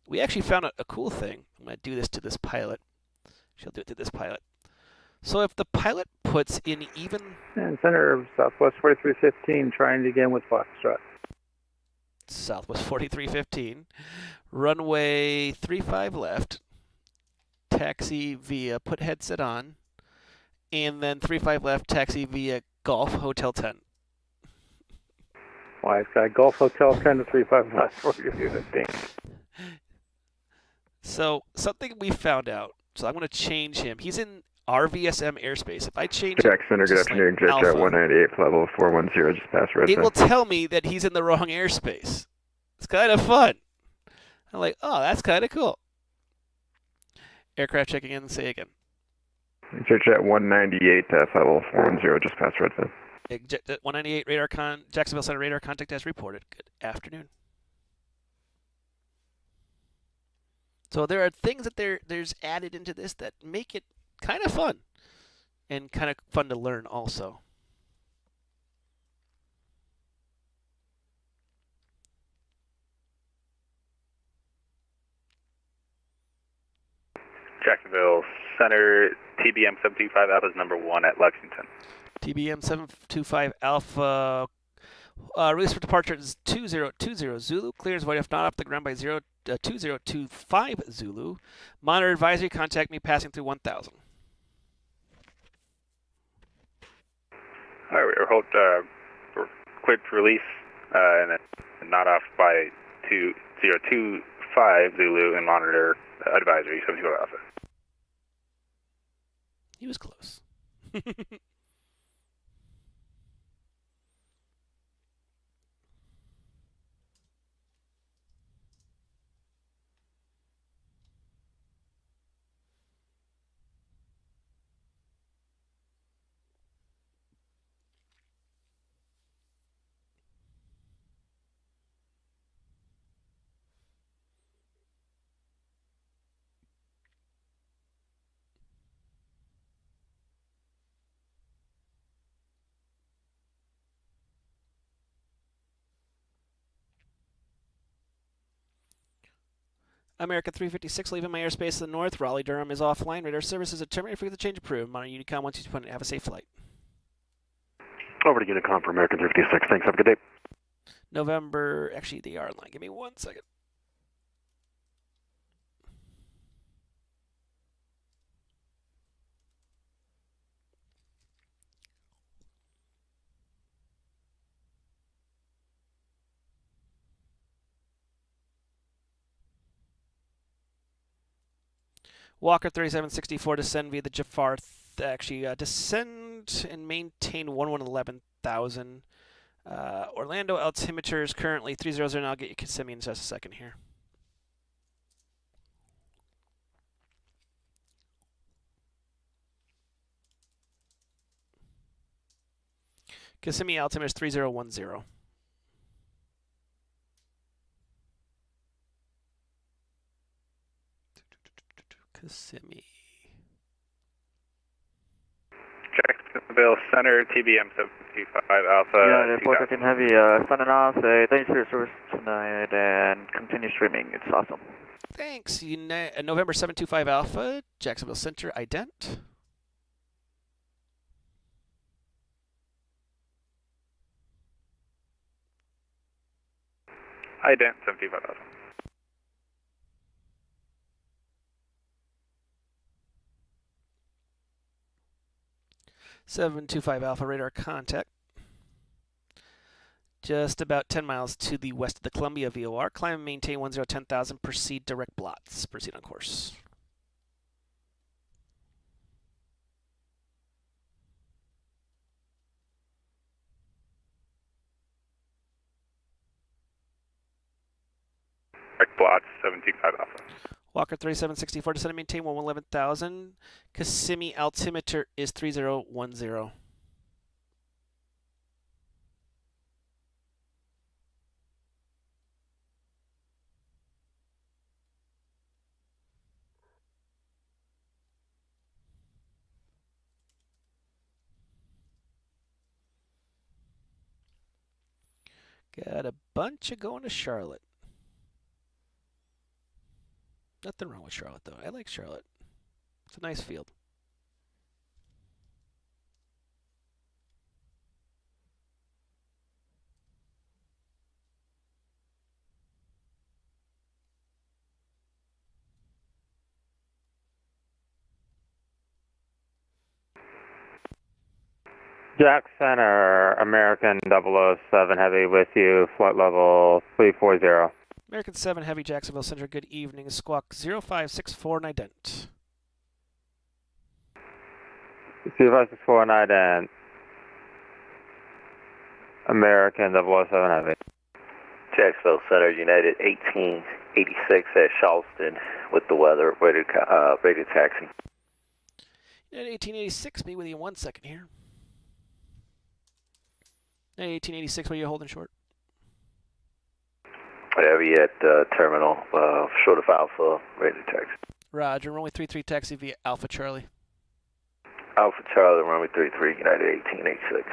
We actually found a cool thing. I'm going to do this to this pilot. She'll do it to this pilot. So if the pilot puts in even... And center Southwest 4315, trying it again with Foxtrot. Southwest 4315, runway 35 left, taxi via, put headset on, and then 35 left, taxi via Golf Hotel 10. Well, I've got Golf Hotel 10 to 35 left 4315. So something we found out, so I'm going to change him. He's in RVSM airspace. If I change Jack Center, good afternoon. Jet Jet 198, level 410, just past red. It will tell me that he's in the wrong airspace. It's kind of fun. I'm like, oh, that's kind of cool. Aircraft checking in, say again. Jet Jet 198, level 410, just past Redfin. Jet Jet 198, radar Jacksonville Center radar contact as reported. Good afternoon. So there are things that there's added into this that make it kind of fun and kind of fun to learn also. Jacksonville Center, TBM 725 Alpha is number 1 at Lexington. TBM 725 Alpha, release for departure is 2020 Zulu. Clears void if not off the ground by 2025 Zulu. Monitor advisory, contact me passing through 1000. All right, we're cleared for release, and then not off by 2025 Zulu and monitor advisory 725 Alpha. He was close. America 356, leaving my airspace to the north. Raleigh, Durham is offline. Radar services are terminated. Forget the change approved. Monitor Unicom 122. Have a safe flight. Over to Unicom for American 356. Thanks. Have a good day. November, actually, they are online. Give me 1 second. Walker 3764, descend via the Jafar. Descend and maintain 11,000. Orlando altimeter is currently 300, and I'll get you Kissimmee in just a second here. Kissimmee altimeter is 3010. Kissimmee. Jacksonville Center, TBM 725 Alpha. United 413 Heavy, signing off. Thanks for your service tonight and continue streaming. It's awesome. Thanks. November 725 Alpha, Jacksonville Center, ident. Ident 725 Alpha. 725 Alpha radar contact. Just about 10 miles to the west of the Columbia VOR. Climb and maintain 1010,000. Proceed direct blots. Proceed on course. Direct blots 725 Alpha. Walker 3764, descend and maintain 11,000. Kissimmee altimeter is 3010. Got a bunch of going to Charlotte. Nothing wrong with Charlotte, though. I like Charlotte. It's a nice field. Jack Center, American 007 Heavy with you, flight level 340. American 7 Heavy, Jacksonville Center, good evening. Squawk 0564 and ident. 0564 and ident. American 007 Heavy. Jacksonville Center, United 1886 at Charleston with the weather, ready taxi. United 1886, be with you in 1 second here. United 1886, what are you holding short? Heavy at terminal, short of Alpha, ready taxi. Roger, runway 33 taxi via Alpha Charlie. Alpha Charlie, runway 33, United 1886.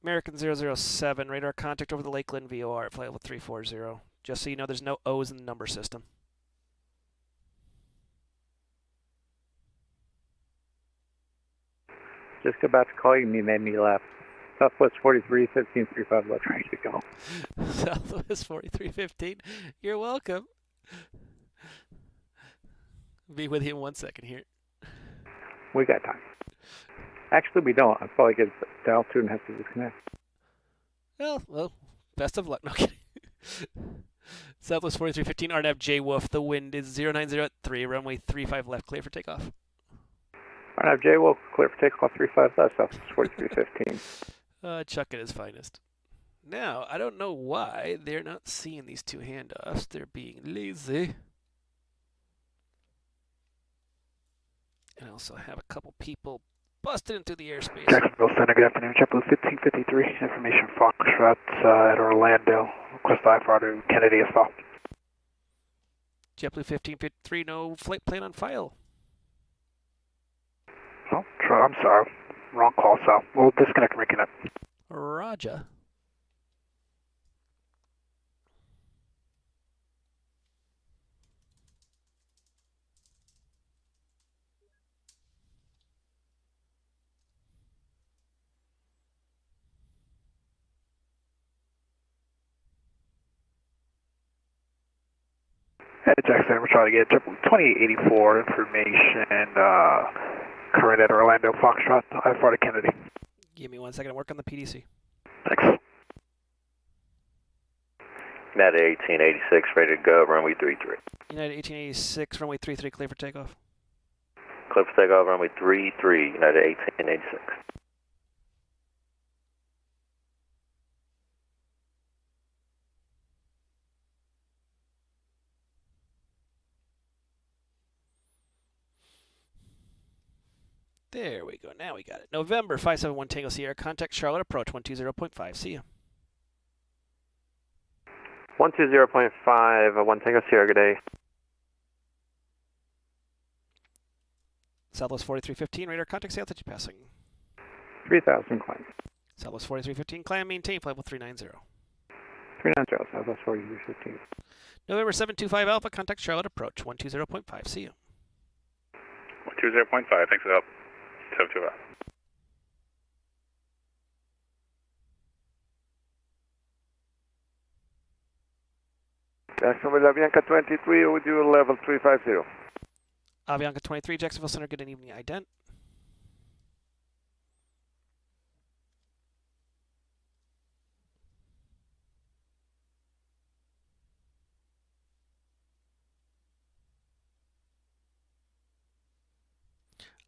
American 007, radar contact over the Lakeland VOR at flight level 340. Just so you know, there's no O's in the number system. Just about to call you, and you made me laugh. Southwest 43, 1535 left, ready to go. Southwest 4315, you're welcome. Be with you in 1 second here. We got time. Actually, we don't. I'll probably get to altitude and have to disconnect. Well, best of luck. No kidding. Southwest 4315, RNAV J Wolf. The wind is 090 at 3, runway 35 left, clear for takeoff. RNAV J Wolf, clear for takeoff 35 left, Southwest 4315. Chuck at his finest. Now, I don't know why they're not seeing these two handoffs. They're being lazy. And I also have a couple people busted into the airspace. Jacksonville Center, good afternoon. JetBlue 1553, information Foxtrot at Orlando. Request IFR to Kennedy as well. JetBlue 1553, no flight plan on file. Oh, I'm sorry. Wrong call, so we'll disconnect and reconnect. Roger. Hey, Jackson, we're trying to get 2884 information, current at Orlando Foxtrot, IFR to Kennedy. Give me 1 second to work on the PDC. Thanks. United 1886, ready to go, runway 33. United 1886, runway 33, clear for takeoff. Clear for takeoff, runway 33, United 1886. There we go. Now we got it. November 571 Tango Sierra. Contact Charlotte approach 120.5. See ya. 120.5, 1 Tango Sierra, good day. Southwest 4315, radar contact, say altitude passing. 3000 climb. Southwest 4315, climb, maintain, flight level 390. 390, Southwest 4315. November 725 Alpha, contact Charlotte approach 120.5. See you. 120.5, thanks for the help. 725. Jacksonville Avianca 23 with you level 350. Avianca 23, Jacksonville Center, good evening, ident.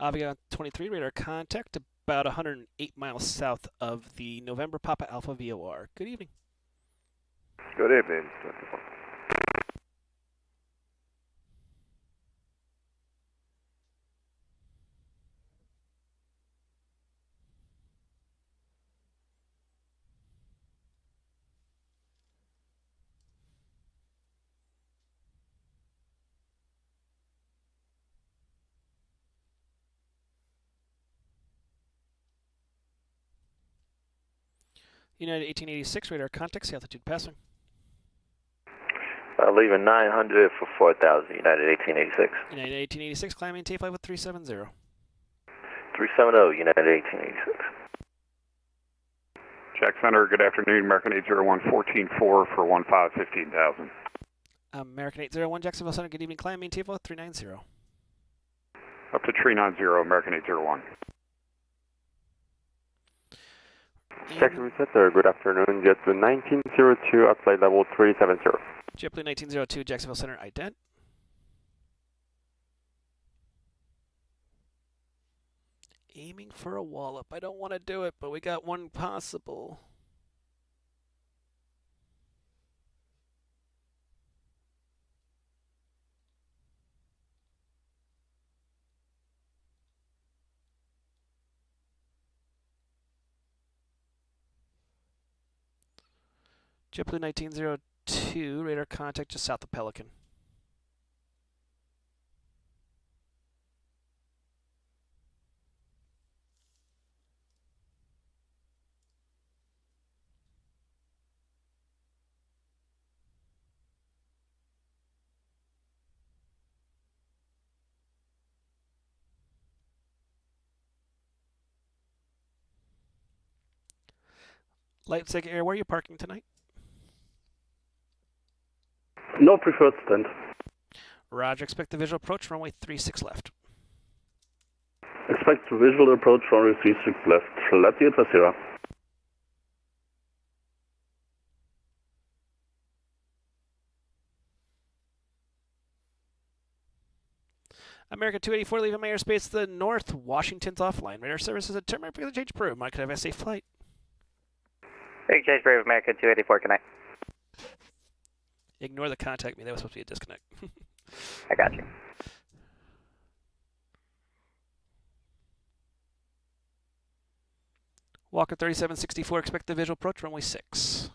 Avianca 23, radar contact, about 108 miles south of the November Papa Alpha VOR. Good evening. Good evening. 24. United 1886, radar contact, altitude passing. Leaving 900 for 4,000, United 1886. United 1886, climb maintain flight with 370. 370, United 1886. Jack Center, good afternoon, American 801, 14-4 for 15,000. American 801, Jacksonville Center, good evening, climb maintain flight with 390. Up to 390, American 801. Jacksonville Center, good afternoon, JetBlue 1902 at flight level 370. JetBlue 1902, Jacksonville Center, ident. Aiming for a wallop. I don't want to do it, but we got one possible. JetBlue 1902, radar contact just south of Pelican. Leipzig Air, where are you parking tonight? No preferred stand. Roger, expect the visual approach, runway 36 left. Expect visual approach runway 36 left. Latitude Vasira. America 284, leaving my airspace to the north. Washington's offline. Radar services at terminal. Because change approved. Mike, could I have a safe flight? Exchange Brave America 284, connect. Ignore the contact me. That was supposed to be a disconnect. I got you. Walker 3764, expect the visual approach, runway 6.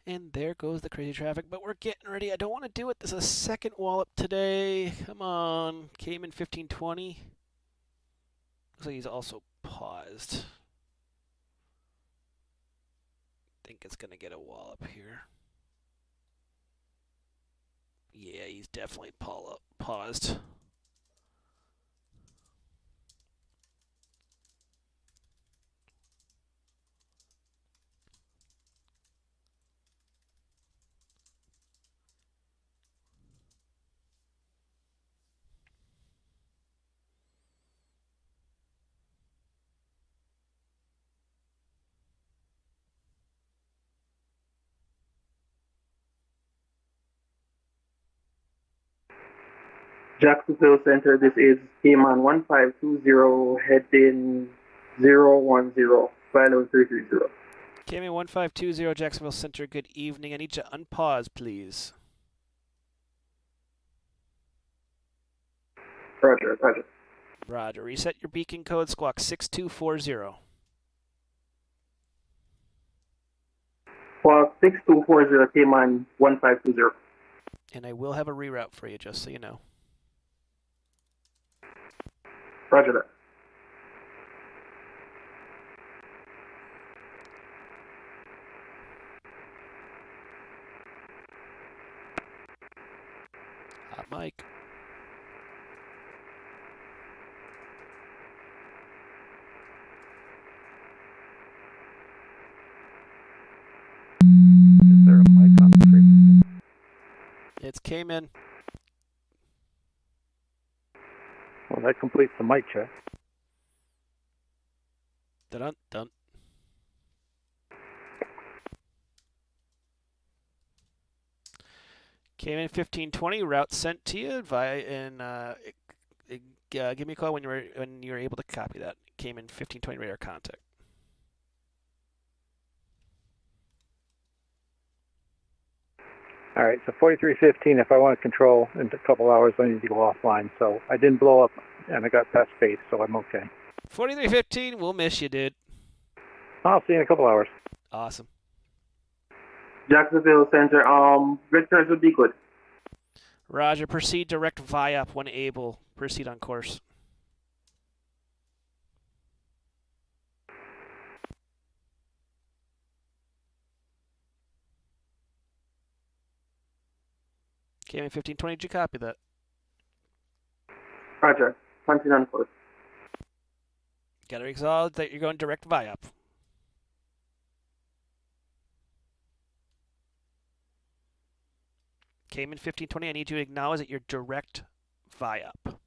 And there goes the crazy traffic, but we're getting ready. I don't want to do it. There's a second wallop today. Come on. Came in 1520. Looks like he's also paused. Think it's going to get a wallop here. Yeah, he's definitely paused. Jacksonville Center, this is Cayman 1520, heading 010, final 330. Cayman 1520, Jacksonville Center, good evening. I need you to unpause, please. Roger, roger. Roger. Reset your beacon code, squawk 6240. Squawk 6240, Cayman 1520. And I will have a reroute for you, just so you know. Roger that. Hot mic. It's Cayman. Well, that completes the mic check. Dun. Cayman 1520, route sent to you via give me a call when you're able to copy that. Cayman 1520 radar contact. All right, so 4315, if I want to control in a couple hours, I need to go offline. So I didn't blow up, and I got past space, so I'm okay. 4315, we'll miss you, dude. I'll see you in a couple hours. Awesome. Jacksonville Center, vectors would be good. Roger, proceed direct VIAP when able. Proceed on course. Cayman 1520, did you copy that? Roger, continue on course. Got to acknowledge that you're going direct VIAP. Cayman 1520, I need you to acknowledge that you're direct VIAP.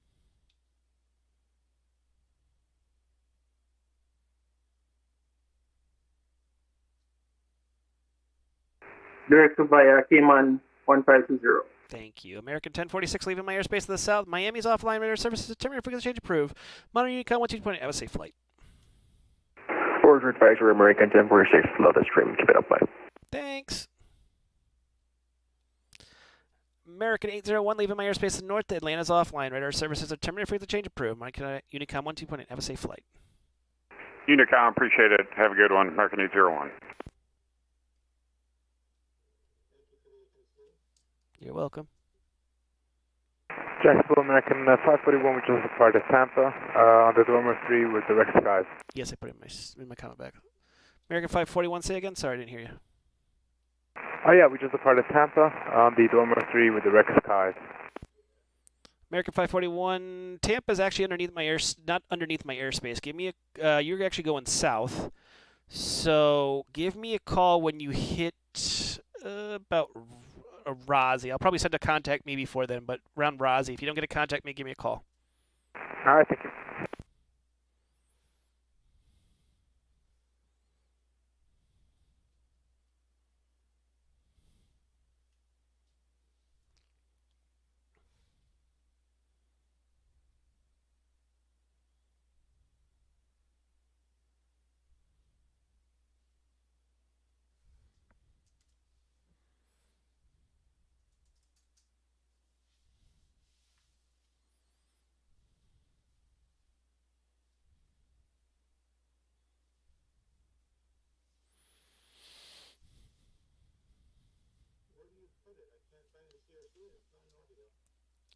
Direct to via Cayman 1520. Thank you. American 1046 leaving my airspace to the south. Miami's offline radar services. Terminator frequency change approved. Monitor Unicom 1220. Have a safe flight. Forward advisory, American 1046, love the stream. Keep it up, bye. Thanks. American 801 leaving my airspace to the north. Atlanta's offline. Radar services are Terminator frequency change approved. Monitor Unicom 12.8. Have a safe flight. Unicom, appreciate it. Have a good one. American 801. You're welcome. Jacksonville, American 541, which is a part of Tampa, on the Dormer 3 with direct skies. Yes, I put it in my comment back. American 541, say again? Sorry, I didn't hear you. Oh yeah, we just departed Tampa on the Dormer 3 with direct skies. American 541, Tampa's actually underneath my not underneath my airspace. Give me a, you're actually going south. So give me a call when you hit about Rossi. I'll probably send a contact me before then, but around Rossi. If you don't get a contact me, give me a call. All right, thank you.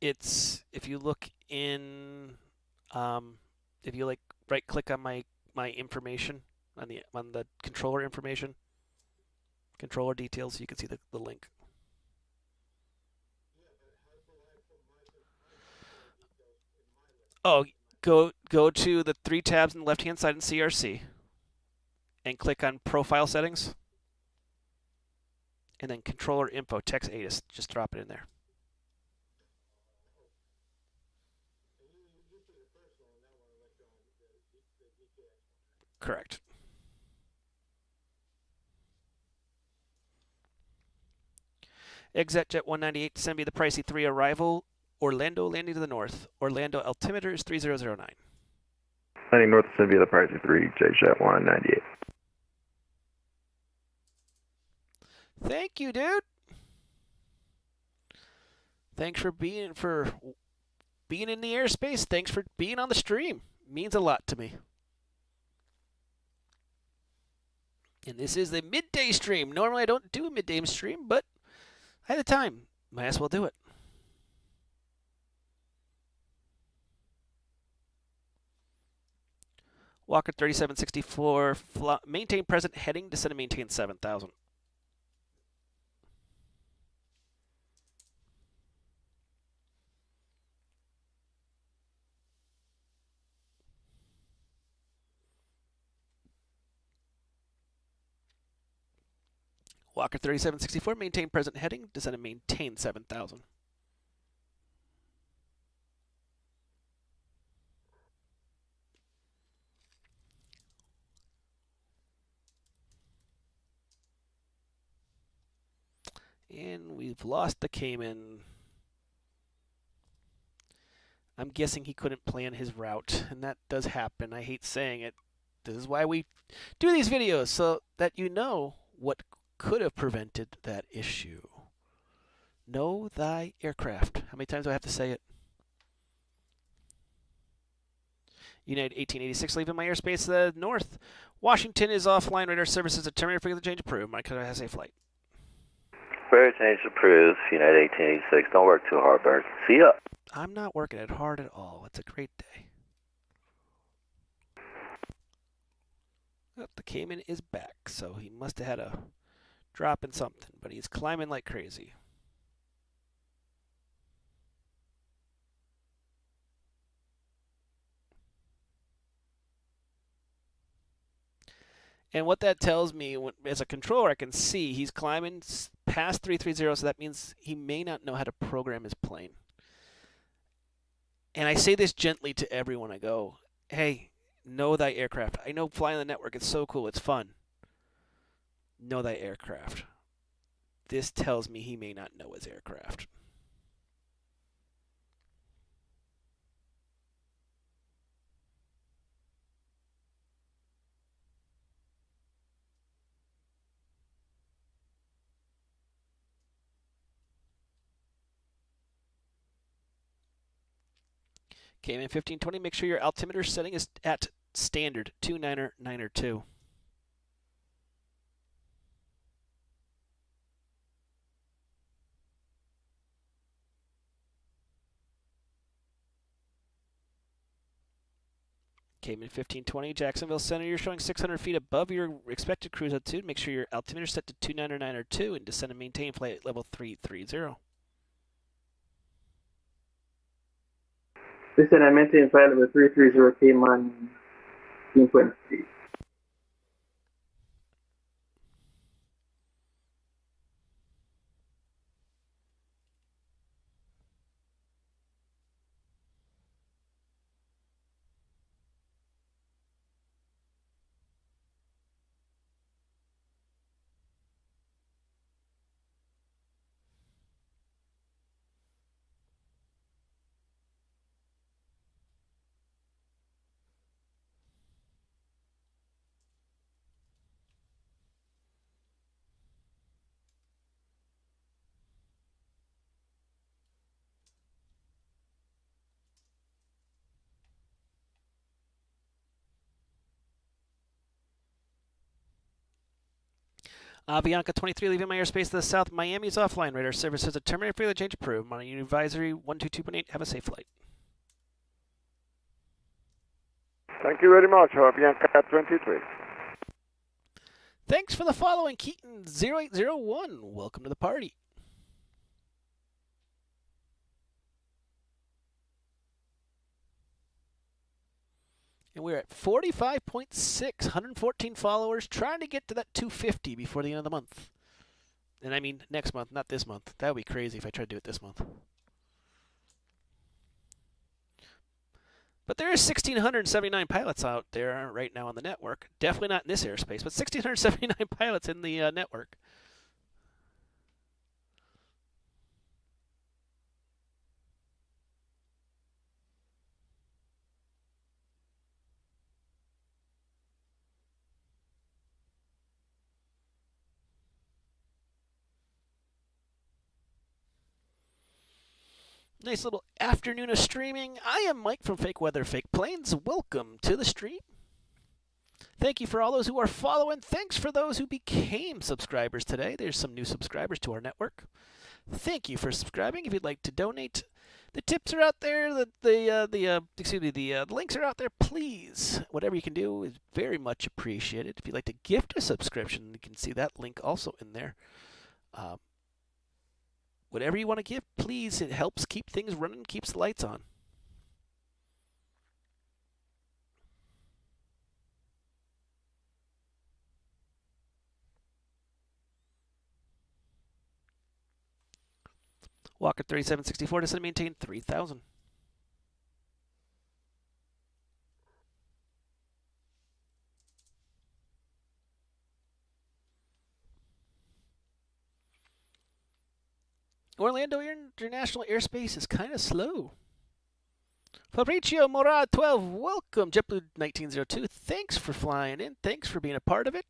It's, if you look in, if you like right click on my information on the controller information, controller details, you can see the link. Oh, go to the three tabs on the left hand side in CRC and click on profile settings and then controller info text ATIS. Just drop it in there. Correct. ExitJet 198, send me the pricey 3 arrival. Orlando landing to the north. Orlando altimeter is 3009. Landing north is going to be the pricey 3, JJet 198. Thank you, dude. Thanks for being in the airspace. Thanks for being on the stream. Means a lot to me. And this is the midday stream. Normally I don't do a midday stream, but I had the time. Might as well do it. Walker 3764, maintain present heading, descend and maintain 7,000. Walker 3764, maintain present heading, descend and maintain 7,000. And we've lost the Cayman. I'm guessing he couldn't plan his route, and that does happen. I hate saying it. This is why we do these videos, so that you know what could have prevented that issue. Know thy aircraft. How many times do I have to say it? United 1886, leaving my airspace north. Washington is offline. Radar services are terminated for the change approved. My has a flight. Radar change approved. United 1886. Don't work too hard, Berg. See ya. I'm not working it hard at all. It's a great day. Oh, the Cayman is back, so he must have had a drop in something, but he's climbing like crazy. And what that tells me, as a controller, I can see he's climbing past 330, so that means he may not know how to program his plane. And I say this gently to everyone. I go, hey, know thy aircraft. I know flying the network, it's so cool, it's fun. Know thy aircraft. This tells me he may not know his aircraft. Cayman 1520, make sure your altimeter setting is at standard 299er2. Cayman 1520, Jacksonville Center, you're showing 600 feet above your expected cruise altitude. Make sure your altimeter is set to 299er2 and descend and maintain flight level 330. Descend and maintain flight level 330 Cayman 1520. Bianca 23, leaving my airspace to the south. Miami is offline. Radar services are terminated for the change approved. On a advisory 122.8, have a safe flight. Thank you very much, Bianca 23. Thanks for the following, Keaton 0801. Welcome to the party. And we're at 45.6, 114 followers, trying to get to that 250 before the end of the month. And I mean next month, not this month. That would be crazy if I tried to do it this month. But there is 1,679 pilots out there right now on the network. Definitely not in this airspace, but 1,679 pilots in the network. Nice little afternoon of streaming. I am Mike from Fake Weather, Fake Planes. Welcome to the stream. Thank you for all those who are following. Thanks for those who became subscribers today. There's some new subscribers to our network. Thank you for subscribing. If you'd like to donate, the tips are out there. The links are out there. Please, whatever you can do is very much appreciated. If you'd like to gift a subscription, you can see that link also in there. Whatever you want to give, please. It helps keep things running, keeps the lights on. Walker 3764, descend and maintain 3000. Orlando International Airspace is kind of slow. Fabrizio Morad 12, welcome. JetBlue 1902, thanks for flying in. Thanks for being a part of it.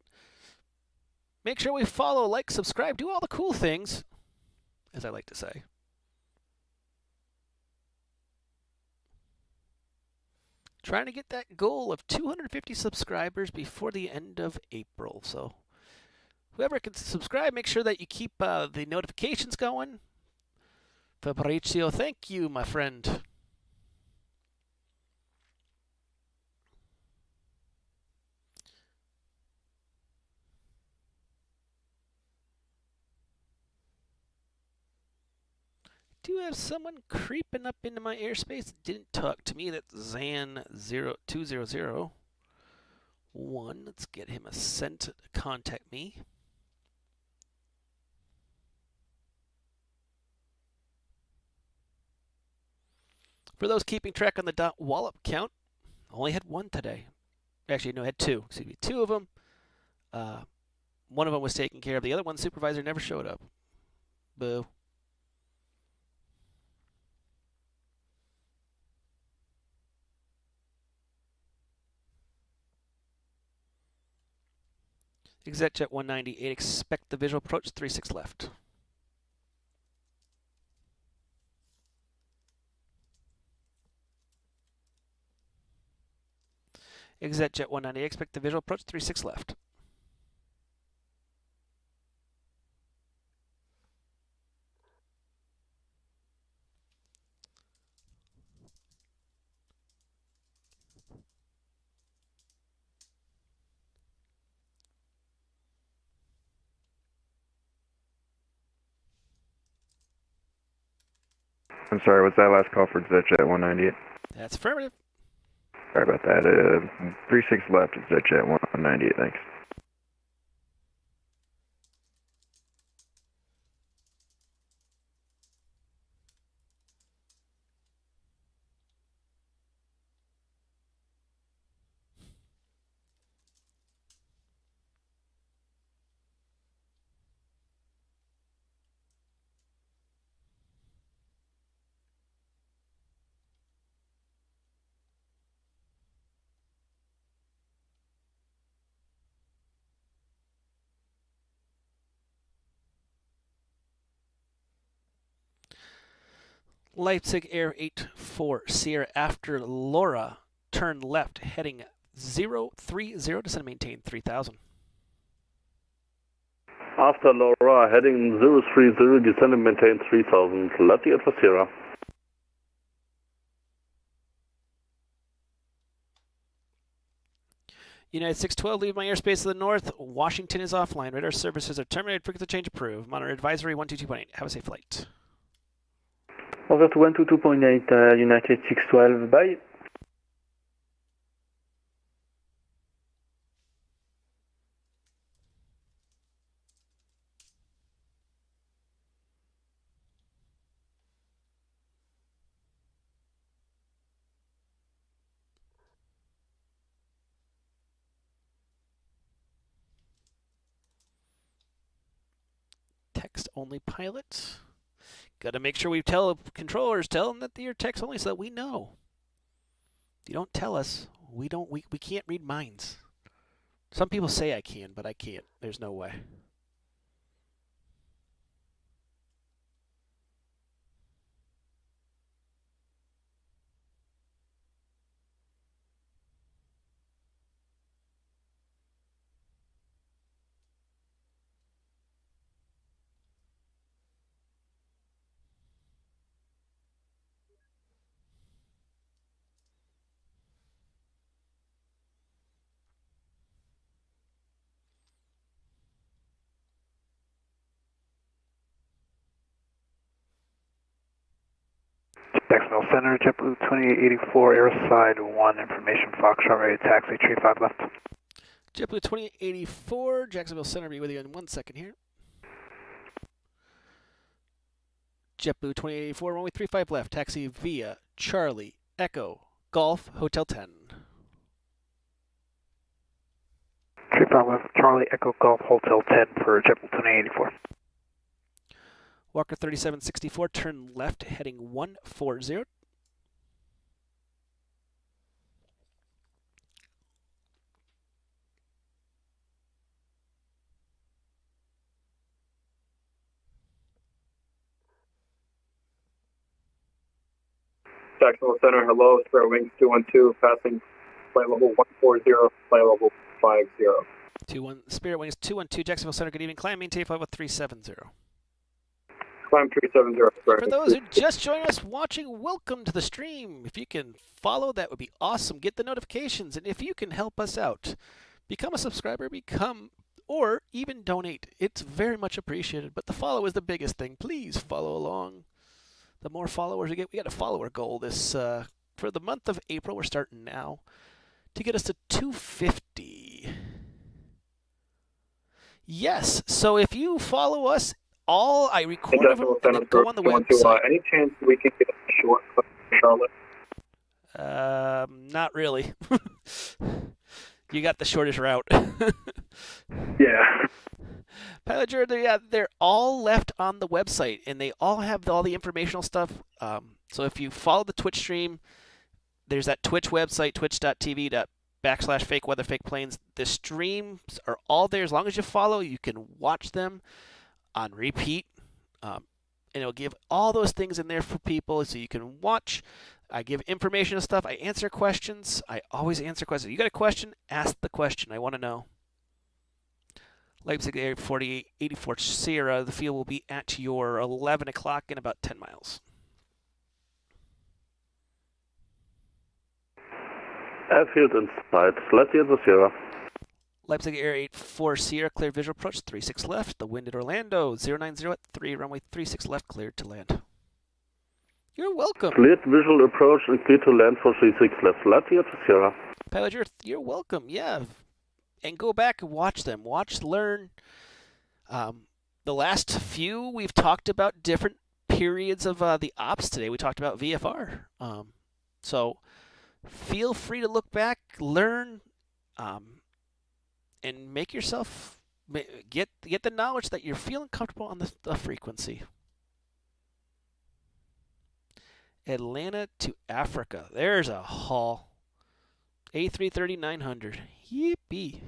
Make sure we follow, like, subscribe, do all the cool things, as I like to say. Trying to get that goal of 250 subscribers before the end of April. So whoever can subscribe, make sure that you keep the notifications going. Fabrizio, thank you, my friend. Do have someone creeping up into my airspace that didn't talk to me. That's Zan02001. Let's get him a sent to contact me. For those keeping track on the .wallop count, I only had one today. Actually, no, I had two. Excuse me, two of them. One of them was taken care of. The other one, supervisor, never showed up. Boo. ExecJet 198, expect the visual approach, 36 left. ExecJet 198, expect the visual approach, 36 left. I'm sorry, what's that last call for ExecJet 198? That's affirmative. Sorry about that. 36 left, ExecJet 198, thanks. Leipzig Air 84 Sierra after Laura, turn left, heading 030, descend and maintain 3000. After Laura, heading 030, descend and maintain 3000. Lefty Alpha Sierra. United 612, leave my airspace to the north. Washington is offline. Radar services are terminated. Frequency change approved. Monitor advisory 122.8. Have a safe flight. Over to 122.8, United 612, bye. Text only pilot. Got to make sure we tell controllers, tell them that they're text only so that we know. If you don't tell us, we can't read minds. Some people say I can, but I can't. There's no way. Jacksonville Center, JetBlue 2884, airside 1, information Foxtrot, ready to taxi, 35 left. JetBlue 2884, Jacksonville Center, be with you in 1 second here. JetBlue 2884, runway 35 left, taxi via Charlie, Echo, Golf, Hotel 10. 35 left, Charlie, Echo, Golf, Hotel 10 for JetBlue 2884. Walker 3764, turn left, heading 140. Jacksonville Center, hello, Spirit Wings 212, passing flight level 140, flight level 50. Spirit Wings 212, Jacksonville Center, good evening. Climb, maintain flight level 370. Climb 370. For those who just joined us watching, welcome to the stream. If you can follow, that would be awesome. Get the notifications, and if you can help us out, become a subscriber, or even donate. It's very much appreciated, but the follow is the biggest thing. Please follow along. The more followers we get, we got a follower goal this for the month of April. We're starting now to get us to 250. Yes, so if you follow us, I record of them and then go on the website. Any chance we can get a short clip from Charlotte? Not really. You got the shortest route. Yeah. Pilot Jared, they're all left on the website, and they all have all the informational stuff. So if you follow the Twitch stream, there's that Twitch website, twitch.tv/fake weather, fake planes. The streams are all there. As long as you follow, you can watch them on repeat. And it'll give all those things in there for people so you can watch. I give information and stuff. I answer questions. I always answer questions. You got a question? Ask the question. I want to know. Leipzig Air 4884 Sierra. The field will be at your 11 o'clock in about 10 miles. Airfield in sight. Slightly in the Sierra. Leipzig Air 84 Sierra, clear visual approach, 36 left. The wind at Orlando, 090 at 3, runway 36 left, cleared to land. You're welcome. Cleared visual approach and clear to land for 36 left. Slightly at the Sierra. Pilot, you're welcome, yeah. And go back and watch them. Watch, learn. The last few, we've talked about different periods of the ops today. We talked about VFR. So feel free to look back, learn, and make yourself get the knowledge that you're feeling comfortable on the frequency. Atlanta to Africa. There's a haul. A330-900. Yippee.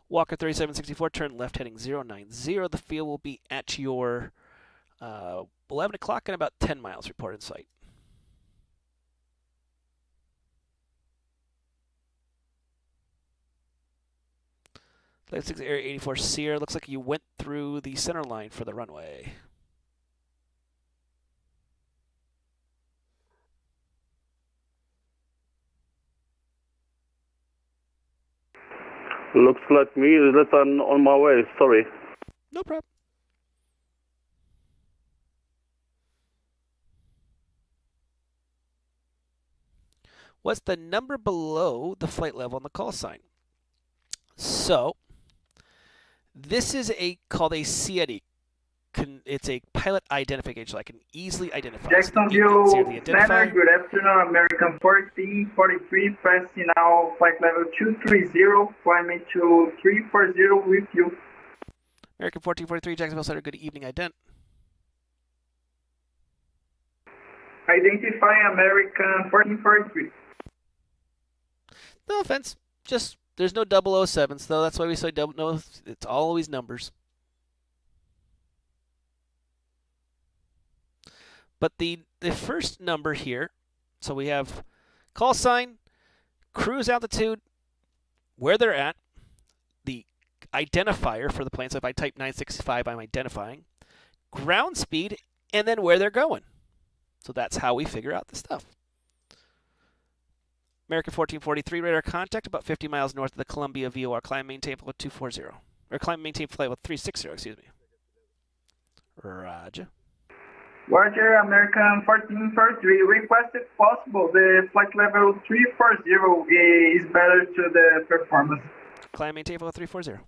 Walker 3764, turn left heading 090. The field will be at your 11 o'clock and about 10 miles, report in sight. Leipzig Air 84 Sierra, looks like you went through the center line for the runway. Looks like me that I'm on my way, sorry. No problem. What's the number below the flight level on the call sign? So, this is called a CID. It's a pilot identification, so I can easily identify. Jacksonville Center, good afternoon, American 4043, passing now flight level 230, climbing to 340 with you. American 1443, Jacksonville Center, good evening, ident. Identify American 1443. No offense, just there's no 007s though. That's why we say no. It's always numbers. But the first number here, so we have call sign, cruise altitude, where they're at, the identifier for the plane. So if I type 965, I'm identifying ground speed, and then where they're going. So that's how we figure out the stuff. American 1443, radar contact about 50 miles north of the Columbia VOR. Climb maintain flight 240. Or climb maintain flight with 360, excuse me. Roger. Roger, American 1443. Request if possible. The flight level 340 is better to the performance. Climb maintain level 340.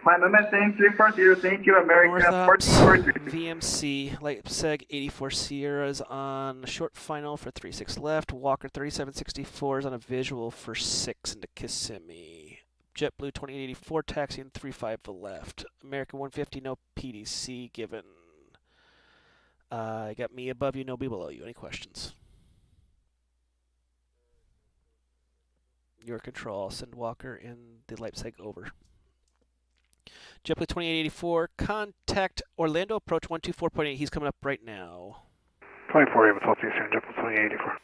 Climb and maintain 340. Thank you, American Northops 1443. VMC Leipzig 84 Sierra is on short final for 36 left. Walker 3764 is on a visual for 6 into Kissimmee. JetBlue 2884 taxiing 35 for left. American 150 no PDC given. I got me above you, no B below you. Any questions? Your control. I'll send Walker in the Leipzig over. JetBlue 2884, contact Orlando, approach 124.8. He's coming up right now. 24 with South Eastern, JetBlue 2884.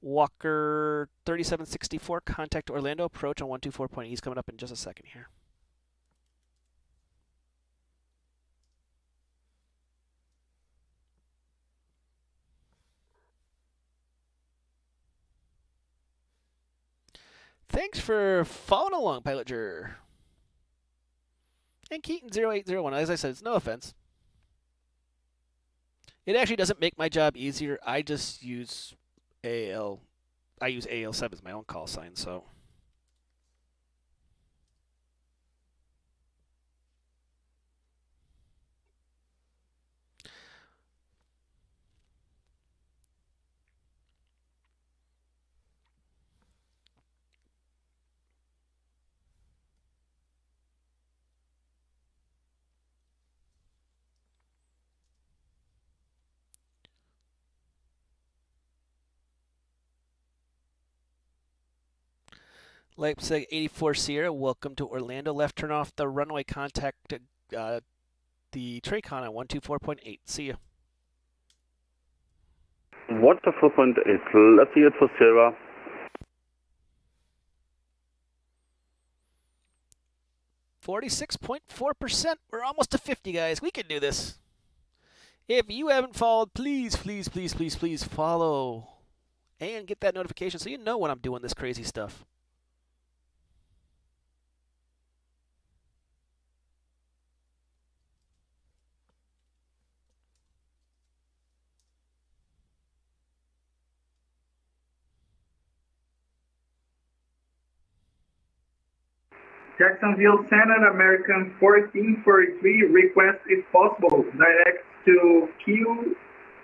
Walker 3764, contact Orlando, approach on 124.8. He's coming up in just a second here. Thanks for following along, Piloter. And Keaton0801, as I said, it's no offense. It actually doesn't make my job easier. I just use AL. I use AL7 as my own call sign, so. Leipzig 84 Sierra, welcome to Orlando. Left turn off the runway, contact the Tracon on 124.8. See ya. 124.8, let's see it for Sierra. %. We're almost to 50, guys. We can do this. If you haven't followed, please, please, please, please, please follow. And get that notification so you know when I'm doing this crazy stuff. Jacksonville Center, American 1443. Request if possible. Direct to Q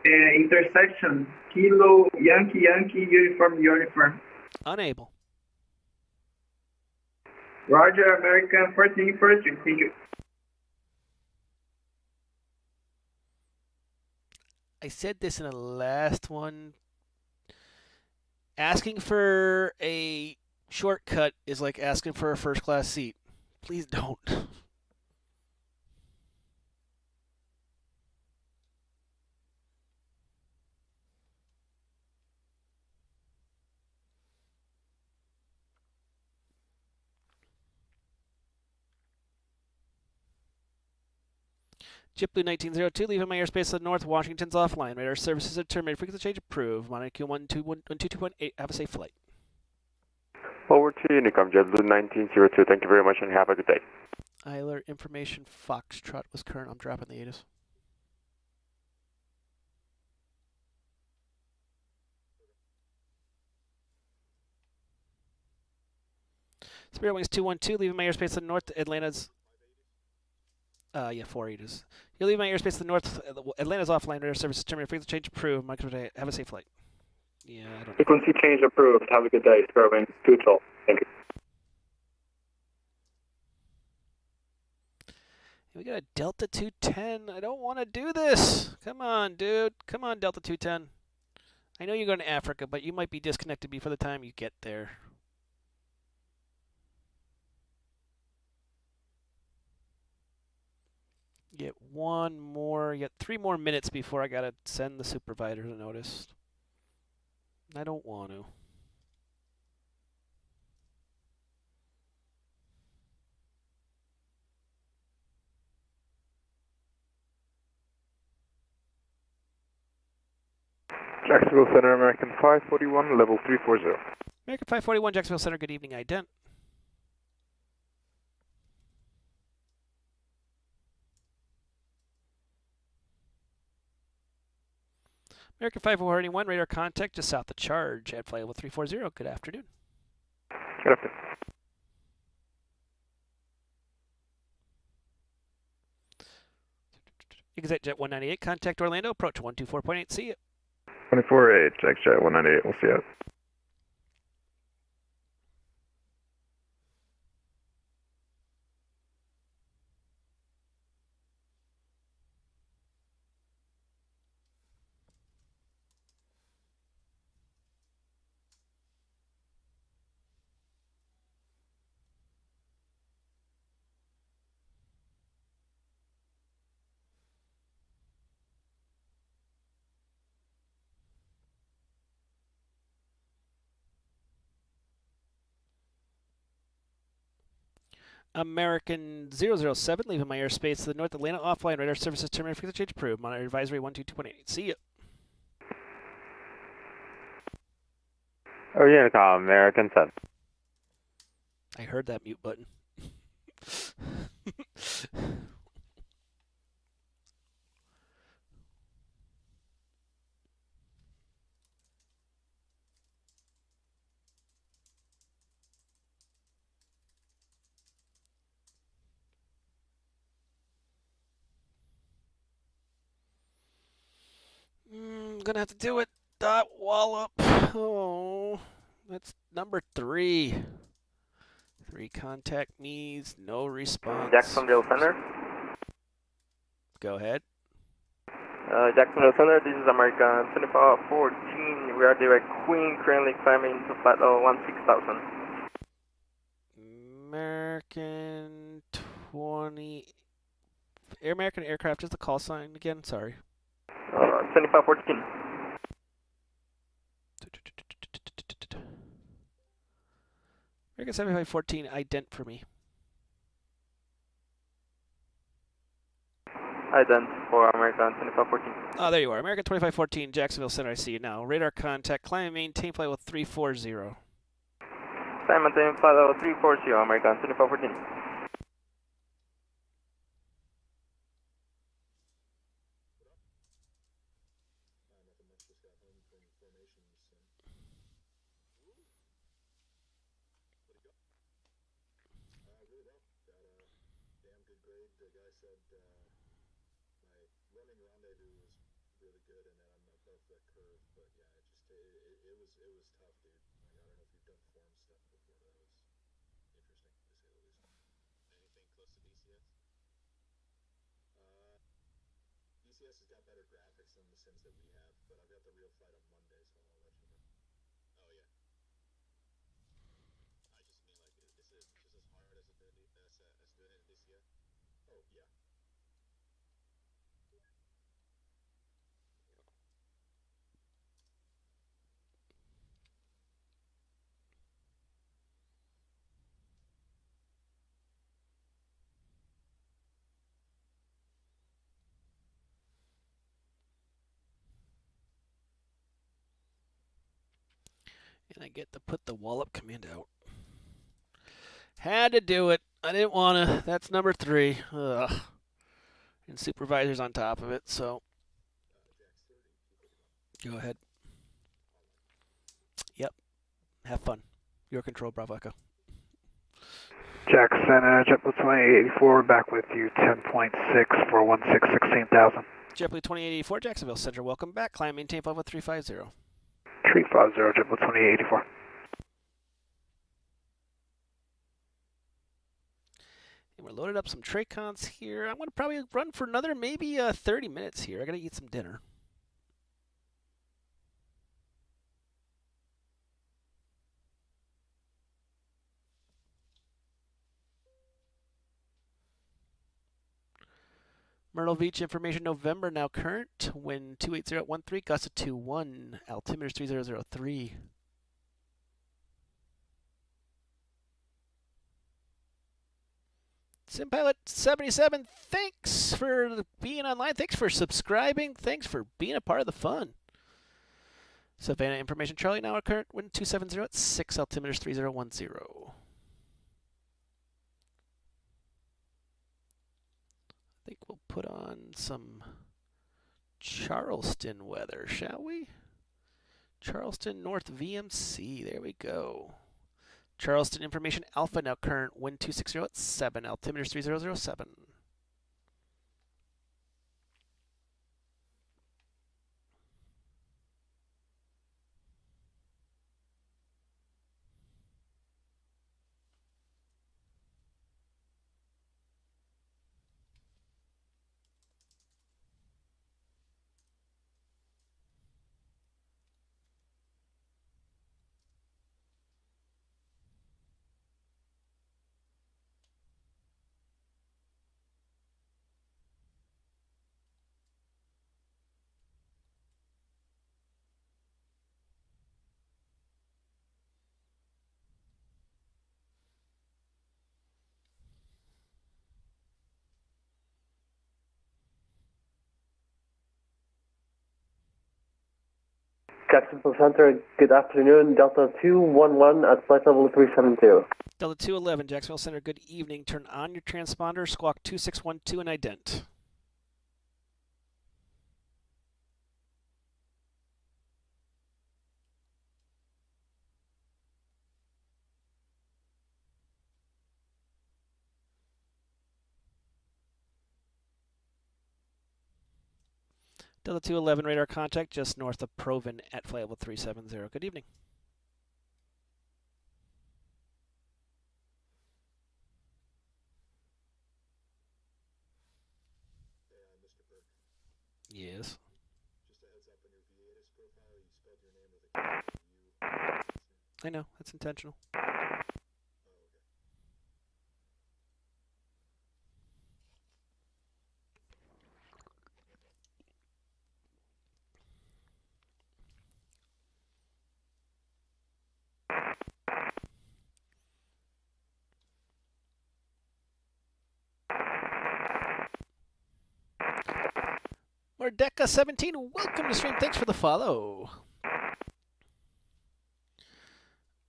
intersection. Kilo Yankee Yankee uniform. Unable. Roger, American 1443. Thank you. I said this in the last one. Asking for a shortcut is like asking for a first class seat. Please don't. JetBlue 1902, leaving my airspace to the north. Washington's offline. Radar services are terminated. Frequency change approved. Monitor Q122.8. Have a safe flight. Over to Unicom, JetBlue 1902. Thank you very much and have a good day. Eiler information Foxtrot was current. I'm dropping the ATIS. Spirit Wings 212, leaving my airspace to the north. Atlanta's. Yeah, 4 ATIS. You're leaving my airspace to the north. Atlanta's offline. Radar services terminated. Frequency change approved. Monitor have a safe flight. Yeah, I don't. Frequency change approved. Have a good day. Spirit Wings 212. Thank you. We got a Delta 210. I don't want to do this. Come on, dude. Come on, Delta 210. I know you're going to Africa, but you might be disconnected before the time you get there. Get one more. You got 3 more minutes before I got to send the supervisor a notice. I don't want to. Jacksonville Center, American 541, level 340. American 541, Jacksonville Center, good evening, ident. American 5481, radar contact just south of Charge at flight level 340. Good afternoon. Good afternoon. Exit Jet 198, contact Orlando, approach 124.8. See you. 24-8, Jacksonville 198, we'll see you. American 007, leaving my airspace to the North Atlanta, offline radar services terminated for the change approved. Monitor advisory 122.8. See you. Oh, Unicom, American 7. I heard that mute button. Gonna have to do it. Dot Wallop. Oh, that's number 3. 3 contact me's, no response. Jacksonville Center. Go ahead. Jacksonville Center, this is American 2514. We are direct Queen, currently climbing to flight level 16,000. American 20. American aircraft is the call sign again, sorry. 2514. American 7514, ident for me. Ident for American 2514. Oh, there you are. American 2514, Jacksonville Center, I see you now. Radar contact, climb and maintain flight level 340. Climb and maintain flight level 340, American 2514. DCS has got better graphics than the sims that we have, but I've got the real flight on Monday, so I'll let you know. Oh yeah. I just mean like, is it just as hard as doing it in DCS? Oh yeah. And I get to put the Wallop command out. Had to do it. I didn't want to. That's number 3. Ugh. And supervisor's on top of it, so. Go ahead. Yep. Have fun. Your control, Bravo Echo. Jackson, JetBlue 2084, back with you, 10.6 for 16,000. JetBlue 2084, Jacksonville Center, welcome back. Climb, maintain flight level 350. 350, JetBlue 2084. And we're loaded up some Tracons here. I'm going to probably run for another maybe 30 minutes here. I got to eat some dinner. Myrtle Beach information November now current. Wind 280 at 13, gust of 21. Altimeter 3003. SimPilot77, thanks for being online. Thanks for subscribing. Thanks for being a part of the fun. Savannah information Charlie now current. Wind 270 at 6. Altimeter 3010. I think we'll put on some Charleston weather, shall we? Charleston North VMC. There we go. Charleston Information Alpha, now current wind 260 at 7, altimeter 3007. Jacksonville Center, good afternoon. Delta 211 at flight level 372. Delta 211, Jacksonville Center, good evening. Turn on your transponder, squawk 2612 and ident. Delta 211, radar contact just north of Proven at flight level 370. Good evening. Mr. Burke. Yes. Just a heads up on your VATIS profile, you spelled your name with a K U. I know, that's intentional. Mordecca17, welcome to stream. Thanks for the follow.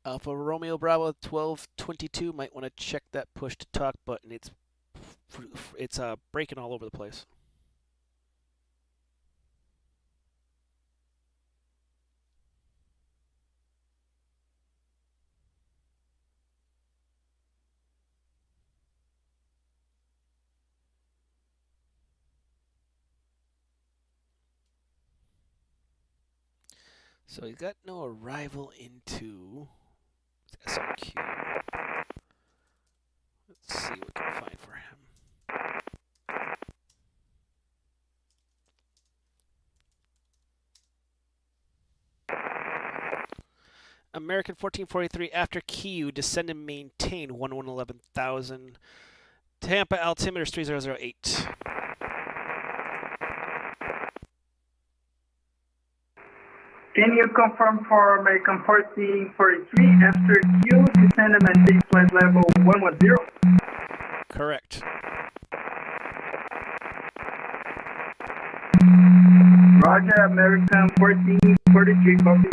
Alpha Romeo Bravo 1222 might want to check that push to talk button. It's breaking all over the place. So he's got no arrival into SRQ. Let's see what we can find for him. American 1443 after Q, descend and maintain 111000. Tampa altimeter is 3008. Can you confirm for American 1443 after Q, descend and maintain flight level 110? Correct. Roger, American 1443, copy.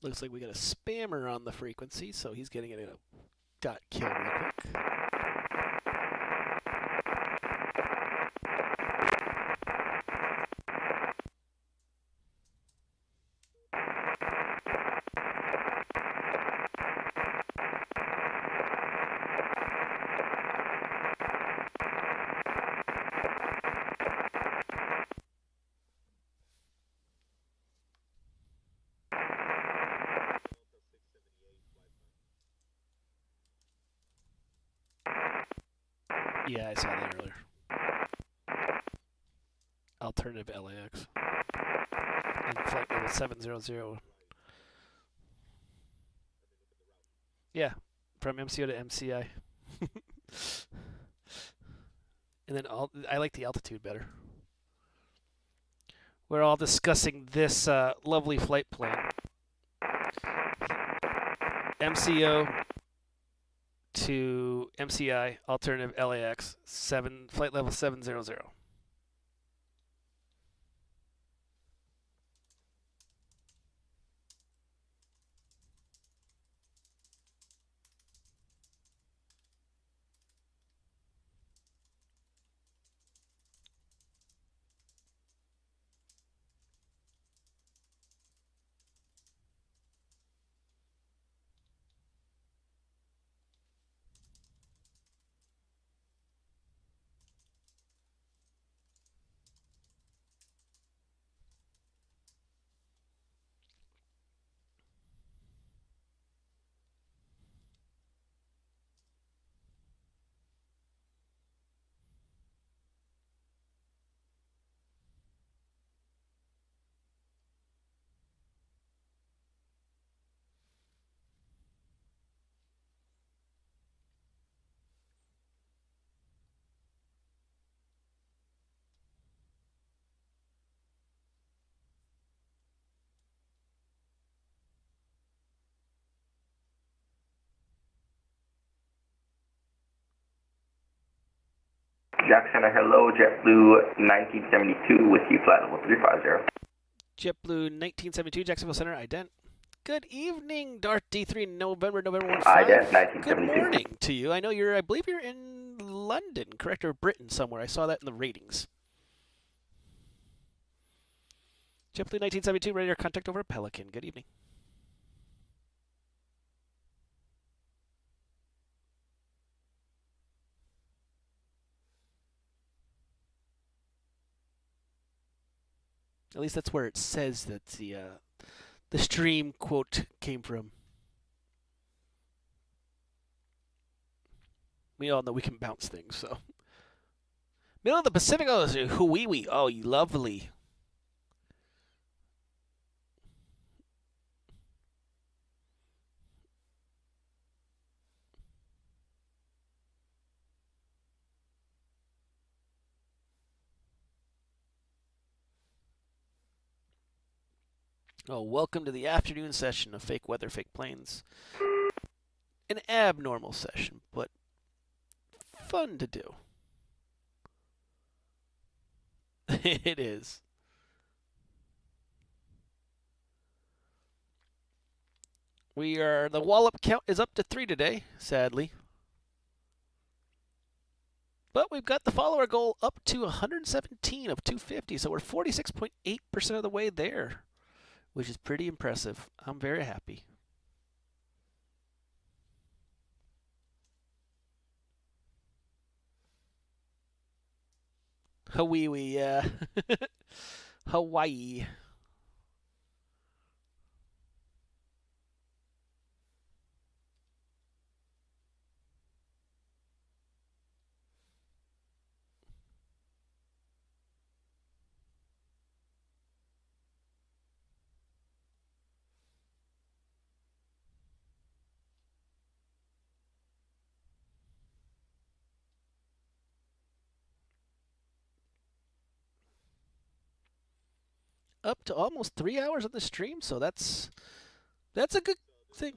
Looks like we got a spammer on the frequency, so he's getting it in a dot kill real quick. Yeah, I saw that earlier. Alternative LAX. And flight level 700. Yeah, from MCO to MCI. And then I like the altitude better. We're all discussing this lovely flight plan. MCO to MCI, alternative LAX, flight level 700. Jack Center, hello, JetBlue 1972 with you, flight level 350. JetBlue 1972, Jacksonville Center, ident. Good evening, Dart D3, November 15. Ident 1972. Good morning to you. I believe you're in London, correct, or Britain somewhere. I saw that in the ratings. JetBlue 1972, radar contact over Pelican. Good evening. At least that's where it says that the stream quote came from. We all know we can bounce things, so. Middle of the Pacific, oh, Huiwi. Oh, lovely. Oh, welcome to the afternoon session of Fake Weather, Fake Planes. An abnormal session, but fun to do. It is. The wallop count is up to 3 today, sadly. But we've got the follower goal up to 117 of 250, so we're 46.8% of the way there, which is pretty impressive. I'm very happy. Hawaii, yeah. Hawaii. Up to almost 3 hours on the stream, so that's a good thing.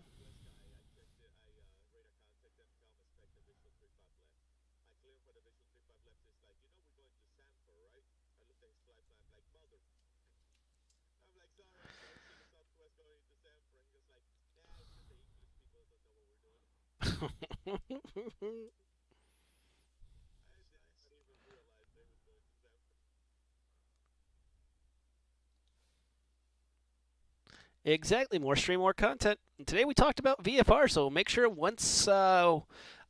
Exactly, more stream, more content. And today we talked about VFR, so make sure once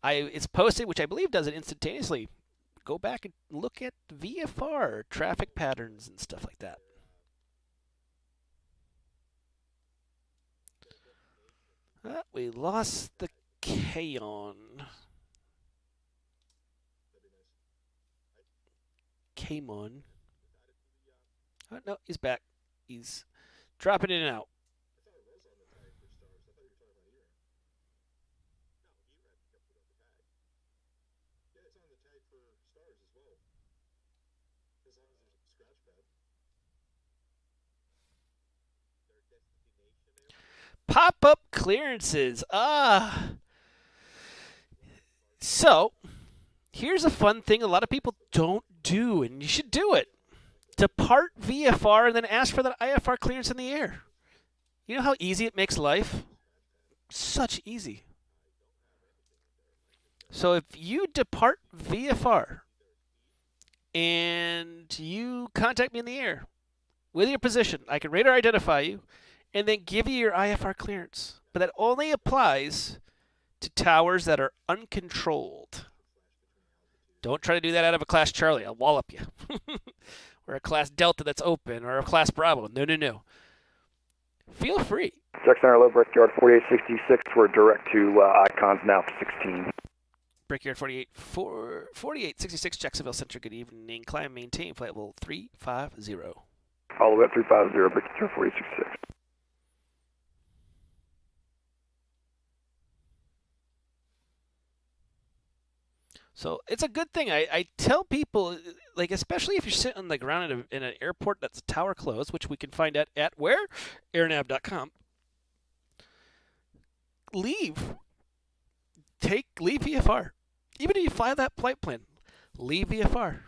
it's posted, which I believe does it instantaneously, go back and look at VFR traffic patterns and stuff like that. We lost the Kaon. Kamon. Oh, no, he's back. He's dropping in and out. Pop-up clearances. So, here's a fun thing a lot of people don't do, and you should do it. Depart VFR and then ask for that IFR clearance in the air. You know how easy it makes life? Such easy. So if you depart VFR and you contact me in the air with your position, I can radar identify you and then give you your IFR clearance. But that only applies to towers that are uncontrolled. Don't try to do that out of a Class Charlie. I'll wallop you. Or a Class Delta that's open, or a Class Bravo. No. Feel free. Jackson Air Low, Brickyard 4866. We're direct to Icons now for 16. Brickyard 4866, Jacksonville Center. Good evening. Climb, maintain, flight level 350. All the way up 350, Brickyard 4866. So it's a good thing. I tell people, like, especially if you're sitting on the ground in an airport that's tower closed, which we can find at where? airnav.com. Leave VFR. Even if you fly that flight plan, leave VFR.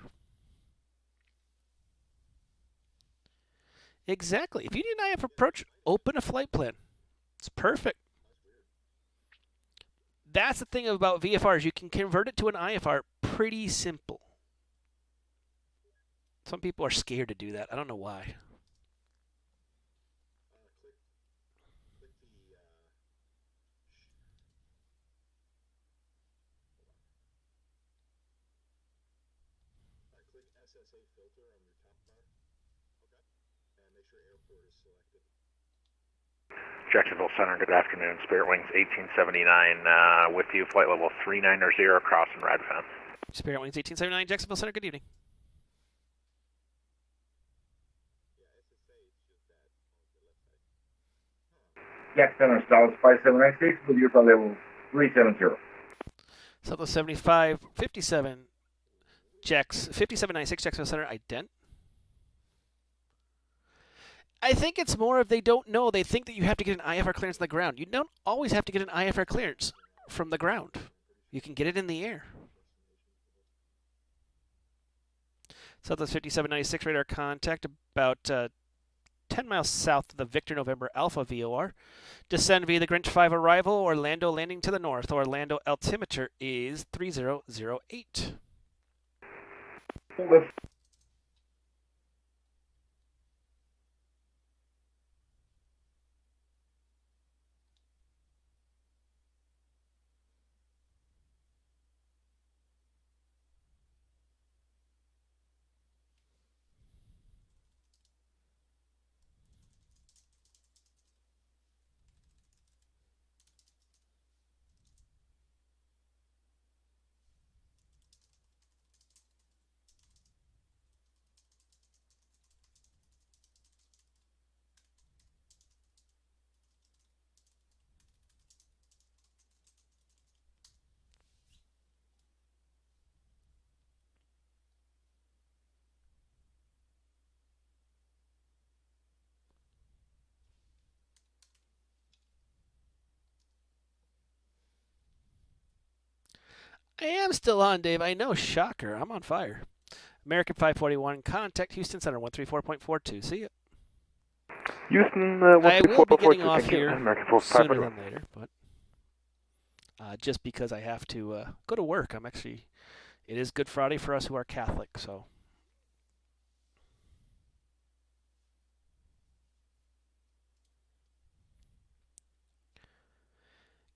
Exactly. If you need an IF approach, open a flight plan. It's perfect. That's the thing about VFRs. You can convert it to an IFR pretty simple. Some people are scared to do that. I don't know why. Click SSA filter on your top bar. Okay. And make sure airport is selected. Jacksonville Center, good afternoon. Spirit Wings 1879 with you, flight level 390, crossing Radfan. Spirit Wings 1879, Jacksonville Center, good evening. Jack Center, South 5796 with your flight level 370. Southwest 75, 57, 5796, Jacksonville Center, ident. I think it's more of they don't know. They think that you have to get an IFR clearance on the ground. You don't always have to get an IFR clearance from the ground. You can get it in the air. Southwest 5796 radar contact about 10 miles south of the Victor November Alpha VOR. Descend via the Grinch 5 arrival, Orlando landing to the north. Orlando altimeter is 3008. I am still on, Dave. I know, shocker. I'm on fire. American 541, contact Houston Center 134.42. See ya. Houston, I will be getting 134.42. off Thank you. here American sooner than later, but just because I have to go to work. It is Good Friday for us who are Catholic, so.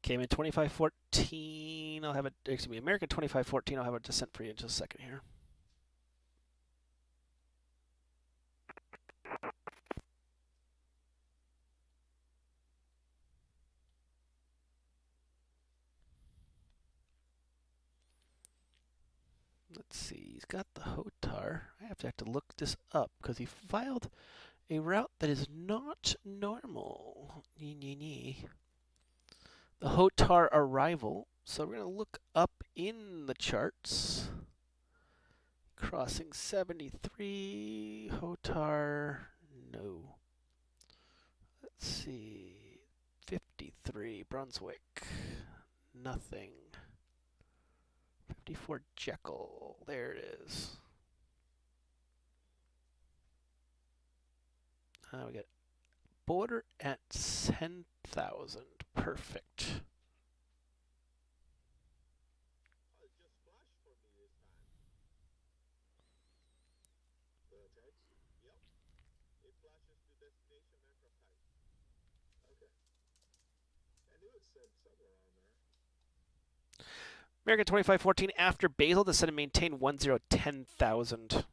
Came in 2514. American 2514. I'll have a descent for you in just a second here. Let's see. He's got the HOTAR. I have to look this up because he filed a route that is not normal. The HOTAR arrival. So we're going to look up in the charts. Crossing 73. HOTAR. No. Let's see. 53 Brunswick. Nothing. 54 Jekyll. There it is. We got border at 10,000. Perfect. American 2514 after Basel, descend and maintain 10,000.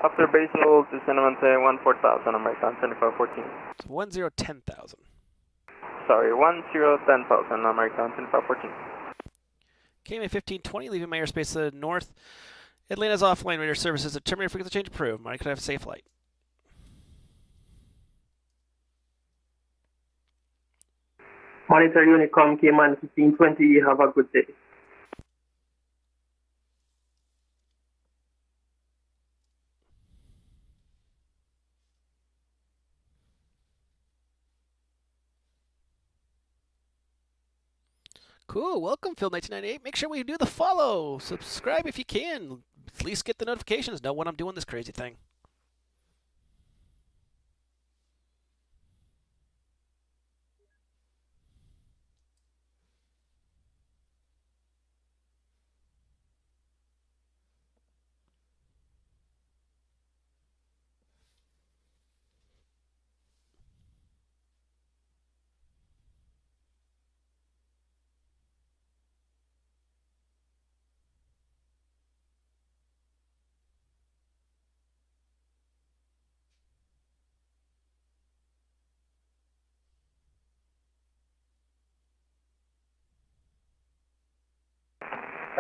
After Basel, descend and maintain 14,000, American 2514. So 10,000. Sorry, 10,000, American 2514. KMA 1520, leaving my airspace to the north. Atlanta's offline radar services at terminator frequency change approved. Mike, could I have a safe flight? Monitor Unicom, Cayman 1520, have a good day. Cool. Welcome, Phil1998. Make sure we do the follow. Subscribe if you can. At least get the notifications. Know when I'm doing this crazy thing.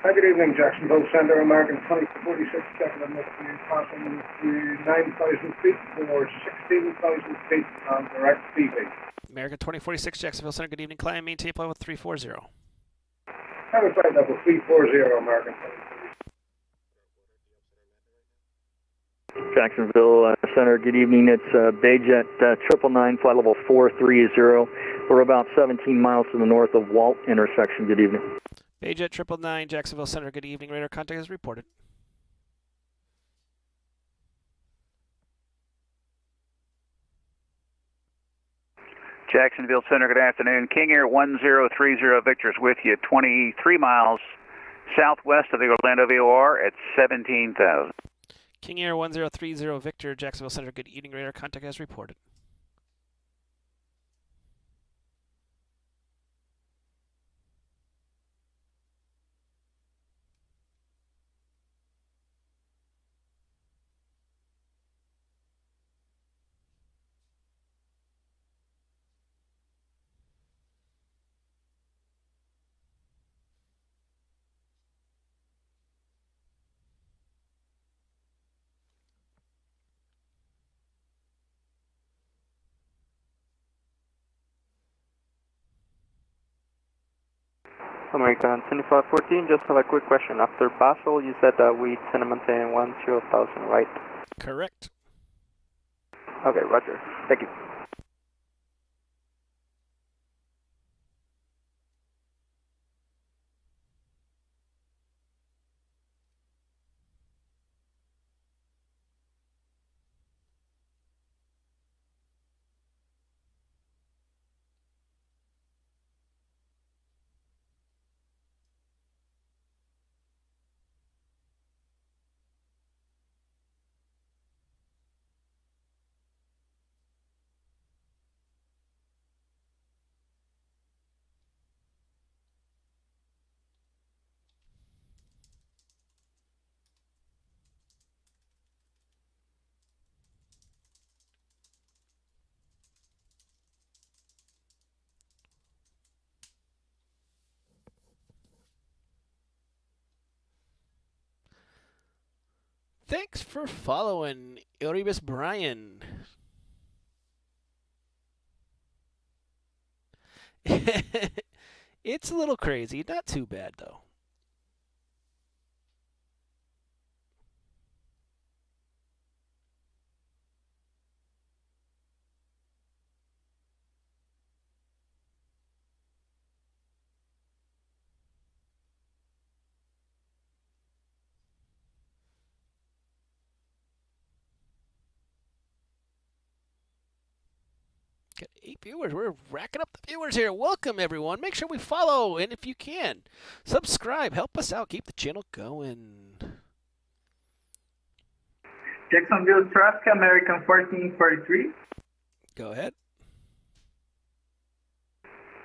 Good evening, Jacksonville Center, American 2046, checking on passing to 9,000 feet for 16,000 feet on direct TV. American 2046, Jacksonville Center. Good evening. Climb, maintain flight with 340. Have flight level 340, American 2046. Jacksonville Center, good evening. It's Bayjet 999, flight level 430. We're about 17 miles to the north of Walt intersection. Good evening. Bayjet 999, Jacksonville Center. Good evening. Radar contact is reported. Jacksonville Center, good afternoon. King Air 1030 Victor's with you, 23 miles southwest of the Orlando VOR at 17,000. King Air 1030 Victor, Jacksonville Center. Good evening. Radar contact as reported. American 2514, just have a quick question. After Basel, you said that we descend and maintain 10,000, right? Correct. Okay, roger. Thank you. Thanks for following, Euribus Brian. It's a little crazy. Not too bad, though. Got 8 viewers. We're racking up the viewers here. Welcome, everyone. Make sure we follow, and if you can, subscribe. Help us out. Keep the channel going. Jacksonville traffic, American 1443. Go ahead.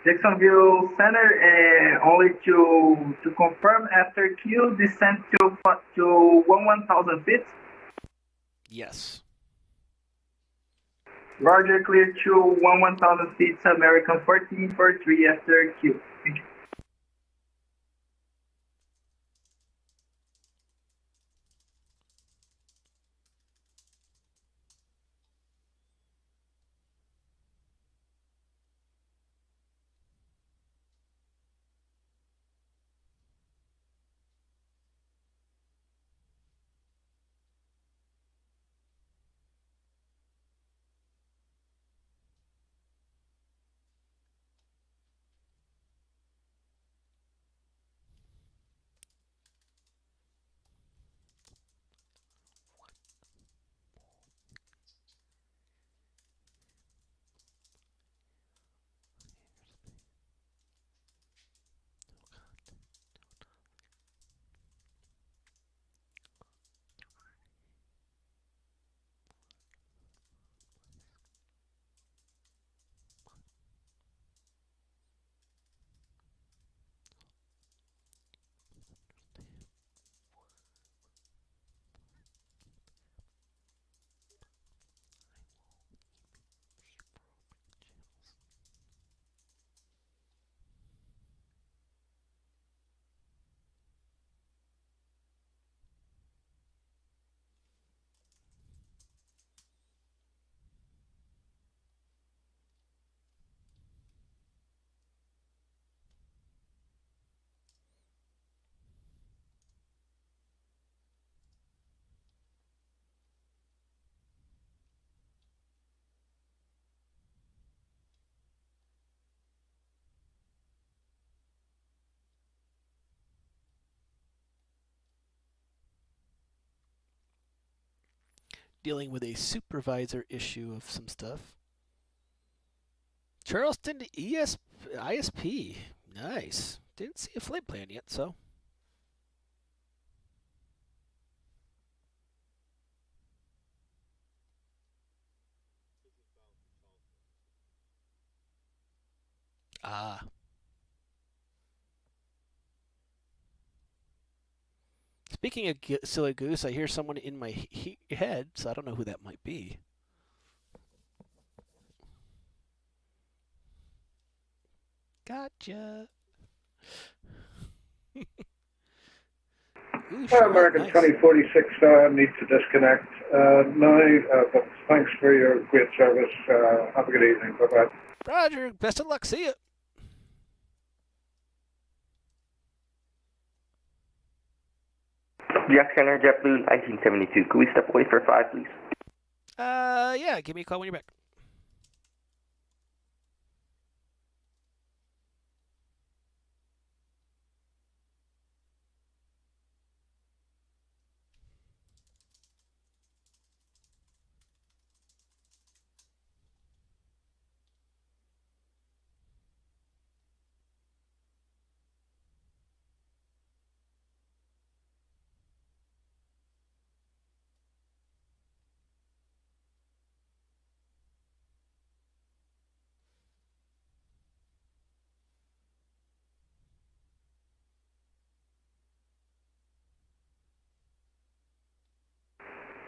Jacksonville Center, only to confirm, after Q, descent to 1,000 feet. Yes. Roger, clear to 1,000 feet, American 1443 after Q. Thank you. Dealing with a supervisor issue of some stuff. Charleston to ISP. Nice. Didn't see a flight plan yet, so. Ah. Speaking of silly goose, I hear someone in my head, so I don't know who that might be. Gotcha. Ooh, American nice. 2046 needs to disconnect now, but thanks for your great service. Have a good evening. Bye-bye. Roger. Best of luck. See ya. Jackson Air JetBlue 1972. Could we step away for 5, please? Yeah. Give me a call when you're back.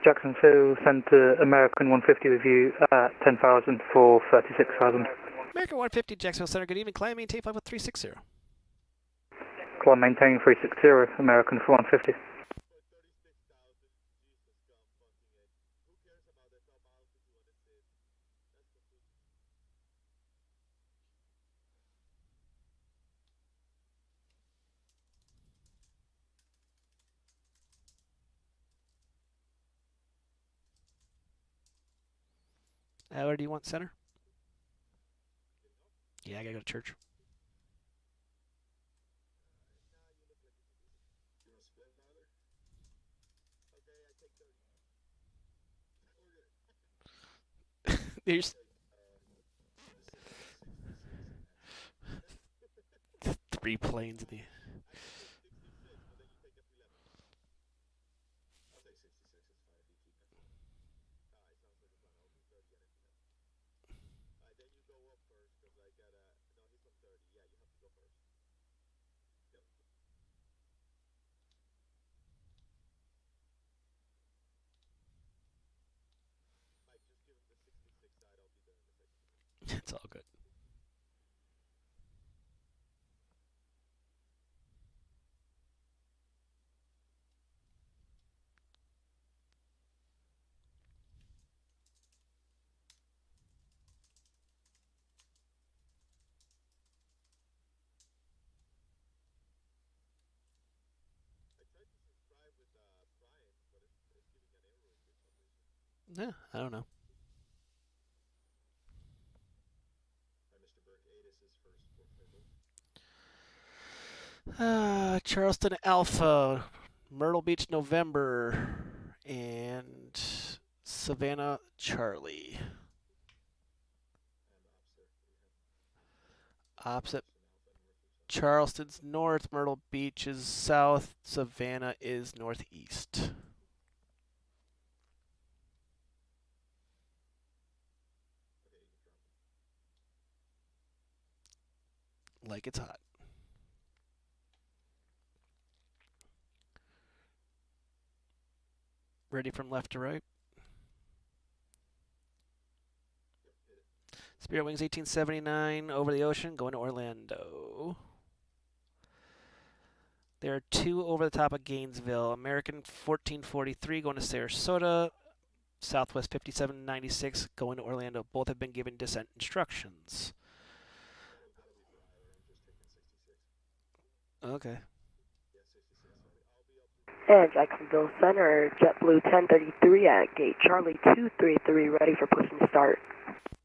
Jacksonville Center, American 150 with you at 10,000 for 36,000. American 150, Jacksonville Center. Good evening. Climb maintain 5360. Climb maintain 360, American for 150. Where do you want center? Yeah, I gotta go to church. There's 3 planes in the. It's all good. Yeah, I don't know. Charleston Alpha, Myrtle Beach November, and Savannah Charlie. Opposite. Charleston's north, Myrtle Beach is south, Savannah is northeast. Like it's hot. Ready from left to right. Spirit Wings 1879 over the ocean going to Orlando. There are 2 over the top of Gainesville. American 1443 going to Sarasota. Southwest 5796 going to Orlando. Both have been given descent instructions. Okay. And Jacksonville Center, JetBlue 1033 at gate Charlie 233, ready for push and start.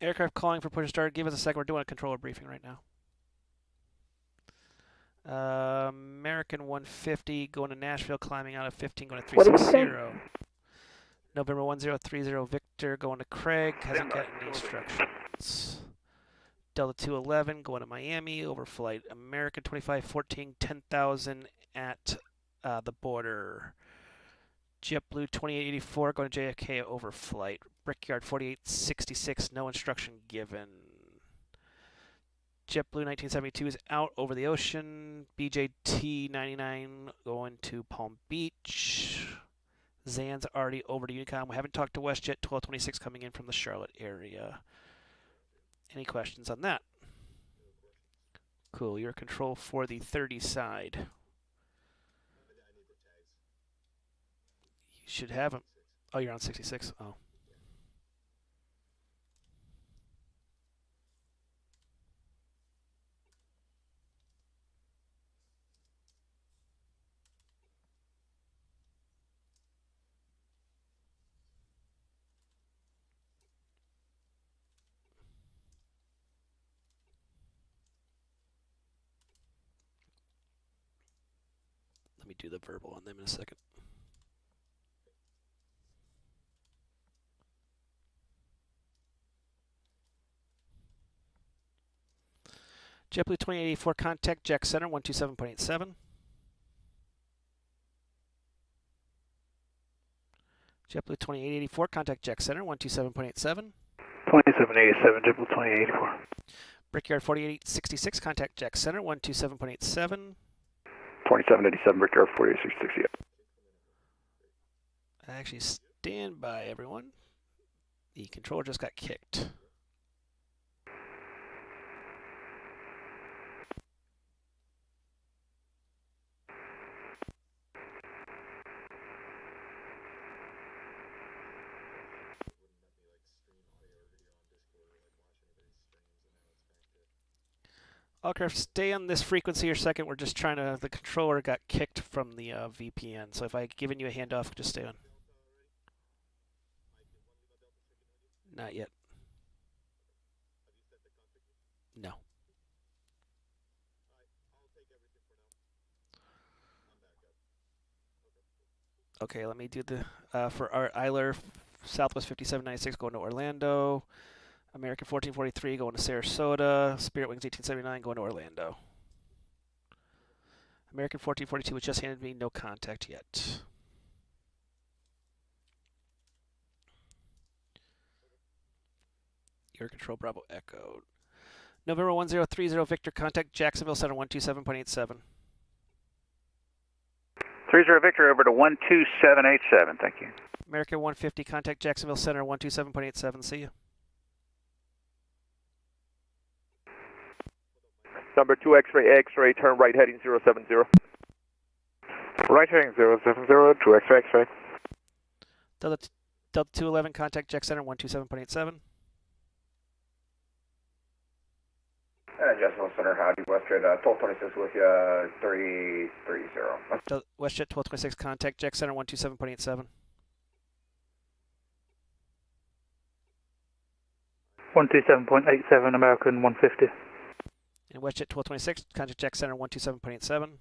Aircraft calling for push and start. Give us a second. We're doing a controller briefing right now. American 150 going to Nashville, climbing out of 15, going to 360. November 1030 Victor going to Craig, hasn't gotten any instructions. Delta 211 going to Miami, overflight. American 2514, 10,000 at the border. JetBlue 2884 going to JFK, overflight. Brickyard 4866, no instruction given. JetBlue 1972 is out over the ocean. BJT 99 going to Palm Beach. Zan's already over to Unicom. We haven't talked to WestJet 1226 coming in from the Charlotte area. Any questions on that? Cool. Your control for the 30 side. You should have them. Oh, you're on 66. Oh. Let me do the verbal on them in a second. JetBlue 2884, contact Jack Center 127.87. JetBlue 2884, contact Jack Center 127.87. 2787, JetBlue 2884. Brickyard 4866, contact Jack Center 127.87. 2787, Brickyard 4866, yeah. Actually, stand by, everyone. The controller just got kicked. Aircraft, stay on this frequency or second. We're just trying to. The controller got kicked from the VPN. So if I've given you a handoff, just stay on. Not yet. No. Okay, let me do the for our Eiler Southwest 5796 going to Orlando. American 1443 going to Sarasota. Spirit Wings 1879 going to Orlando. American 1442 was just handed me, no contact yet. Your control, Bravo Echo. November 1030, Victor, contact Jacksonville Center 127.87. 30 Victor over to 12787, thank you. American 150, contact Jacksonville Center 127.87, see you. Number 2 X-ray, turn right heading 070. Right heading 070, 2 X-ray. Delta 211, contact Jack Center 127.87. Jacksonville Center, howdy, WestJet 1226 with you, 330. WestJet 1226, contact Jack Center 127.87. 127.87, American 150. And WestJet 1226, contact Jack Center 127.87.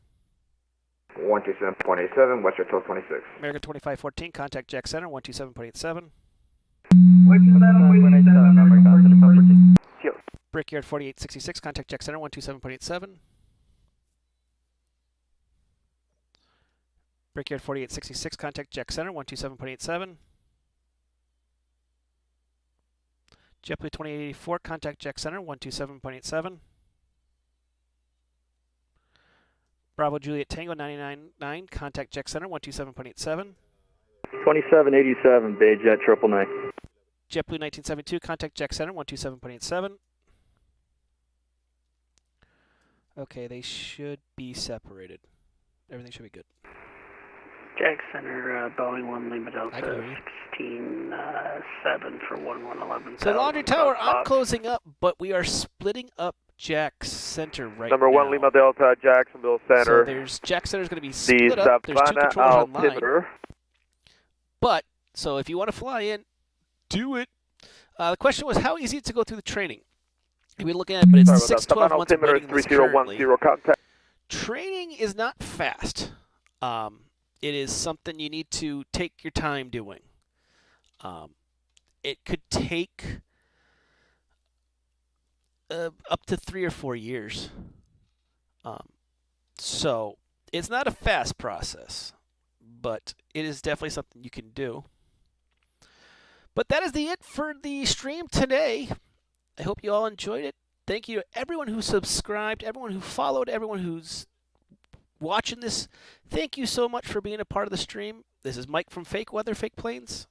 127.87, WestJet 1226. American 2514, contact Jack Center 127.87. Brickyard 4866, contact Jack Center 127.87. Brickyard 4866, contact Jack Center 127.87. JetBlue 2884, contact Jack Center 127.87. Bravo Juliet Tango 999, contact Jack Center 127.87. 2787, Bayjet 999. JetBlue 1972, contact Jack Center 127.87. Okay, they should be separated. Everything should be good. Jack Center, Boeing 1 Lima Delta 16-7 for 1111. So Laundry Tower, I'm closing up, but we are splitting up Jack Center right Number now. 1 Lima Delta, Jacksonville Center. So there's Jack Center's going to be split up. There's 2 controllers online. But, so if you want to fly in, do it. The question was how easy it's to go through the training. We're looking at it, but it's 612 months of waiting list currently. Training is not fast. It is something you need to take your time doing. It could take up to 3 or 4 years. So it's not a fast process, but it is definitely something you can do. But that is it for the stream today. I hope you all enjoyed it. Thank you to everyone who subscribed, everyone who followed, everyone who's watching this. Thank you so much for being a part of the stream. This is Mike from Fake Weather, Fake Planes.